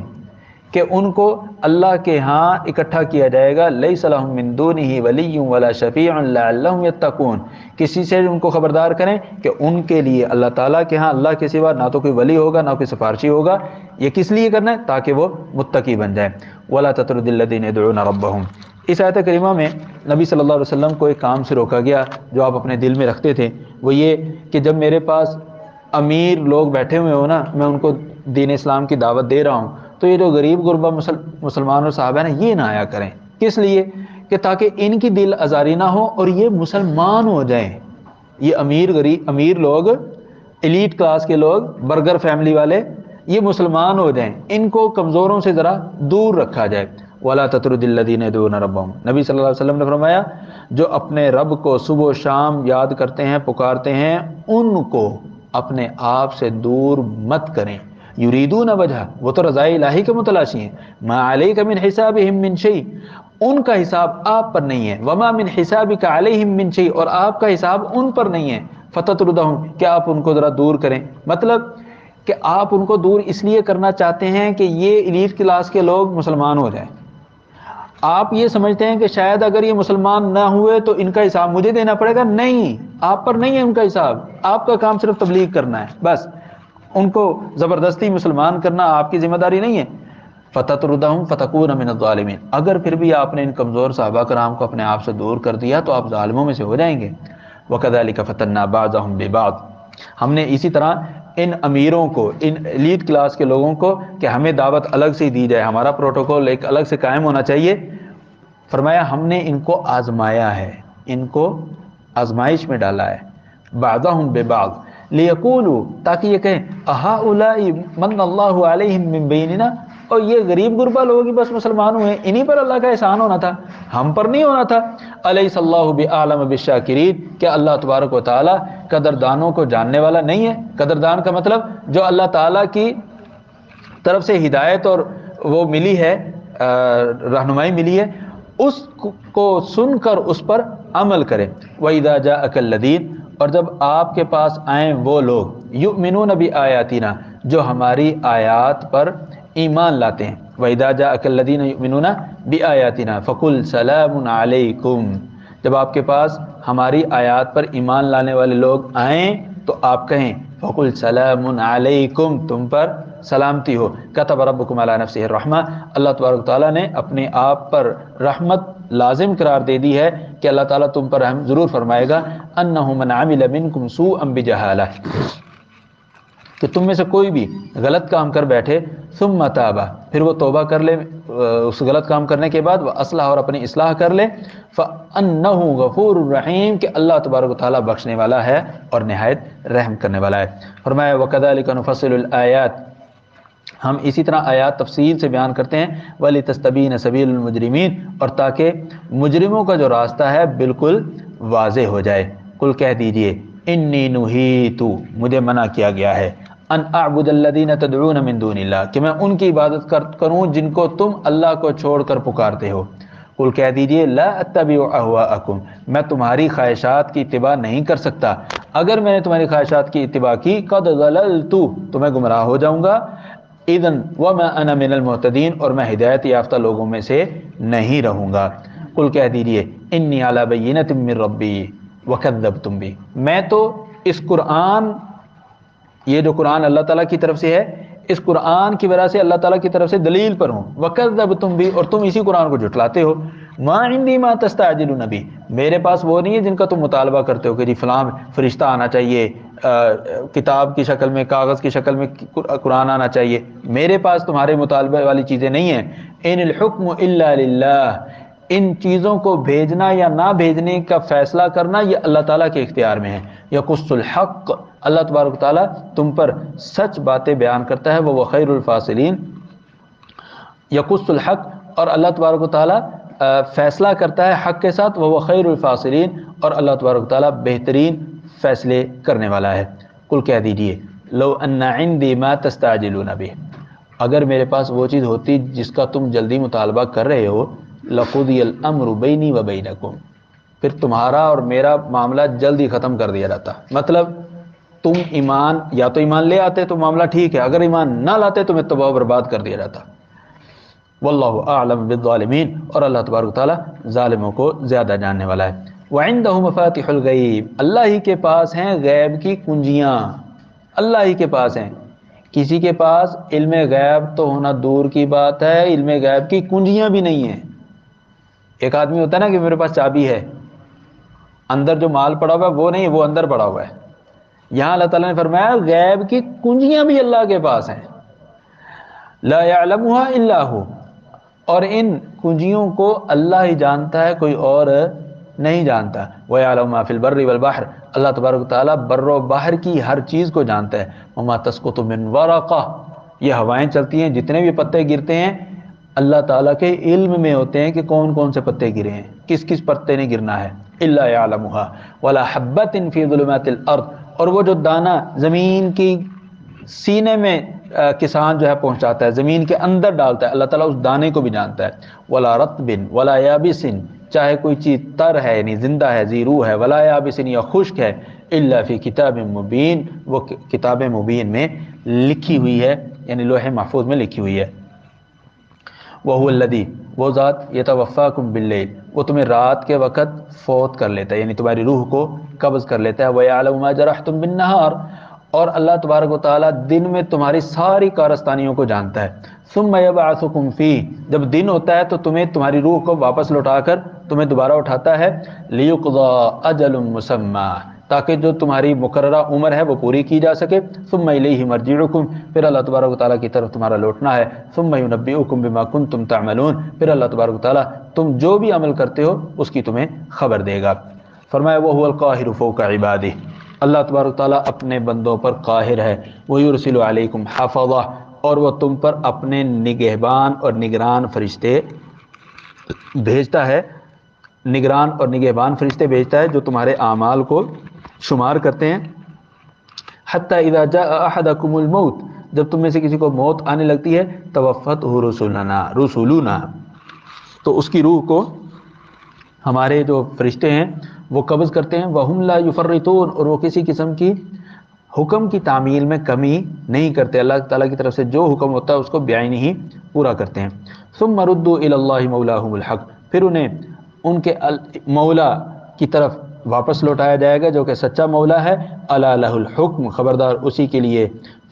کہ ان کو اللہ کے ہاں اکٹھا کیا جائے گا۔ لیس لہم من دونہ ولی ولا شفیع لعلہم یتقون، کسی سے ان کو خبردار کریں کہ ان کے لیے اللہ تعالیٰ کے ہاں اللہ کے سوا نہ تو کوئی ولی ہوگا نہ کوئی سفارشی ہوگا۔ یہ کس لیے کرنا ہے؟ تاکہ وہ متقی بن جائیں۔ ولا تطرد الذین یدعون ربہم، اس آیت کریمہ میں نبی صلی اللہ علیہ وسلم کو ایک کام سے روکا گیا جو آپ اپنے دل میں رکھتے تھے، وہ یہ کہ جب میرے پاس امیر لوگ بیٹھے ہوئے ہوں نا، میں ان کو دین اسلام کی دعوت دے رہا ہوں، تو یہ جو غریب غربا مسلمان اور صحابہ ہیں یہ نہ آیا کریں۔ کس لیے؟ کہ تاکہ ان کی دل آزاری نہ ہو اور یہ مسلمان ہو جائیں۔ یہ امیر لوگ، ایلیٹ کلاس کے لوگ، برگر فیملی والے، یہ مسلمان ہو جائیں، ان کو کمزوروں سے ذرا دور رکھا جائے۔ وَلَا تَطْرُدِ الَّذِينَ يَدْعُونَ رَبَّهُمْ، نبی صلی اللہ علیہ وسلم نے فرمایا جو اپنے رب کو صبح و شام یاد کرتے ہیں، پکارتے ہیں، ان کو اپنے آپ سے دور مت کریں۔ یریدون وجہ، وہ تو رضائے الہی کے متلاشی ہیں۔ ما علیک من حسابہم من شیء، ان کا حساب آپ پر نہیں ہے۔ وما من حسابک علیہم من شیء، اور آپ کا حساب ان پر نہیں ہے۔ فتطردہم، کہ آپ ان کو ذرا دور کریں، مطلب کہ آپ ان کو دور اس لیے کرنا چاہتے ہیں کہ یہ ایلیٹ کلاس کے لوگ مسلمان ہو جائیں۔ آپ یہ سمجھتے ہیں کہ شاید اگر یہ مسلمان نہ ہوئے تو ان کا حساب مجھے دینا پڑے گا، نہیں، آپ پر نہیں ہے ان کا حساب، آپ کا کام صرف تبلیغ کرنا ہے بس، ان کو زبردستی مسلمان کرنا آپ کی ذمہ داری نہیں ہے۔ فَتَطْرُدَهُمْ فَتَكُونَ مِنَ الظَّالِمِينَ، اگر پھر بھی آپ نے ان کمزور صحابہ کرام کو اپنے آپ سے دور کر دیا تو آپ ظالموں میں سے ہو جائیں گے۔ وَكَذَلِكَ فَتَنَّا بَعْضَهُمْ بِبَعْضٍ، ہم نے اسی طرح ان امیروں کو، ان ایلیٹ کلاس کے لوگوں کو کہ ہمیں دعوت الگ سے دی جائے، ہمارا پروٹوکول ایک الگ سے قائم ہونا چاہیے، فرمایا ہم نے ان کو آزمایا ہے، ان کو آزمائش میں ڈالا ہے۔ بعضهم ببعض لیقولوا، تاکہ یہ کہیں اہؤلاء من اللہ علیہم من بیننا، اور یہ غریب غربا لوگ ہی بس مسلمان ہوئے، انہی پر اللہ کا احسان ہونا تھا، ہم پر نہیں ہونا تھا۔ الیس اللہ باعلم بالشاکرین، کیا اللہ تبارک و تعالی قدردانوں کو جاننے والا نہیں ہے؟ قدردان کا مطلب جو اللہ تعالیٰ کی طرف سے ہدایت اور وہ ملی ہے، رہنمائی ملی ہے، اس کو سن کر اس پر عمل کرے۔ وَإِذَا جَاءَكَ الَّذِينَ، اور جب آپ کے پاس آئیں وہ لوگ، یؤمنون بآیاتنا، جو ہماری آیات پر ایمان لاتے ہیں۔ وَإِذَا جَاءَكَ الَّذِينَ يُؤْمِنُونَ بِآيَاتِنَا فَقُلْ سَلَامٌ عَلَيْكُمْ، جب آپ کے پاس ہماری آیات پر ایمان لانے والے لوگ آئیں تو آپ کہیں فَقُلْ سَلَامٌ عَلَيْكُمْ، تم پر سلامتی ہو۔ كَتَبَ رَبُّكُمْ عَلَى نَفْسِهِ الرَّحْمَةَ، اللہ تبارک تعالیٰ نے اپنے آپ پر رحمت لازم قرار دے دی ہے کہ اللہ تعالیٰ تم پر رحم ضرور فرمائے گا۔ أَنَّهُ مَنْ عَمِلَ مِنْكُمْ سُوءًا بِجَهَالَةٍ، کہ تم میں سے کوئی بھی غلط کام کر بیٹھے، ثم تاب، پھر وہ توبہ کر لے اس غلط کام کرنے کے بعد، وہ اصلاح، اور اپنی اصلاح کر لے، فَأَنَّهُ غَفُورٌ رَحِيمٌ، کہ اللہ تبارک و تعالیٰ بخشنے والا ہے اور نہایت رحم کرنے والا ہے۔ فرمایا وَكَذَلِكَ نُفَصِّلُ الْآيَاتِ، ہم اسی طرح آیات تفصیل سے بیان کرتے ہیں، وَلِتَسْتَبِينَ سَبِيلُ الْمُجْرِمِينَ، اور تاکہ مجرموں کا جو راستہ ہے بالکل واضح ہو جائے۔ قل کہہ دیجئے انی نہیت، مجھے منع کیا گیا ہے، ان اعبد الذین تدعون من دون اللہ، کہ میں ان کی عبادت کروں جن کو تم اللہ کو چھوڑ کر پکارتے ہو۔ قل کہہ دیجئے لا اتبع اہواءکم، میں تمہاری خواہشات کی اتباع نہیں کر سکتا، اگر میں نے تمہاری خواہشات کی اتباع کی قد ضللت تو میں گمراہ ہو جاؤں گا، اذن وما انا من المہتدین اور میں ہدایت یافتہ لوگوں میں سے نہیں رہوں گا۔ قل کہہ دیجئے انی علی بینۃ من ربی وکذبتم بی، میں تو اس قرآن، یہ جو قرآن اللہ تعالیٰ کی طرف سے ہے، اس قرآن کی وجہ سے اللہ تعالیٰ کی طرف سے دلیل پر ہوں، وَكَذَّبْتُمْ بِهِ، اور تم اسی قرآن کو جھٹلاتے ہو۔ مَا عِنْدِي مَا تَسْتَعْجِلُونَ بِهِ، میرے پاس وہ نہیں ہے جن کا تم مطالبہ کرتے ہو کہ جی فلاں فرشتہ آنا چاہیے، کتاب کی شکل میں، کاغذ کی شکل میں قرآن آنا چاہیے، میرے پاس تمہارے مطالبہ والی چیزیں نہیں ہیں۔ إِنِ الْحُكْمُ إِلَّا لِلَّهِ، ان چیزوں کو بھیجنا یا نہ بھیجنے کا فیصلہ کرنا یہ اللہ تعالیٰ کے اختیار میں ہے۔ یقص الحق، اللہ تبارک و تعالیٰ تم پر سچ باتیں بیان کرتا ہے، وہ خیر الفاصلین، یقص الحق، اور اللہ تبارک و تعالیٰ فیصلہ کرتا ہے حق کے ساتھ، وہ خیر الفاصلین، اور اللہ تبارک و تعالیٰ بہترین فیصلے کرنے والا ہے۔ قل کہہ دیجئے لو ان عندی ما تستعجلون به، اگر میرے پاس وہ چیز ہوتی جس کا تم جلدی مطالبہ کر رہے ہو، لقضی الامر بینی و بینکم، پھر تمہارا اور میرا معاملہ جلد ہی ختم کر دیا جاتا۔ مطلب تم ایمان، یا تو ایمان لے آتے تو معاملہ ٹھیک ہے، اگر ایمان نہ لاتے تو تمہیں تباہ و برباد کر دیا جاتا۔ واللہ اعلم بالظالمین، اور اللہ تبارک و تعالیٰ ظالموں کو زیادہ جاننے والا ہے۔ وعنده مفاتح الغیب، اللہ ہی کے پاس ہیں غیب کی کنجیاں، اللہ ہی کے پاس ہیں۔ کسی کے پاس علم غیب تو ہونا دور کی بات ہے، علم غیب کی کنجیاں بھی نہیں ہیں۔ ایک آدمی ہوتا ہے نا کہ میرے پاس چابی ہے، اندر جو مال پڑا ہوا ہے وہ نہیں، وہ اندر پڑا ہوا ہے۔ یہاں اللہ تعالیٰ نے فرمایا غیب کی کنجیاں بھی اللہ کے پاس ہیں، لا يعلمها الا هو، اور ان کنجیوں کو اللہ ہی جانتا ہے، کوئی اور نہیں جانتا۔ وَيَعْلَمُ مَا فِي الْبَرِّ وَالْبَحْرِ، اللہ تبارک و تعالیٰ بر و بحر کی ہر چیز کو جانتا ہے۔ وَمَا تَسْقُطُ مِنْ وَرَقَةٍ، یہ ہوائیں چلتی ہیں، جتنے بھی پتے گرتے ہیں اللہ تعالیٰ کے علم میں ہوتے ہیں کہ کون کون سے پتے گرے ہیں، کس کس پتے نے گرنا ہے۔ إِلَّا يَعْلَمُهَا وَلَا حَبَّةٍ فِي ظُلُمَاتِ الْأَرْضِ، اور وہ جو دانہ زمین کی سینے میں کسان جو ہے پہنچاتا ہے، زمین کے اندر ڈالتا ہے، اللہ تعالیٰ اس دانے کو بھی جانتا ہے۔ وَلَا رَطْبٍ وَلَا يَابِسٍ، چاہے کوئی چیز تر ہے یعنی زندہ ہے، ذی روح ہے، وَلَا يَابِسٍ یا خشک ہے، إِلَّا فِي كِتَابٍ مُبِينٍ، وہ کتاب مبین میں لکھی ہوئی ہے، یعنی لوح محفوظ میں لکھی ہوئی ہے۔ وَهُوَ الَّذِي، وہ ذات، يَتَوَفَّاكُمْ بِاللَّيْلِ، وہ تمہیں رات کے وقت فوت کر لیتا ہے، یعنی تمہاری روح کو قبض کر لیتا ہے۔ وَيَعْلَمُ مَا جَرَحْتُمْ بِالنَّهَارِ، اور اللہ تبارک و تعالیٰ دن میں تمہاری ساری کارستانیوں کو جانتا ہے۔ ثُمَّ يَبْعَثُكُمْ فِيهِ، جب دن ہوتا ہے تو تمہیں تمہاری روح کو واپس لوٹا کر تمہیں دوبارہ اٹھاتا ہے۔ لِيُقْضَى أَجَلٌ مُّسَمًّى، تاکہ جو تمہاری مقررہ عمر ہے وہ پوری کی جا سکے۔ ثُمَّ إِلَيْهِ مَرْجِعُكُمْ، پھر اللہ تبارک و تعالیٰ کی طرف تمہارا لوٹنا ہے۔ ثُمَّ يُنَبِّئُكُمْ بِمَا كُنتُمْ تَعْمَلُونَ، پھر اللہ تبارک و تعالیٰ تم جو بھی عمل کرتے ہو اس کی تمہیں خبر دے گا۔ فرمایا وَهُوَ الْقَاهِرُ فَوْقَ عِبَادِهِ، اللہ تبارک و تعالیٰ اپنے بندوں پر قاہر ہے۔ وَيُرْسِلُ عَلَيْكُمْ حَفَظَةً، اور وہ تم پر اپنے نگہبان اور نگران فرشتے بھیجتا ہے، نگران اور نگہبان فرشتے بھیجتا ہے جو تمہارے اعمال کو شمار کرتے ہیں۔ حتی اذا جاء احدکم الموت، جب تم میں سے کسی کو موت آنے لگتی ہے، توفتہ رسولنا، تو اس کی روح کو ہمارے جو فرشتے ہیں وہ قبض کرتے ہیں۔ وَهُمْ لَا يُفَرِّطُونَ، اور وہ کسی قسم کی حکم کی تعمیل میں کمی نہیں کرتے، اللہ تعالیٰ کی طرف سے جو حکم ہوتا ہے اس کو بعینہ ہی پورا کرتے ہیں۔ ثُمَّ رُدُّوا إِلَى اللَّهِ مَوْلَاهُمُ الْحَقِّ، پھر انہیں ان کے مولا کی طرف واپس لوٹایا جائے گا جو کہ سچا مولا ہے۔ أَلَا لَهُ الْحُكْمُ، خبردار اسی کے لیے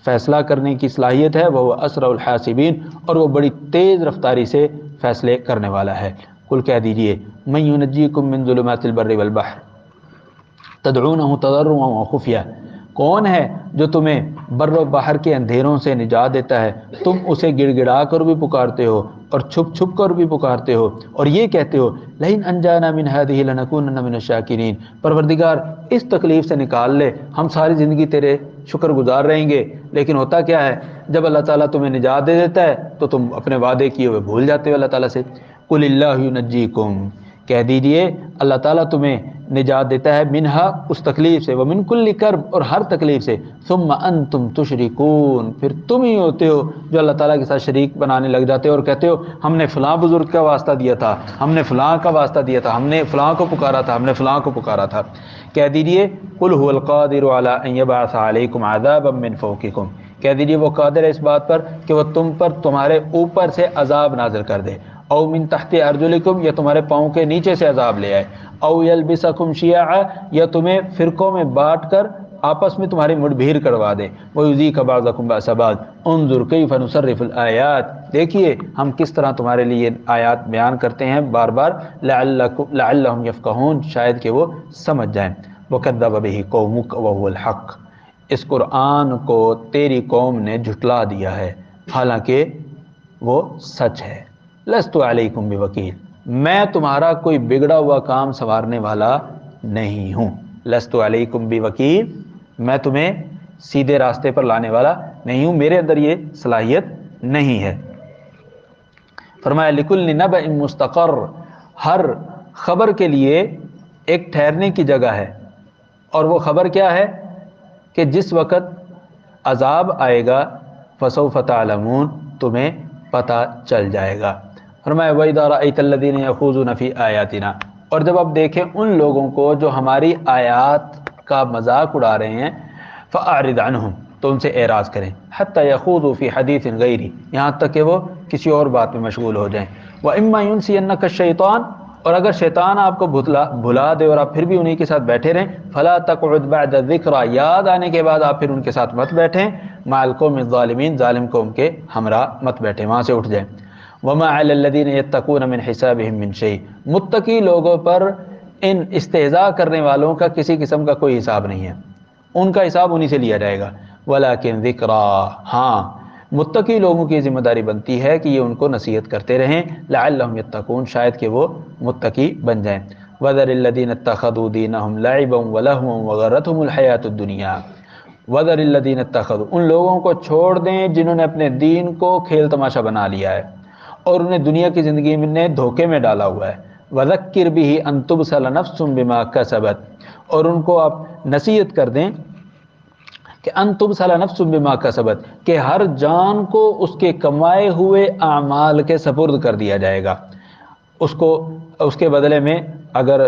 فیصلہ کرنے کی صلاحیت ہے۔ وَهُوَ أَسْرَعُ الْحَاسِبِينَ، اور وہ بڑی تیز رفتاری سے فیصلے کرنے والا ہے۔ قل کہہ دیجئے مَن يُنَجِّيكُم مِّن ظُلُمَاتِ الْبَرِّ وَالْبَحْرِ تَدْعُونَهُ تَضَرُّعًا وَخُفْيَةً، کون ہے جو تمہیں بر و بحر کے اندھیروں سے نجات دیتا ہے، تم اسے گڑ گڑا کر بھی پکارتے ہو اور چھپ چھپ کر بھی پکارتے ہو، اور یہ کہتے ہو لئن انجانا من هذه لنکونن من الشاکرین، پروردگار اس تکلیف سے نکال لے ہم ساری زندگی تیرے شکر گزار رہیں گے۔ لیکن ہوتا کیا ہے، جب اللہ تعالیٰ تمہیں نجات دے دیتا ہے تو تم اپنے وعدے کیے ہوئے بھول جاتے ہو اللہ تعالیٰ سے۔ قل اللہ ینجیکم، کہہ دیجئے اللہ تعالیٰ تمہیں نجات دیتا ہے منہا اس تکلیف سے، ومن کل کرب اور ہر تکلیف سے، ثم انتم تشرکون پھر تم ہی ہوتے ہو جو اللہ تعالیٰ کے ساتھ شریک بنانے لگ جاتے ہو اور کہتے ہو ہم نے فلاں بزرگ کا واسطہ دیا تھا، ہم نے فلاں کا واسطہ دیا تھا، ہم نے فلاں کو پکارا تھا، ہم نے فلاں کو پکارا تھا۔ کہہ دیجئے قل هو القادر علی ان یبعث علیکم عذابا من فوقکم، کہہ دیجئے وہ قادر ہے اس بات پر کہ وہ تم پر تمہارے اوپر سے عذاب نازل کر دے، او من تحت ارجلکم یا تمہارے پاؤں کے نیچے سے عذاب لے آئے، او یلبسکم شیعا یا تمہیں فرقوں میں بانٹ کر آپس میں تمہاری مٹ بھیڑ کروا دے، ویذیق بعضکم باس بعض انظر کیف نصرف الآیات، دیکھیے ہم کس طرح تمہارے لیے آیات بیان کرتے ہیں بار بار، لعلہم یفقہون شاید کہ وہ سمجھ جائیں۔ وکذب بہ قومک وہو الحق، اس قرآن کو تیری قوم نے جھٹلا دیا ہے حالانکہ وہ سچ ہے۔ لست علیکم بوکیل، میں تمہارا کوئی بگڑا ہوا کام سنوارنے والا نہیں ہوں، لست علیکم بوکیل، میں تمہیں سیدھے راستے پر لانے والا نہیں ہوں، میرے اندر یہ صلاحیت نہیں ہے۔ فرمایا لکل نبأ مستقر، ہر خبر کے لیے ایک ٹھہرنے کی جگہ ہے، اور وہ خبر کیا ہے کہ جس وقت عذاب آئے گا فسوف تعلمون، تمہیں پتہ چل جائے گا۔ فرمایا وَإِذَا رَأَيْتَ الَّذِينَ يَخُوضُونَ فِي آيَاتِنَا، اور جب آپ دیکھیں ان لوگوں کو جو ہماری آیات کا مذاق اڑا رہے ہیں، فَأَعْرِضْ عَنْهُمْ، تو ان سے اعراض کریں، حَتَّى يَخُوضُوا فِي حَدِيثٍ غَيْرِهِ، یہاں تک کہ وہ کسی اور بات میں مشغول ہو جائیں۔ وَإِمَّا يُنْسِيَنَّكَ الشَّيْطَانُ، اور اگر شیطان آپ کو بھلا دے اور آپ پھر بھی انہی کے ساتھ بیٹھے رہیں، فَلَا تَقْعُدْ بَعْدَ الذِّكْرَى، یاد آنے کے بعد آپ پھر ان کے ساتھ مت بیٹھیں، مع القوم الظالمین، ظالم قوم کے ہمراہ مت بیٹھیں، وہاں سے اٹھ جائیں۔ وَمَا عَلَى الَّذِينَ يَتَّقُونَ مِنْ حِسَابِهِمْ مِنْ شَيْءٍ، متقی لوگوں پر ان استہزاء کرنے والوں کا کسی قسم کا کوئی حساب نہیں ہے، ان کا حساب انہی سے لیا جائے گا۔ وَلَكِنْ ذِكْرَى، ہاں متقی لوگوں کی ذمہ داری بنتی ہے کہ یہ ان کو نصیحت کرتے رہیں، لعلہم یتقون، شاید کہ وہ متقی بن جائیں۔ وَذَرِ الَّذِينَ اتَّخَذُوا دِینَهُمْ لَعِبًا وَلَهْوًا وَغَرَّتْهُمُ الْحَیَاةُ الدُّنْیَا، وَذَرِ الَّذِينَ اتَّخَذُوا، ان لوگوں کو چھوڑ دیں جنہوں نے اپنے دین کو کھیل تماشا بنا لیا ہے اور انہیں دنیا کی زندگی میں دھوکے میں ڈالا ہوا ہے۔ وَذَكِّرْ بِهِ أَن تُبْسَلَ نَفْسٌ بِمَا كَسَبَتْ، اور ان کو آپ نصیحت کر دیں کہ ان تبصل نفس بما کسبت، کہ ہر جان کو اس کے کمائے ہوئے اعمال کے سپرد کر دیا جائے گا، اس کے بدلے میں اگر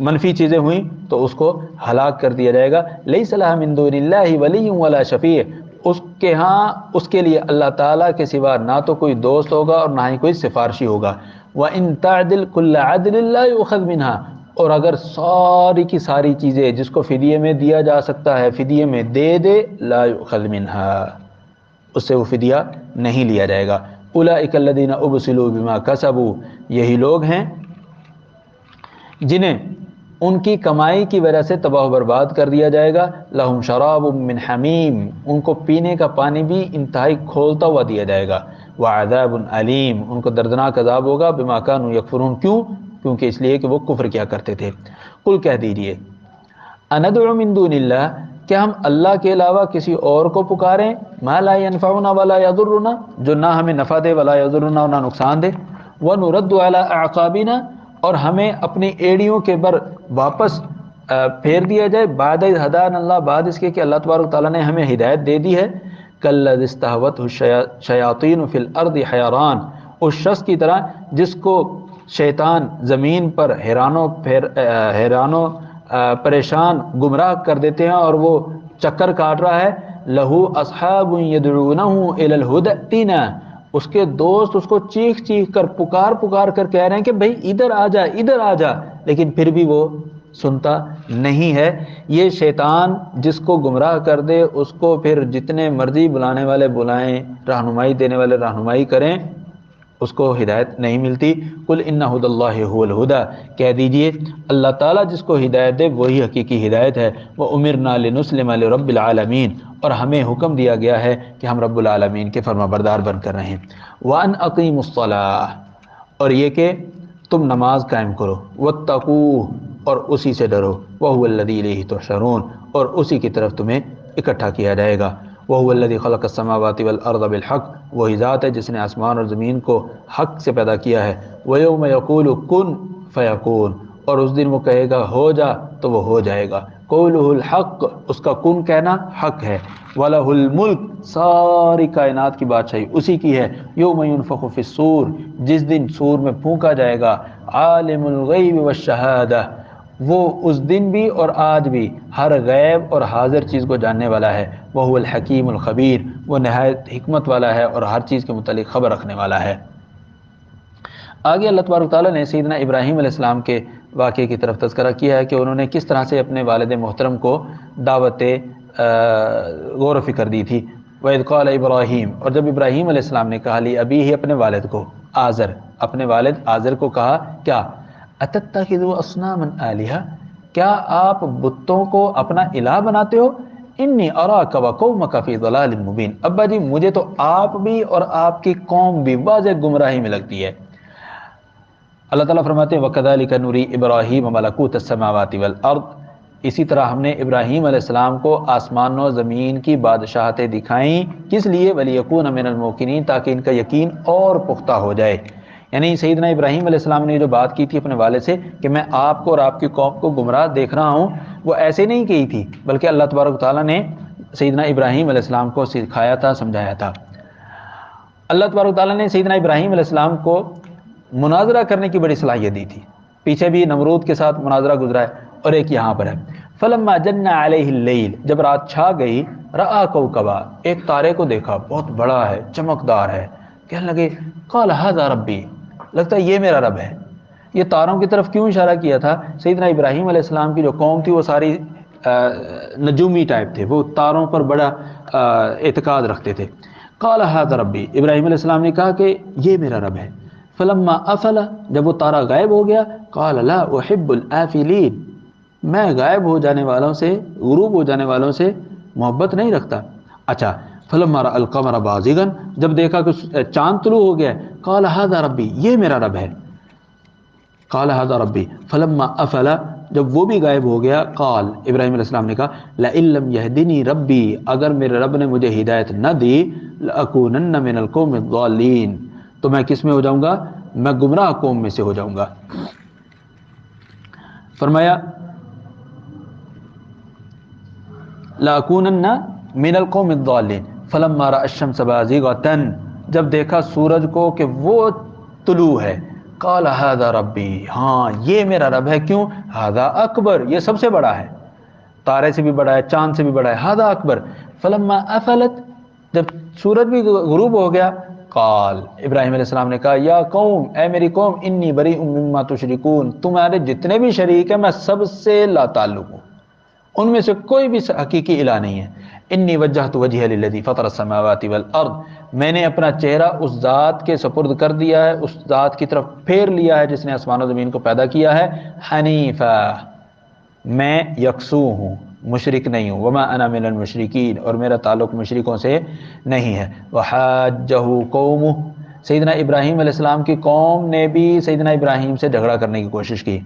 منفی چیزیں ہوئیں تو اس کو ہلاک کر دیا جائے گا۔ لیس لها من دون اللہ ولی ولا شفیع، اس کے ہاں اس کے لیے اللہ تعالیٰ کے سوا نہ تو کوئی دوست ہوگا اور نہ ہی کوئی سفارشی ہوگا۔ وَإِن تَعْدِلْ كُلَّ عَدْلٍ لَا يُؤْخَذْ مِنْهَا، اور اگر ساری کی ساری چیزیں جس کو فدیے میں دیا جا سکتا ہے فدیے میں دے دے، لا يؤخذ منها، اس سے وہ فدیہ نہیں لیا جائے گا۔ اولئک الذین ابسلوا بما کسبوا، یہی لوگ ہیں جنہیں ان کی کمائی کی وجہ سے تباہ و برباد کر دیا جائے گا۔ لہم شراب من حمیم، ان کو پینے کا پانی بھی انتہائی کھولتا ہوا دیا جائے گا۔ وعذاب علیم، ان کو دردناک عذاب ہوگا۔ بما کانوا یکفرون، کیونکہ اس لیے کہ وہ کفر کیا کرتے تھے۔ قل کہہ دیجئے اندعو من دون اللہ، کیا ہم اللہ کے علاوہ کسی اور کو پکاریں، ما لا ينفعنا ولا يضرنا، جو نہ ہمیں نفع دے، ولا يضرنا، اور نہ نقصان دے، ونرد على اعقابنا، اور ہمیں اپنی ایڑیوں کے بر واپس پھیر دیا جائے، بعد اذ ہدانا اللہ، بعد اس کے کہ اللہ تبارک تعالیٰ نے ہمیں ہدایت دے دی ہے۔ کالذی استہوته الشیاطین فی الارض حیران، اس شخص کی طرح جس کو شیطان زمین پر حیرانوں پریشان گمراہ کر دیتے ہیں اور وہ چکر کاٹ رہا ہے۔ لہو اصحاب یدعونہ الی الہدی ائتنا، اس کے دوست اس کو چیخ چیخ کر پکار کر کہہ رہے ہیں کہ بھئی ادھر آ جا ادھر آ جا، لیکن پھر بھی وہ سنتا نہیں ہے۔ یہ شیطان جس کو گمراہ کر دے اس کو پھر جتنے مرضی بلانے والے بلائیں، رہنمائی دینے والے رہنمائی کریں، اس کو ہدایت نہیں ملتی۔ قل ان ھدی اللہ ھو الھدی، کہہ دیجئے اللہ تعالیٰ جس کو ہدایت دے وہی حقیقی ہدایت ہے۔ وامرنا لنسلم لرب العالمین، اور ہمیں حکم دیا گیا ہے کہ ہم رب العالمین کے فرما بردار بن کر رہیں۔ وان اقیموا الصلاۃ، اور یہ کہ تم نماز قائم کرو، واتقوہ، اور اسی سے ڈرو، وہو الذی الیہ تحشرون، اور اسی کی طرف تمہیں اکٹھا کیا جائے گا۔ وَهُوَ الَّذِي خَلَقَ السَّمَاوَاتِ وَالْأَرْضَ بِالْحَقِّ، وہی ذات ہے جس نے آسمان اور زمین کو حق سے پیدا کیا ہے۔ وَيَوْمَ يَقُولُ كُن فیکون، اور اس دن وہ کہے گا ہو جا تو وہ ہو جائے گا. قولہ الحق، اس کا کن کہنا حق ہے. وَلَهُ الْمُلْک، ساری کائنات کی بادشاہی اسی کی ہے. یوم ينفخ فی الصور، جس دن سور میں پھونکا جائے گا. عالم الغیب والشہادہ، وہ اس دن بھی اور آج بھی ہر غیب اور حاضر چیز کو جاننے والا ہے. وَهُوَ الحکیم الخبیر، وہ نہایت حکمت والا ہے اور ہر چیز کے متعلق خبر رکھنے والا ہے. آگے اللہ تبارک تعالیٰ نے سیدنا ابراہیم علیہ السلام کے واقعے کی طرف تذکرہ کیا ہے کہ انہوں نے کس طرح سے اپنے والد محترم کو دعوت غور و فکر دی تھی. وَإِذْ قَالَ ابراہیم، اور جب ابراہیم علیہ السلام نے کہا لی ابی ہی، اپنے والد کو، آزر، اپنے والد آزر کو کہا کیا، اتتخذوا اصناما آلہہ، کیا آپ بتوں کو اپنا الہ بناتے ہو؟ انی اراک وقومک فی ضلال مبین، ابا جی مجھے تو آپ بھی اور آپ کی قوم بھی واضح گمراہی میں لگتی ہے. اللہ تعالیٰ فرماتے ہیں وَكَذَلِكَ نُرِي إِبْرَاهِيمَ مَلَكُوتَ السَّمَاوَاتِ وَالْأَرْضِ، اسی طرح ہم نے ابراہیم علیہ السلام کو آسمان و زمین کی بادشاہتیں دکھائیں. کس لیے؟ وَلِيَكُونَ مِنَ الْمُوقِنِينَ، تاکہ ان کا یقین اور پختہ ہو جائے. یعنی سیدنا ابراہیم علیہ السلام نے جو بات کی تھی اپنے والد سے کہ میں آپ کو اور آپ کی قوم کو گمراہ دیکھ رہا ہوں، وہ ایسے نہیں کی تھی، بلکہ اللہ تبارک تعالیٰ نے سیدنا ابراہیم علیہ السلام کو سکھایا تھا، سمجھایا تھا. اللہ تبارک تعالیٰ نے سیدنا ابراہیم علیہ السلام کو مناظرہ کرنے کی بڑی صلاحیت دی تھی. پیچھے بھی نمرود کے ساتھ مناظرہ گزرا ہے، اور ایک یہاں پر ہے. فلما جن علیہ اللیل، جب رات چھا گئی، رآ کوکبا، ایک تارے کو دیکھا، بہت بڑا ہے، چمکدار ہے. کہنے لگے قال ھذا ربی، لگتا ہے یہ میرا رب ہے. یہ تاروں کی طرف کیوں اشارہ کیا تھا؟ سیدنا ابراہیم علیہ السلام کی جو قوم تھی وہ ساری نجومی ٹائپ تھے، وہ تاروں پر بڑا اعتقاد رکھتے تھے. قال ھذا ربی، ابراہیم علیہ السلام نے کہا کہ یہ میرا رب ہے. فلما افل، جب وہ تارا غائب ہو گیا، قال لا احب الافلین، میں غائب ہو جانے والوں سے، غروب ہو جانے والوں سے محبت نہیں رکھتا. اچھا، فلما رأى القمر بازغا، جب دیکھا کہ چاند طلوع ہو گیا، قال ھذا ربی، یہ میرا رب ہے. قال ھذا ربی فلما افل، جب وہ بھی غائب ہو گیا، قال، ابراہیم علیہ السلام نے کہا لئن لم يهدنی ربی، اگر میرے رب نے مجھے ہدایت نہ دی، لأکونن من القوم الضالین، تو میں کس میں ہو جاؤں گا؟ میں گمراہ قوم میں سے ہو جاؤں گا. فرمایا لأکونن من القوم الضالین فلما رأى الشمس بازغة، جب دیکھا سورج کو کہ وہ طلوع ہے، قال ھذا ربی، ہاں یہ میرا رب ہے. کیوں؟ ھذا اکبر، یہ سب سے بڑا ہے، تارے سے بھی بڑا ہے، چاند سے بھی بڑا ہے. ھذا اکبر. فلما افلت، جب سورج بھی غروب ہو گیا، قال، ابراہیم علیہ السلام نے کہا یا قوم، اے میری قوم، انی بریء مما تشرکون، تمہارے جتنے بھی شریک ہیں میں سب سے لا تعلق ہوں، ان میں سے کوئی بھی حقیقی الہ نہیں ہے. انی وجہت وجہی للذی فطر السماوات والارض، میں نے اپنا چہرہ اس ذات کے سپرد کر دیا ہے، اس ذات کی طرف پھیر لیا ہے جس نے آسمان و زمین کو پیدا کیا ہے. حنیفا، میں یکسو ہوں، مشرک نہیں ہوں. وما انا من المشرکین، اور میرا تعلق مشرکوں سے نہیں ہے. وحاجہ قومہ، سیدنا ابراہیم علیہ السلام کی قوم نے بھی سیدنا ابراہیم سے جھگڑا کرنے کی کوشش کی،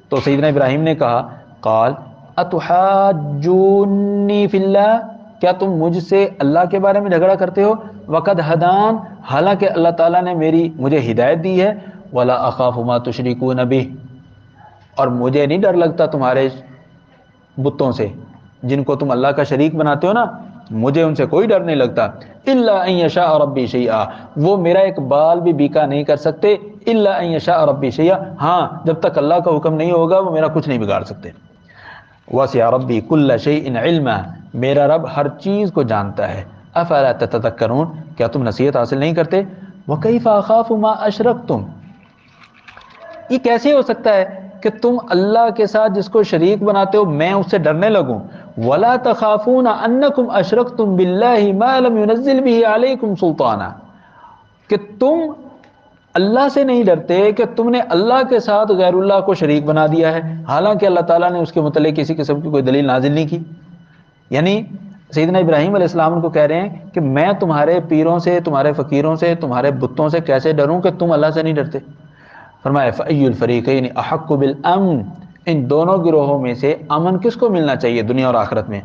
تو سیدنا ابراہیم نے کہا قال اتحاجونی فی اللہ، کیا تم مجھ سے اللہ کے بارے میں جھگڑا کرتے ہو؟ وقد ہدان، حالانکہ اللہ تعالیٰ نے مجھے ہدایت دی ہے. ولا اخاف ما تشرکون بہ، اور مجھے نہیں ڈر لگتا تمہارے بتوں سے جن کو تم اللہ کا شریک بناتے ہو نا، مجھے ان سے کوئی ڈر نہیں لگتا. الا ان یشاء ربی شیئا، وہ میرا ایک بال بھی بیکا نہیں کر سکتے. الا ان یشاء ربی شیئا، ہاں جب تک اللہ کا حکم نہیں ہوگا وہ میرا کچھ نہیں بگاڑ سکتے. وسع ربی کل شیء علما، میرا رب ہر چیز کو جانتا ہے. افلا تتذکرون، کیا تم نصیحت حاصل نہیں کرتے؟ وکیف اخاف ما اشرکتم، یہ کیسے ہو سکتا ہے کہ تم اللہ کے ساتھ جس کو شریک بناتے ہو میں اس سے ڈرنے لگوں. ولا تخافون انکم اشرکتم باللہ ما لم ينزل به علیکم سلطانا، کہ تم اللہ سے نہیں ڈرتے کہ تم نے اللہ کے ساتھ غیر اللہ کو شریک بنا دیا ہے، حالانکہ اللہ تعالیٰ نے اس کے متعلق کسی قسم کی کوئی دلیل نازل نہیں کی. یعنی سیدنا ابراہیم علیہ السلام کو کہہ رہے ہیں کہ میں تمہارے پیروں سے، تمہارے فقیروں سے، تمہارے بتوں سے کیسے ڈروں کہ تم اللہ سے نہیں ڈرتے. فرمایا فأی الفریقین احق بالامن، ان دونوں گروہوں میں سے امن کس کو ملنا چاہیے دنیا اور آخرت میں؟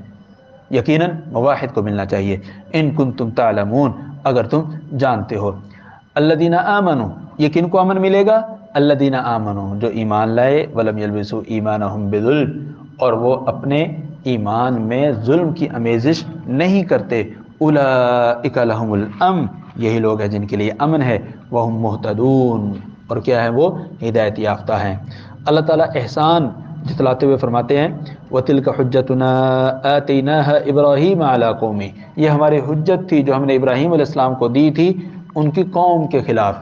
یقیناً موحد کو ملنا چاہیے. ان کنتم تعلمون، اگر تم جانتے ہو. الذین آمنوا، یہ کن کو امن ملے گا؟ الذین آمنوا جو ایمان لائے، ولم یلبسوا ایمانہم بظلم اور وہ اپنے ایمان میں ظلم کی آمیزش نہیں کرتے، اولئک لہم الامن یہی لوگ ہیں جن کے لیے امن ہے، وہم مہتدون اور کیا ہے وہ ہدایت یافتہ ہیں۔ اللہ تعالیٰ احسان جتلاتے ہوئے فرماتے ہیں وَتِلْكَ حُجَّتُنَا آتَيْنَاهَا إِبْرَاهِيمَ عَلَىٰ قَوْمِهِ یہ ہماری حجت تھی جو ہم نے ابراہیم علیہ السلام کو دی تھی ان کی قوم کے خلاف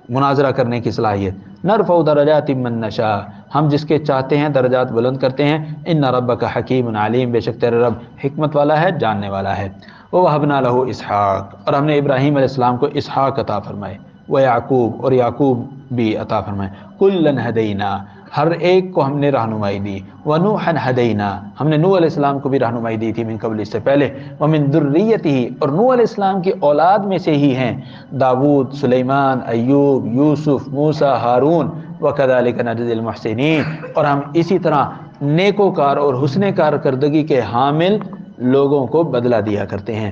مناظرہ کرنے کی صلاحیت۔ نرفع درجات من نشاء ہم جس کے چاہتے ہیں درجات بلند کرتے ہیں، ان ربک حکیم علیم بے شک تیرے رب حکمت والا ہے جاننے والا ہے۔ وَوَهَبْنَا لَهُ اسحاق اور ہم نے ابراہیم علیہ السلام کو اسحاق عطا فرمائے، وَيَعْقُوب اور یعقوب بھی عطا فرمائے، كُلًّا هَدَيْنَا ہر ایک کو ہم نے رہنمائی دی، وَنُوحًا هَدَيْنَا ہم نے نوح علیہ السلام کو بھی رہنمائی دی تھی من قبل اس سے پہلے، وَمِن ذُرِّيَّتِهِ اور نوح علیہ السلام کی اولاد میں سے ہی ہیں داود، سلیمان، ایوب، یوسف، موسیٰ، ہارون، وَكَذَلِكَ نَجْزِي الْمُحْسِنِينَ اور ہم اسی طرح نیکوکار اور حسن کارکردگی کے حامل لوگوں کو بدلہ دیا کرتے ہیں۔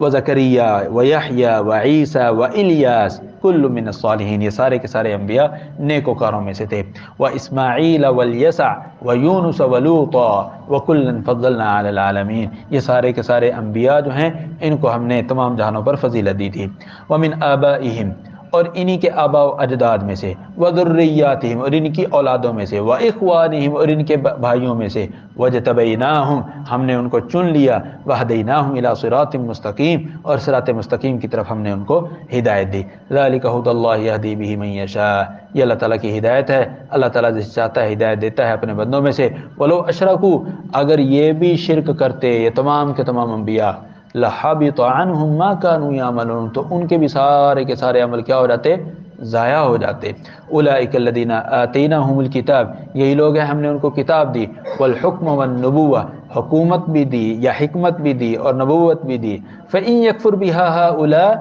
وَزَكَرِيَّا وَيَحْيَا وَعِيسَى وَإِلْيَاسَ كُلٌّ مِّنَ الصَّالِحِينَ یہ سارے کے سارے انبیاء نیکوکاروں میں سے تھے۔ وَإِسْمَاعِيلَ وَالْيَسَعَ وَيُونُسَ وَلُوطًا وَكُلًّا فَضَّلْنَا عَلَى الْعَالَمِينَ یہ سارے کے سارے انبیاء جو ہیں ان کو ہم نے تمام جہانوں پر فضیلت دی تھی۔ وَمِنْ آبَائِهِمْ اور انہی کے آباء و اجداد میں سے، وذریاتہم اور ان کی اولادوں میں سے، واخوانہم اور ان کے بھائیوں میں سے، وجتبیناہم ہم نے ان کو چن لیا، وہدیناہم الی صراط مستقیم اور صراط مستقیم کی طرف ہم نے ان کو ہدایت دی۔ ذالک ھدی اللہ یہدی بہ من یشاء یہ اللہ تعالیٰ کی ہدایت ہے، اللہ تعالیٰ جس چاہتا ہے ہدایت دیتا ہے اپنے بندوں میں سے۔ ولو اشرکوا اگر یہ بھی شرک کرتے یہ تمام کے تمام انبیاء، لحبط عنہم ما كانوا يعملون تو ان کے بھی سارے کے سارے عمل کیا ہو جاتے؟ ضائع ہو جاتے۔ اولئک الذین آتیناہم الکتاب یہی لوگ ہیں ہم نے ان کو کتاب دی، والحکم والنبوہ حکومت بھی دی یا حکمت بھی دی اور نبوت بھی دی۔ فإن یکفر بها هؤلاء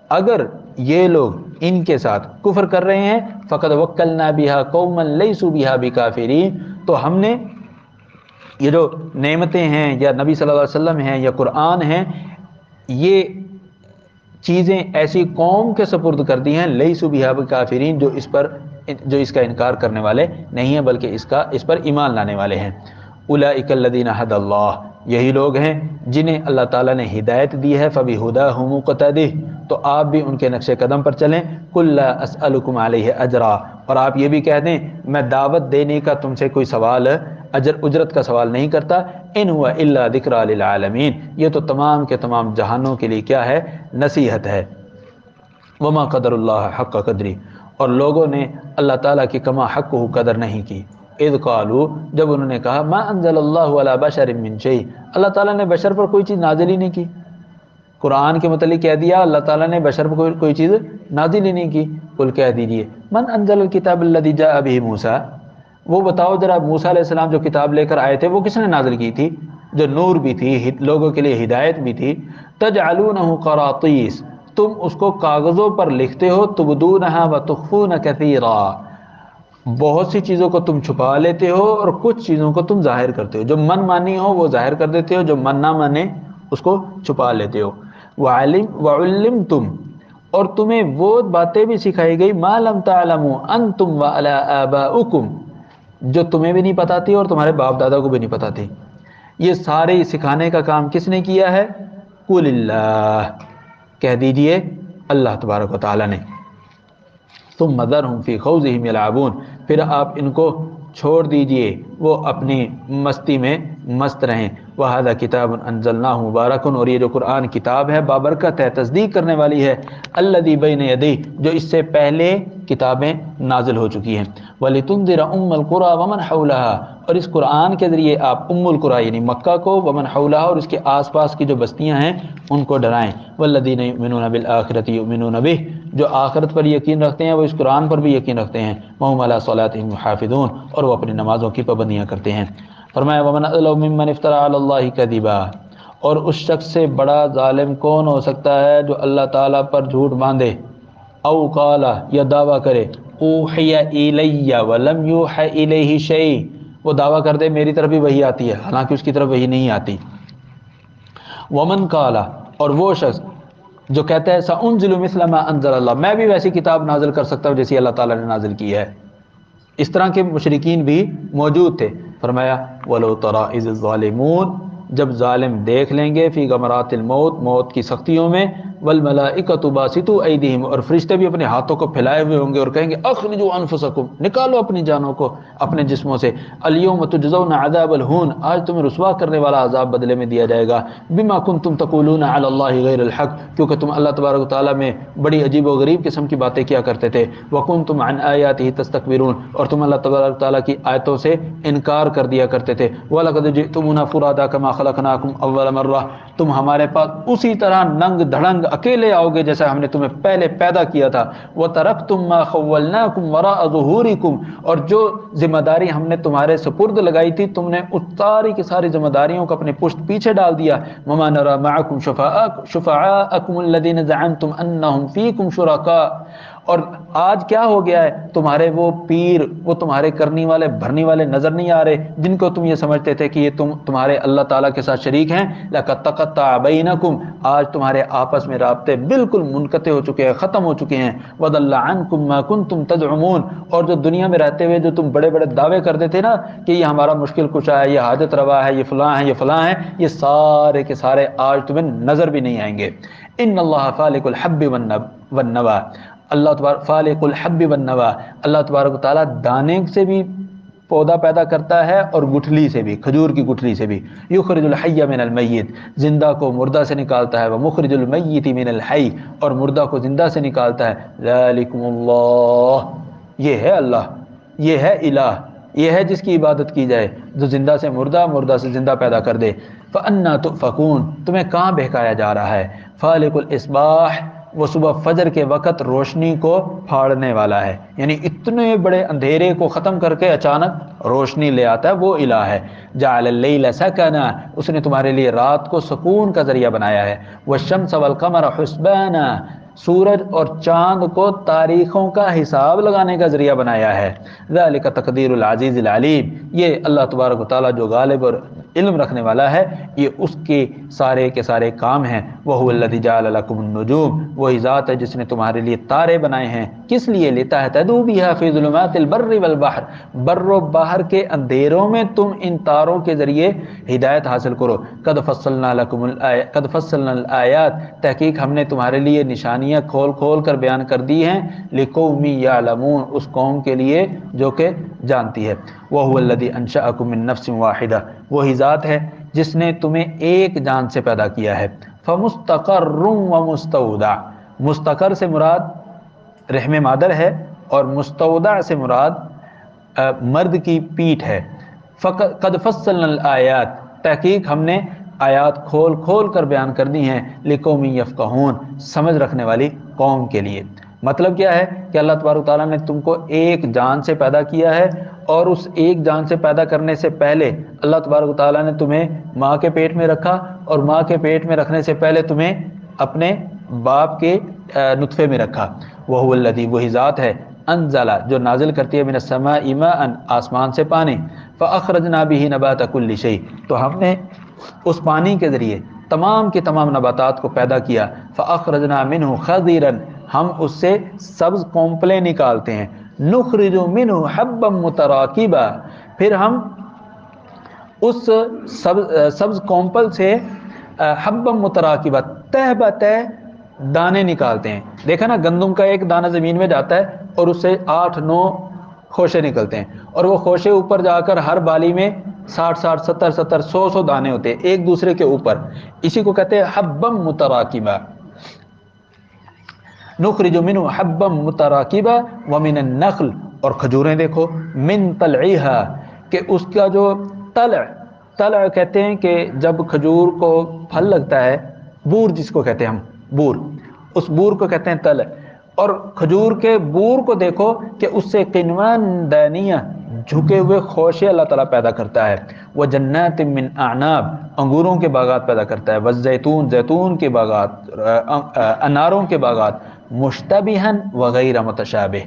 اگر یہ لوگ ان کے ساتھ کفر کر رہے ہیں، فقد وکلنا بها قوما لیسوا بها بکافرین تو ہم نے یہ جو نعمتیں ہیں یا نبی صلی اللہ علیہ وسلم ہیں یا قرآن ہیں یہ چیزیں ایسی قوم کے سپرد کر دی ہیں لیسوا بها بکافرین جو اس کا انکار کرنے والے نہیں ہیں بلکہ اس پر ایمان لانے والے ہیں۔ اولئک الذین ھدی اللہ یہی لوگ ہیں جنہیں اللہ تعالیٰ نے ہدایت دی ہے، فبہداہ مقتدہ تو آپ بھی ان کے نقش قدم پر چلیں۔ قل لا اسألکم علیہ اجرا اور آپ یہ بھی کہہ دیں میں دعوت دینے کا تم سے کوئی سوال اجرت کا سوال نہیں کرتا، ان ہوا الا ذکریٰ للعالمین یہ تو تمام کے تمام جہانوں کے لیے کیا ہے؟ نصیحت ہے۔ وما قدر اللہ حق قدری اور لوگوں نے اللہ تعالیٰ کی کما حق کو قدر نہیں کی۔ اذ قالوا جب انہوں نے کہا ما انزل اللہ علی بشر من شیء اللہ تعالیٰ نے بشر پر کوئی چیز نازل ہی نہیں کی۔ قرآن کے متعلق کہہ دیا اللہ تعالیٰ نے بشر پر کوئی چیز نازل ہی نہیں کی۔ قل کہہ دیجئے من انزل الکتاب الذی جاء به موسیٰ وہ بتاؤ ذرا موسیٰ علیہ السلام جو کتاب لے کر آئے تھے وہ کس نے نازل کی تھی؟ جو نور بھی تھی، لوگوں کے لیے ہدایت بھی تھی۔ تجعلونہ قراطیس تم اس کو کاغذوں پر لکھتے ہو، تبدونہا وتخفون کثیرا بہت سی چیزوں کو تم چھپا لیتے ہو اور کچھ چیزوں کو تم ظاہر کرتے ہو، جو من مانی ہو وہ ظاہر کر دیتے ہو، جو من نہ مانے اس کو چھپا لیتے ہو۔ وعلمتم اور تمہیں وہ باتیں بھی سکھائی گئی ما لم تعلموا انتم ولا آباؤکم جو تمہیں بھی نہیں پتا تھی اور تمہارے باپ دادا کو بھی نہیں پتا تھی۔ یہ سارے سکھانے کا کام کس نے کیا ہے؟ قل اللہ کہہ دیجئے اللہ تبارک و تعالی نے۔ ثم ذرهم فی خوضهم یلعبون پھر آپ ان کو چھوڑ دیجئے وہ اپنی مستی میں مست رہیں۔ وَهَذَا كِتَابٌ أَنزَلْنَاهُ مُبَارَكٌ اور یہ جو قرآن کتاب ہے بابرکت ہے، تصدیق کرنے والی ہے، الَّذِي بَيْنَ يَدَيْهِ جو اس سے پہلے کتابیں نازل ہو چکی ہیں۔ وَلِتُنذِرَ أُمَّ الْقُرَىٰ وَمَنْ حَوْلَهَا اور اس قرآن کے ذریعے آپ ام القریٰ یعنی مکہ کو، ومن حولها اور اس کے آس پاس کی جو بستیاں ہیں ان کو ڈرائیں۔ والذین یؤمنون بالآخرۃ یؤمنون بہ جو آخرت پر یقین رکھتے ہیں وہ اس قرآن پر بھی یقین رکھتے ہیں۔ وہم علی صلاتہم یحافظون اور وہ اپنی نمازوں کی پابندیاں کرتے ہیں۔ فرمایا ومن اظلم ممن افترى علی اللہ کذبا اور اس شخص سے بڑا ظالم کون ہو سکتا ہے جو اللہ تعالیٰ پر جھوٹ باندھے، او قال یا دعویٰ کرے اوحی الی ولم یوحی الیہ شیء وہ دعویٰ کر دے میری طرف بھی وحی آتی ہے حالانکہ اس کی طرف وحی نہیں آتی۔ ومن قال اور وہ شخص جو کہتا ہے سأنزل مثل ما انزل اللہ، میں بھی ویسی کتاب نازل کر سکتا ہوں جیسی اللہ تعالیٰ نے نازل کی ہے. اس طرح کے مشرکین بھی موجود تھے. فرمایا وَلَوْ تَرَىٰ إِذِ الظَّالِمُونَ، جب ظالم دیکھ لیں گے فی غمرات الموت، موت کی سختیوں میں، والملائکۃ باسطوا ایدیہم، اور فرشتے بھی اپنے ہاتھوں کو پھیلائے ہوئے ہوں گے اور کہیں گے اخرجوا انفسکم، نکالو اپنی جانوں کو اپنے جسموں سے، الیوم تجزون عذاب الہون، آج تمہیں رسوا کرنے والا عذاب بدلے میں دیا جائے گا، بما کنتم تقولون علی اللہ غیر الحق، کیونکہ تم اللہ تبارک و تعالیٰ میں بڑی عجیب و غریب قسم کی باتیں کیا کرتے تھے، وکنتم عن آیاتہ تستکبرون، اور تم اللہ تبارک و تعالیٰ کی آیتوں سے انکار کر دیا کرتے تھے، وَلَقَدْ جِئْتُمُونَا فُرَادَىٰ كَمَا خَلَقْنَاكُمْ أَوَّلَ مَرَّةٍ، تم ہمارے پاس اسی طرح ننگ دھڑنگ اکیلے آؤ گے جیسا ہم نے تمہیں پہلے پیدا کیا تھا، وَتَرَكْتُم مَّا خَوَّلْنَاكُمْ وَرَاءَ ظُهُورِكُمْ، اور جو ذمہ داری ہم نے تمہارے سپرد لگائی تھی تم نے اس ساری کی ساری ذمہ داریوں کو اپنے پشت پیچھے ڈال دیا، وَمَا نَرَىٰ مَعَكُمْ شُفَعَاءَكُمُ الَّذِينَ زَعَمْتُمْ أَنَّهُمْ فِيكُمْ شُرَكَاءُ، اور آج کیا ہو گیا ہے، تمہارے وہ پیر، وہ تمہارے کرنی والے بھرنی والے نظر نہیں آ رہے جن کو تم یہ سمجھتے تھے کہ یہ تمہارے اللہ تعالیٰ کے ساتھ شریک ہیں، لَقَدْ تَقَطَّعَ بَيْنَكُمْ، آج تمہارے آپس میں رابطے بالکل منقطع ہو چکے ہیں، ختم ہو چکے ہیں، وَضَلَّ عَنْكُمْ مَا كُنْتُمْ تَزْعُمُونَ، اور جو دنیا میں رہتے ہوئے جو تم بڑے بڑے دعوے کرتے تھے نا کہ یہ ہمارا مشکل کشا ہے، یہ حاجت روا ہے، یہ فلاں ہے، یہ فلاں ہے، یہ سارے کے سارے آج تمہیں نظر بھی نہیں آئیں گے. ان اللہ فالق الحب والنوى، اللہ تبارک فالق الحب والنوى، اللہ تبارک و تعالیٰ دانے سے بھی پودا پیدا کرتا ہے اور گٹھلی سے بھی، کھجور کی گٹھلی سے بھی، یخرج الحی من المیت، زندہ کو مردہ سے نکالتا ہے، ومخرج المیت من الحی، اور مردہ کو زندہ سے نکالتا ہے، ذالکم اللہ، یہ ہے اللہ، یہ ہے الہ، یہ ہے جس کی عبادت کی جائے، جو زندہ سے مردہ، مردہ سے زندہ پیدا کر دے. فَأَنَّا تُؤْفَكُونَ، تمہیں کہاں بہکایا جا رہا ہے. فالق الاصباح، وہ صبح فجر کے وقت روشنی کو پھاڑنے والا ہے، یعنی اتنے بڑے اندھیرے کو ختم کر کے اچانک روشنی لے آتا ہے، وہ الہ ہے. جعل اللیل سکنا، اس نے تمہارے لیے رات کو سکون کا ذریعہ بنایا ہے. والشمس والقمر حسبانا، سورج اور چاند کو تاریخوں کا حساب لگانے کا ذریعہ بنایا ہے. ذالک تقدیر العزیز العلیم، یہ اللہ تبارک و تعالیٰ جو غالب اور علم رکھنے والا ہے، یہ اس کے سارے کے سارے کام ہیں. وَهُوَ الَّذِي جَعَلَ لَكُمُ النُّجُومَ، وہی ذات ہے جس نے تمہارے لیے تارے بنائے ہیں. کس لیے؟ لِتَهْتَدُوا بِهَا فِي ظُلُمَاتِ الْبَرِّ وَالْبَحْرِ، بر و بحر کے اندھیروں میں تم ان تاروں کے ذریعے ہدایت حاصل کرو. قَدْ فَصَّلْنَا الْآيَاتِ، تحقیق ہم نے تمہارے لیے نشانیاں کھول کھول کر بیان کر دی ہیں. لِقَوْمٍ يَعْلَمُونَ، اس قوم کے لیے جو کہ جانتی ہے. وَهُوَ الَّذِي أَنشَأَكُم مِّن نَّفْسٍ وَاحِدَةٍ، وہی ذات ہے جس نے تمہیں ایک جان سے پیدا کیا ہے. فَمُسْتَقَرٌّ وَمُسْتَوْدَعٌ، مستقر سے مراد رحم مادر ہے اور مستودع سے مراد مرد کی پیٹھ ہے. قَدْ فَصَّلْنَا الْآيَاتِ، تحقیق ہم نے آیات کھول کھول کر بیان کر دی ہیں. لِقَوْمٍ يَفْقَهُونَ، سمجھ رکھنے والی قوم کے لیے. مطلب کیا ہے کہ اللہ تبارک تعالیٰ نے تم کو ایک جان سے پیدا کیا ہے، اور اس ایک جان سے پیدا کرنے سے پہلے اللہ تبارک تعالیٰ نے تمہیں ماں کے پیٹ میں رکھا، اور ماں کے پیٹ میں رکھنے سے پہلے تمہیں اپنے باپ کے نطفے میں رکھا. وَهُوَ الَّذِي، وہی ذات ہے، انزل، جو نازل کرتی ہے، من السماء ماء، آسمان سے پانی. فَأَخْرَجْنَا بِهِ نَبَاتَ كُلِّ شَيْءٍ، تو ہم نے اس پانی کے ذریعے تمام کے تمام نباتات کو پیدا کیا. فَأَخْرَجْنَا مِنْهُ خَضِيرًا، ہم اس سے سبز کونپلیں نکالتے ہیں. نُخْرِجُ مِنْهُ حَبًّا مُتَرَاكِبًا، پھر ہم اس سبز کونپل سے حبًّا متراکبہ، تہ بتہ دانے نکالتے ہیں. دیکھا نا، گندم کا ایک دانہ زمین میں جاتا ہے اور اس سے 8-9 خوشے نکلتے ہیں، اور وہ خوشے اوپر جا کر ہر بالی میں 60 70 100 دانے ہوتے ہیں ایک دوسرے کے اوپر. اسی کو کہتے ہیں حبًّا متراکبہ. نخرج منہ حبًّا متراکبہ ومن النخل، اور کھجوریں دیکھو، من طلعها، کہ اس کا جو طلع کہتے ہیں کہ جب کھجور کو پھل لگتا ہے، بور جس کو کہتے ہیں ہم، بور، اس بور کو کہتے ہیں طلع. اور کھجور کے بور کو دیکھو کہ اس سے قنوان دانیہ، جھکے ہوئے خوشے اللہ تعالیٰ پیدا کرتا ہے. وجنات من اعناب، انگوروں کے باغات پیدا کرتا ہے. والزیتون، زیتون کے باغات، اناروں کے باغات. مشتبہن وغیر متشابہ،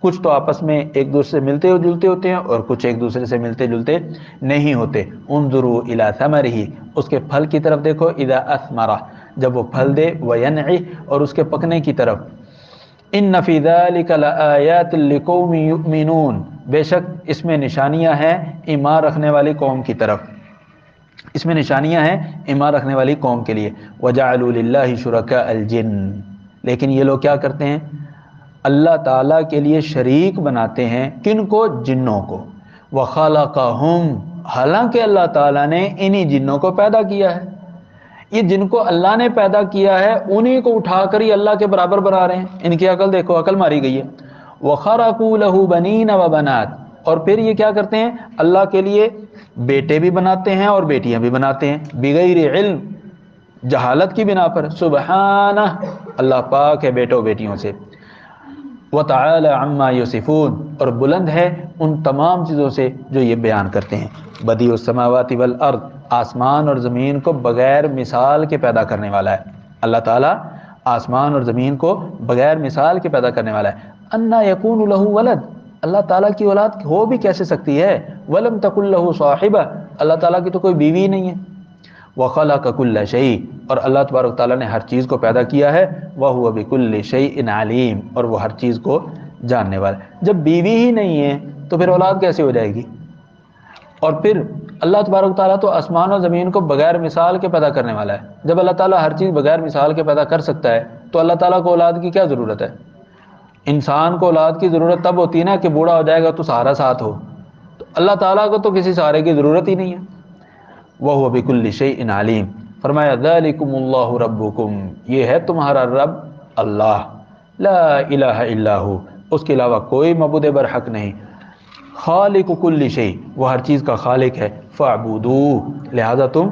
کچھ تو آپس میں ایک دوسرے سے ملتے جلتے ہوتے ہیں اور کچھ ایک دوسرے سے ملتے جلتے نہیں ہوتے. انظروا الی ثمرہ، اس کے پھل کی طرف دیکھو. اذا اثمرہ، جب وہ پھل دے، وینعی اور اس کے پکنے کی طرف، ان فی ذلک لآیات لقوم یؤمنون بے شک اس میں نشانیاں ہیں ایمان رکھنے والی قوم کی طرف، اس میں نشانیاں ہیں ایمان رکھنے والی قوم کے لیے۔ وجعلوا للہ شرکاء الجن، لیکن یہ لوگ کیا کرتے ہیں؟ اللہ تعالیٰ کے لیے شریک بناتے ہیں، کن کو؟ جنوں کو۔ وخلقہم، حالانکہ اللہ تعالیٰ نے انہی جنوں کو پیدا کیا ہے، یہ جن کو اللہ نے پیدا کیا ہے انہی کو اٹھا کر ہی اللہ کے برابر بنا رہے ہیں۔ ان کی عقل دیکھو، عقل ماری گئی ہے۔ وَخَرَقُوا لَهُ بَنِينَ وَبَنَاتٍ، اور پھر یہ کیا کرتے ہیں؟ اللہ کے لیے بیٹے بھی بناتے ہیں اور بیٹیاں بھی بناتے ہیں، بغیر علم، جہالت کی بنا پر۔ سبحانہ، اللہ پاک ہے بیٹوں بیٹیوں سے۔ وَتَعَالَى عَمَّا يَصِفُونَ، اور بلند ہے ان تمام چیزوں سے جو یہ بیان کرتے ہیں۔ بدیع السماوات والارض، آسمان اور زمین کو بغیر مثال کے پیدا کرنے والا ہے اللہ تعالیٰ، آسمان اور زمین کو بغیر مثال کے پیدا کرنے والا ہے۔ اَنَّا يَكُونُ لَهُ وَلَدٌ، اللہ تعالیٰ کی اولاد ہو بھی کیسے سکتی ہے؟ وَلَمْ تَكُنْ لَهُ صَاحِبَةٌ، اللہ تعالیٰ کی تو کوئی بیوی نہیں ہے۔ وَخَلَقَ كُلَّ شَيْءٍ، اور اللہ تبارک تعالیٰ نے ہر چیز کو پیدا کیا ہے۔ وَهُوَ بِكُلِّ شَيْءٍ عَلِيمٌ، اور وہ ہر چیز کو جاننے والا ہے۔ جب بیوی ہی نہیں ہے تو پھر اولاد کیسے ہو جائے گی؟ اور پھر اللہ تبارک تعالیٰ تو آسمان اور زمین کو بغیر مثال کے پیدا کرنے والا ہے۔ جب اللہ تعالیٰ ہر چیز بغیر مثال کے پیدا کر سکتا ہے تو اللہ تعالیٰ کو اولاد کی کیا ضرورت ہے؟ انسان کو اولاد کی ضرورت تب ہوتی ہے نا کہ بوڑھا ہو جائے گا تو سہارا ساتھ ہو، تو اللہ تعالیٰ کو تو کسی سہارے کی ضرورت ہی نہیں ہے۔ وَهُوَ بِكُلِّ شَيْءٍ عَلِيمٌ، فرمایا ذَلِكُمُ اللَّهُ رَبُّكُمْ، یہ ہے تمہارا رب اللہ، لا الہ الا ہو، اس کے علاوہ کوئی معبود برحق نہیں، خالق کل شیء، وہ ہر چیز کا خالق ہے، فاعبدوہ، لہذا تم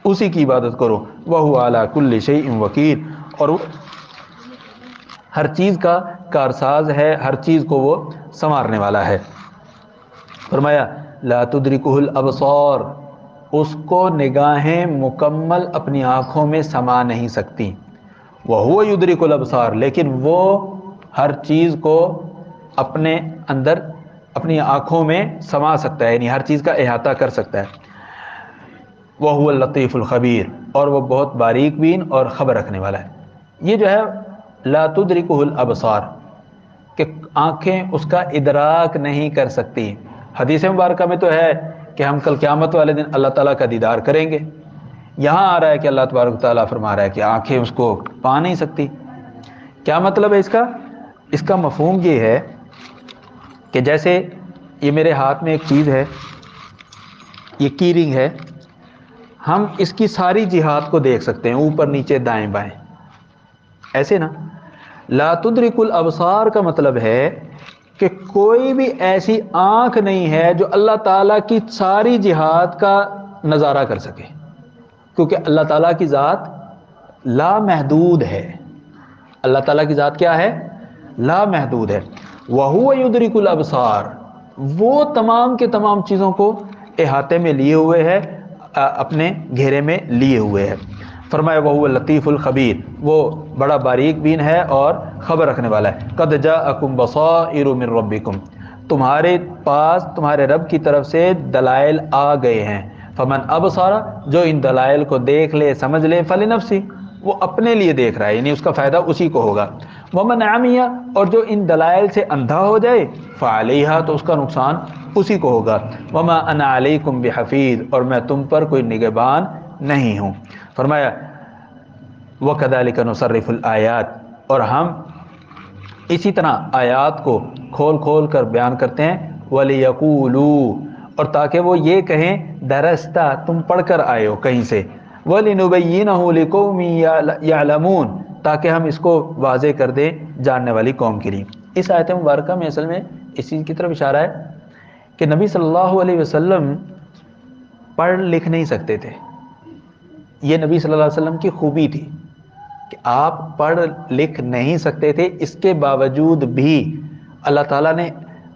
اسی کی عبادت کرو، وَهُوَ عَلَى كُلِّ شَيْءٍ وَكِيلٌ، اور وہ ہر چیز کا کارساز ہے، ہر چیز کو وہ سنوارنے والا ہے۔ فرمایا لا تدرکہ الابصار، اس کو نگاہیں مکمل اپنی آنکھوں میں سما نہیں سکتی، وَهُوَ يُدْرِكُ الْأَبْصَارَ، لیکن وہ ہر چیز کو اپنے اندر اپنی آنکھوں میں سما سکتا ہے، یعنی ہر چیز کا احاطہ کر سکتا ہے۔ وَهُوَ اللطیف الخبیر، اور وہ بہت باریک بین اور خبر رکھنے والا ہے۔ یہ جو ہے لا تدرکہ الابصار، کہ آنکھیں اس کا ادراک نہیں کر سکتی۔ حدیث مبارکہ میں تو ہے کہ ہم کل قیامت والے دن اللہ تعالیٰ کا دیدار کریں گے، یہاں آ رہا ہے کہ اللہ تبارک تعالیٰ فرما رہا ہے کہ آنکھیں اس کو پا نہیں سکتی۔ کیا مطلب ہے اس کا؟ اس کا مفہوم یہ ہے کہ جیسے یہ میرے ہاتھ میں ایک چیز ہے، یہ کی رنگ ہے، ہم اس کی ساری جہات کو دیکھ سکتے ہیں، اوپر نیچے دائیں بائیں، ایسے نا۔ لا تدرک الابصار کا مطلب ہے کہ کوئی بھی ایسی آنکھ نہیں ہے جو اللہ تعالیٰ کی ساری جہات کا نظارہ کر سکے، کیونکہ اللہ تعالیٰ کی ذات لامحدود ہے۔ اللہ تعالیٰ کی ذات کیا ہے؟ لامحدود ہے۔ وَهُوَ يُدْرِكُ الْأَبْصَارَ، وہ تمام کے تمام چیزوں کو احاطے میں لیے ہوئے ہے، اپنے گھیرے میں لیے ہوئے ہے۔ فرمایا وَهُوَ اللطیف الخبیر، وہ بڑا باریک بین ہے اور خبر رکھنے والا ہے۔ قَدْ جَاءَكُمْ بَصَائِرُ مِن رَبِّكُمْ، تمہارے پاس تمہارے رب کی طرف سے دلائل آ گئے ہیں۔ فمن ابصر، جو ان دلائل کو دیکھ لے سمجھ لے، فلنفسہ، وہ اپنے لیے دیکھ رہا ہے، یعنی اس کا فائدہ اسی کو ہوگا۔ ومن عمی، اور جو ان دلائل سے اندھا ہو جائے، فعلیہا، تو اس کا نقصان اسی کو ہوگا۔ وما انا علیکم بحفیظ، اور میں تم پر کوئی نگہبان نہیں ہوں۔ فرمایا وکذالک نصرف الآیات، اور ہم اسی طرح آیات کو کھول کھول کر بیان کرتے ہیں۔ وَلِيَقُولُوا، اور تاکہ وہ یہ کہیں درستہ، تم پڑھ کر آئے ہو کہیں سے۔ وَلِنُبَيِّنَهُ لِقَوْمٍ يَعْلَمُونَ، تاکہ ہم اس کو واضح کر دیں جاننے والی قوم کے لیے۔ اس آیت مبارکہ میں اصل میں اس چیز کی طرف اشارہ ہے کہ نبی صلی اللہ علیہ وسلم پڑھ لکھ نہیں سکتے تھے۔ یہ نبی صلی اللہ علیہ وسلم کی خوبی تھی کہ آپ پڑھ لکھ نہیں سکتے تھے، اس کے باوجود بھی اللہ تعالیٰ نے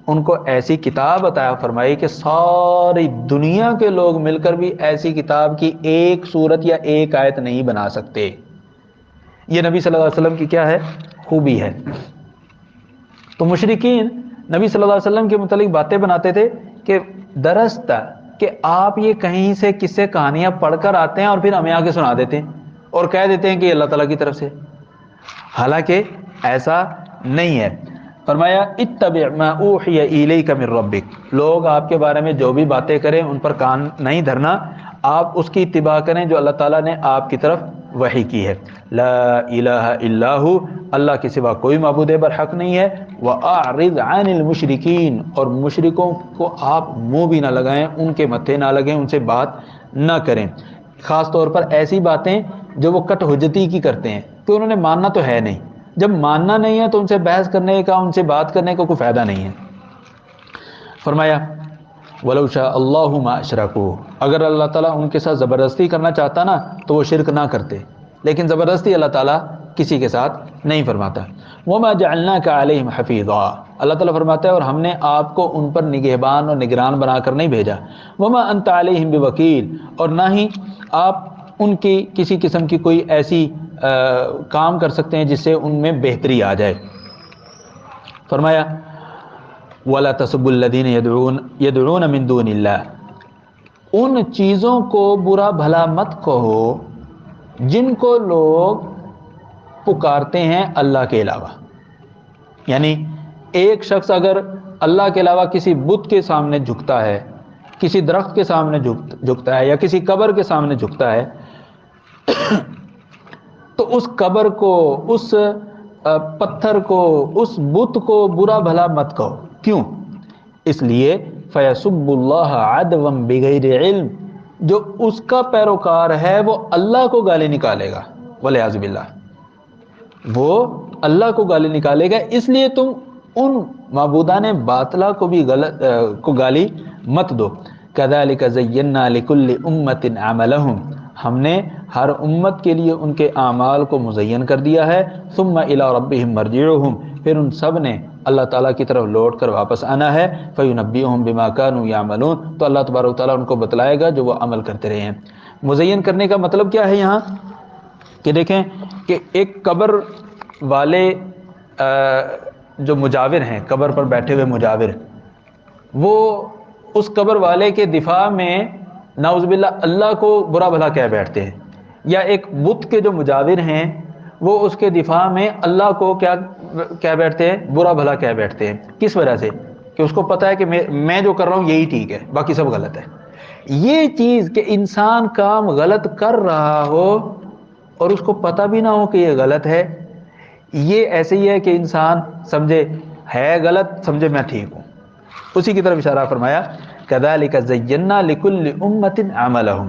ان کو ایسی کتاب عطا فرمائی کہ ساری دنیا کے لوگ مل کر بھی ایسی کتاب کی ایک سورت یا ایک آیت نہیں بنا سکتے۔ یہ نبی صلی اللہ علیہ وسلم کی کیا ہے؟ خوبی ہے۔ تو مشرکین نبی صلی اللہ علیہ وسلم کے متعلق باتیں بناتے تھے کہ درست کہ آپ یہ کہیں سے قصے کہانیاں پڑھ کر آتے ہیں اور پھر ہمیں آ کے سنا دیتے ہیں، اور کہہ دیتے ہیں کہ یہ اللہ تعالیٰ کی طرف سے، حالانکہ ایسا نہیں ہے۔ فرمایا اتبع ما اوحی الیک من ربک، لوگ آپ کے بارے میں جو بھی باتیں کریں ان پر کان نہیں دھرنا، آپ اس کی اتباع کریں جو اللہ تعالیٰ نے آپ کی طرف وحی کی ہے۔ لا الہ الا ہو، اللہ کے سوا کوئی معبود برحق نہیں ہے۔ واعرض عن المشرکین، اور مشرکوں کو آپ منہ بھی نہ لگائیں، ان کے متھے نہ لگیں، ان سے بات نہ کریں، خاص طور پر ایسی باتیں جو وہ کٹ حجتی کی کرتے ہیں کہ انہوں نے ماننا تو ہے نہیں۔ جب ماننا نہیں ہے تو ان سے بحث کرنے کا، ان سے بات کرنے کا کوئی فائدہ نہیں ہے۔ فرمایا وَلَوْ شَاءَ اللَّهُ مَا أَشْرَكُوا، اگر اللہ تعالیٰ ان کے ساتھ زبردستی کرنا چاہتا نا تو وہ شرک نہ کرتے، لیکن زبردستی اللہ تعالیٰ کسی کے ساتھ نہیں فرماتا۔ وَمَا جَعَلْنَاكَ عَلَيْهِمْ حَفِيظًا، اللہ تعالیٰ فرماتا ہے اور ہم نے آپ کو ان پر نگہبان اور نگران بنا کر نہیں بھیجا۔ وَمَا أَنْتَ عَلَيْهِمْ بِوَكِيلٍ، اور نہ ہی آپ ان کی کسی قسم کی کوئی ایسی کام کر سکتے ہیں جس سے ان میں بہتری آ جائے۔ فرمایا وَلَا تَسُبُّوا الَّذِينَ يَدْعُونَ مِن دُونِ اللَّهِ، ان چیزوں کو برا بھلا مت کہو جن کو لوگ پکارتے ہیں اللہ کے علاوہ۔ یعنی ایک شخص اگر اللہ کے علاوہ کسی بت کے سامنے جھکتا ہے، کسی درخت کے سامنے جھکتا ہے، یا کسی قبر کے سامنے جھکتا ہے، تو اس قبر کو، اس پتھر کو، اس بت کو برا بھلا مت کہو۔ کیوں؟ اس لیے فَيَسُبُّ اللَّهَ عَدْوًا بِغَيْرِ عِلْمٍ، جو اس کا پیروکار ہے وہ اللہ کو گالی نکالے گا، وَالْعِيَاذُ بِاللَّهِ، وہ اللہ کو گالی نکالے گا۔ اس لیے تم ان معبودان باطلہ کو بھی کو گالی مت دو۔ كَذَلِكَ زَيَّنَّا لِكُلِّ أُمَّةٍ عَمَلَهُمْ، ہم نے ہر امت کے لیے ان کے اعمال کو مزین کر دیا ہے۔ ثم الى ربهم مرجعهم، پھر ان سب نے اللہ تعالیٰ کی طرف لوٹ کر واپس آنا ہے۔ فینبئهم بما كانوا يعملون، تو اللہ تبارک و تعالیٰ ان کو بتلائے گا جو وہ عمل کرتے رہے ہیں۔ مزین کرنے کا مطلب کیا ہے یہاں کہ دیکھیں کہ ایک قبر والے جو مجاور ہیں، قبر پر بیٹھے ہوئے مجاور، وہ اس قبر والے کے دفاع میں نعوذ باللہ اللہ کو برا بھلا کہہ بیٹھتے ہیں، یا ایک بت کے جو مجاور ہیں وہ اس کے دفاع میں اللہ کو کیا کہہ بیٹھتے ہیں؟ برا بھلا کہہ بیٹھتے ہیں۔ کس وجہ سے؟ کہ اس کو پتہ ہے کہ میں جو کر رہا ہوں یہی ٹھیک ہے، باقی سب غلط ہے۔ یہ چیز کہ انسان کام غلط کر رہا ہو اور اس کو پتہ بھی نہ ہو کہ یہ غلط ہے، یہ ایسے ہی ہے کہ انسان سمجھے ہے غلط، سمجھے میں ٹھیک ہوں۔ اسی کی طرف اشارہ فرمایا كَذَلِكَ زَيَّنَّا لِكُلِّ أُمَّةٍ عَمَلَهُمْ،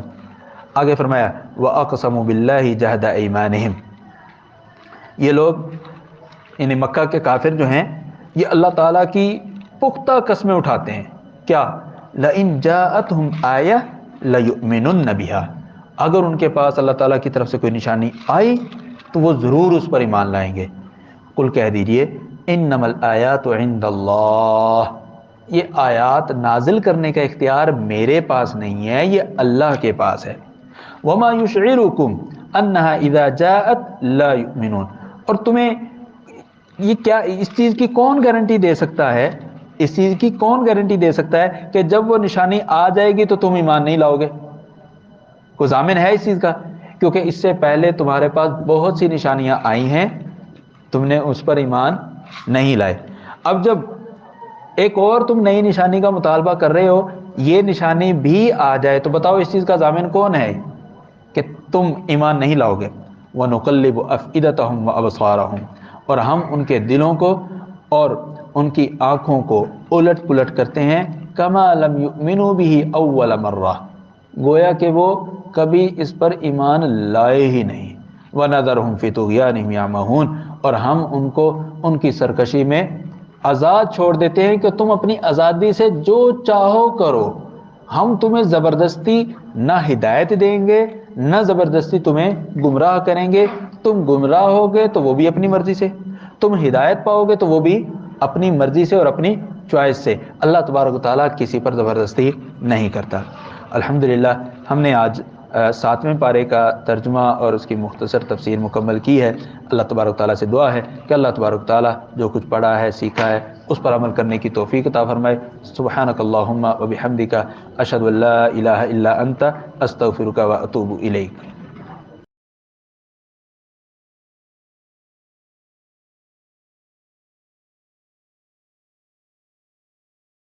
آگے فرمایا وَأَقْسَمُوا بِاللَّهِ جَهْدَ أَيْمَانِهِمْ، یہ لوگ یعنی مکہ کے کافر جو ہیں یہ اللہ تعالیٰ کی پختہ قسمیں اٹھاتے ہیں۔ کیا؟ لَإِن جَاءَتْهُمْ آيَةٌ لَيُؤْمِنُنَّ بِهَا، اگر ان کے پاس اللہ تعالیٰ کی طرف سے کوئی نشانی آئی تو وہ ضرور اس پر ایمان لائیں گے۔ قل کہہ دیجئے انما الآیات عند اللہ، یہ آیات نازل کرنے کا اختیار میرے پاس نہیں ہے، یہ اللہ کے پاس ہے۔ وما یشعرکم انہا اذا جاءت لا یؤمنون، اور تمہیں یہ کیا، اس چیز کی کون گارنٹی دے سکتا ہے، اس چیز کی کون گارنٹی دے سکتا ہے کہ جب وہ نشانی آ جائے گی تو تم ایمان نہیں لاؤ گے؟ کوئی ضامن ہے اس چیز کا؟ کیونکہ اس سے پہلے تمہارے پاس بہت سی نشانیاں آئی ہیں، تم نے اس پر ایمان نہیں لائے۔ اب جب ایک اور تم نئی نشانی کا مطالبہ کر رہے ہو، یہ نشانی بھی آ جائے تو بتاؤ اس چیز کا ضامن کون ہے کہ تم ایمان نہیں لاؤ گے؟ وَنُقَلِّبُ أَفْئِدَتَهُمْ وَأَبْصَارَهُمْ، اور ہم ان کے دلوں کو اور ان کی آنکھوں کو الٹ پلٹ کرتے ہیں، كَمَا لَمْ يُؤْمِنُوا بِهِ أَوَّلَ مَرَّةٍ، گویا کہ وہ کبھی اس پر ایمان لائے ہی نہیں۔ وَنَذَرُهُمْ فِي طُغْيَانِهِمْ يَعْمَهُونَ، اور ہم ان کو ان کی سرکشی میں آزاد چھوڑ دیتے ہیں کہ تم اپنی آزادی سے جو چاہو کرو، ہم تمہیں زبردستی نہ ہدایت دیں گے نہ زبردستی تمہیں گمراہ کریں گے۔ تم گمراہ ہوگے تو وہ بھی اپنی مرضی سے، تم ہدایت پاؤ گے تو وہ بھی اپنی مرضی سے اور اپنی چوائس سے۔ اللہ تبارک و تعالیٰ کسی پر زبردستی نہیں کرتا۔ الحمدللہ ہم نے آج 7ویں پارے کا ترجمہ اور اس کی مختصر تفسیر مکمل کی ہے۔ اللہ تبارک و تعالیٰ سے دعا ہے کہ اللہ تبارک و تعالیٰ جو کچھ پڑھا ہے، سیکھا ہے، اس پر عمل کرنے کی توفیق عطا فرمائے۔ سبحانک اللہم و بحمدک، اشہد ان لا الہ الا انت، استغفرک و اتوب الیک۔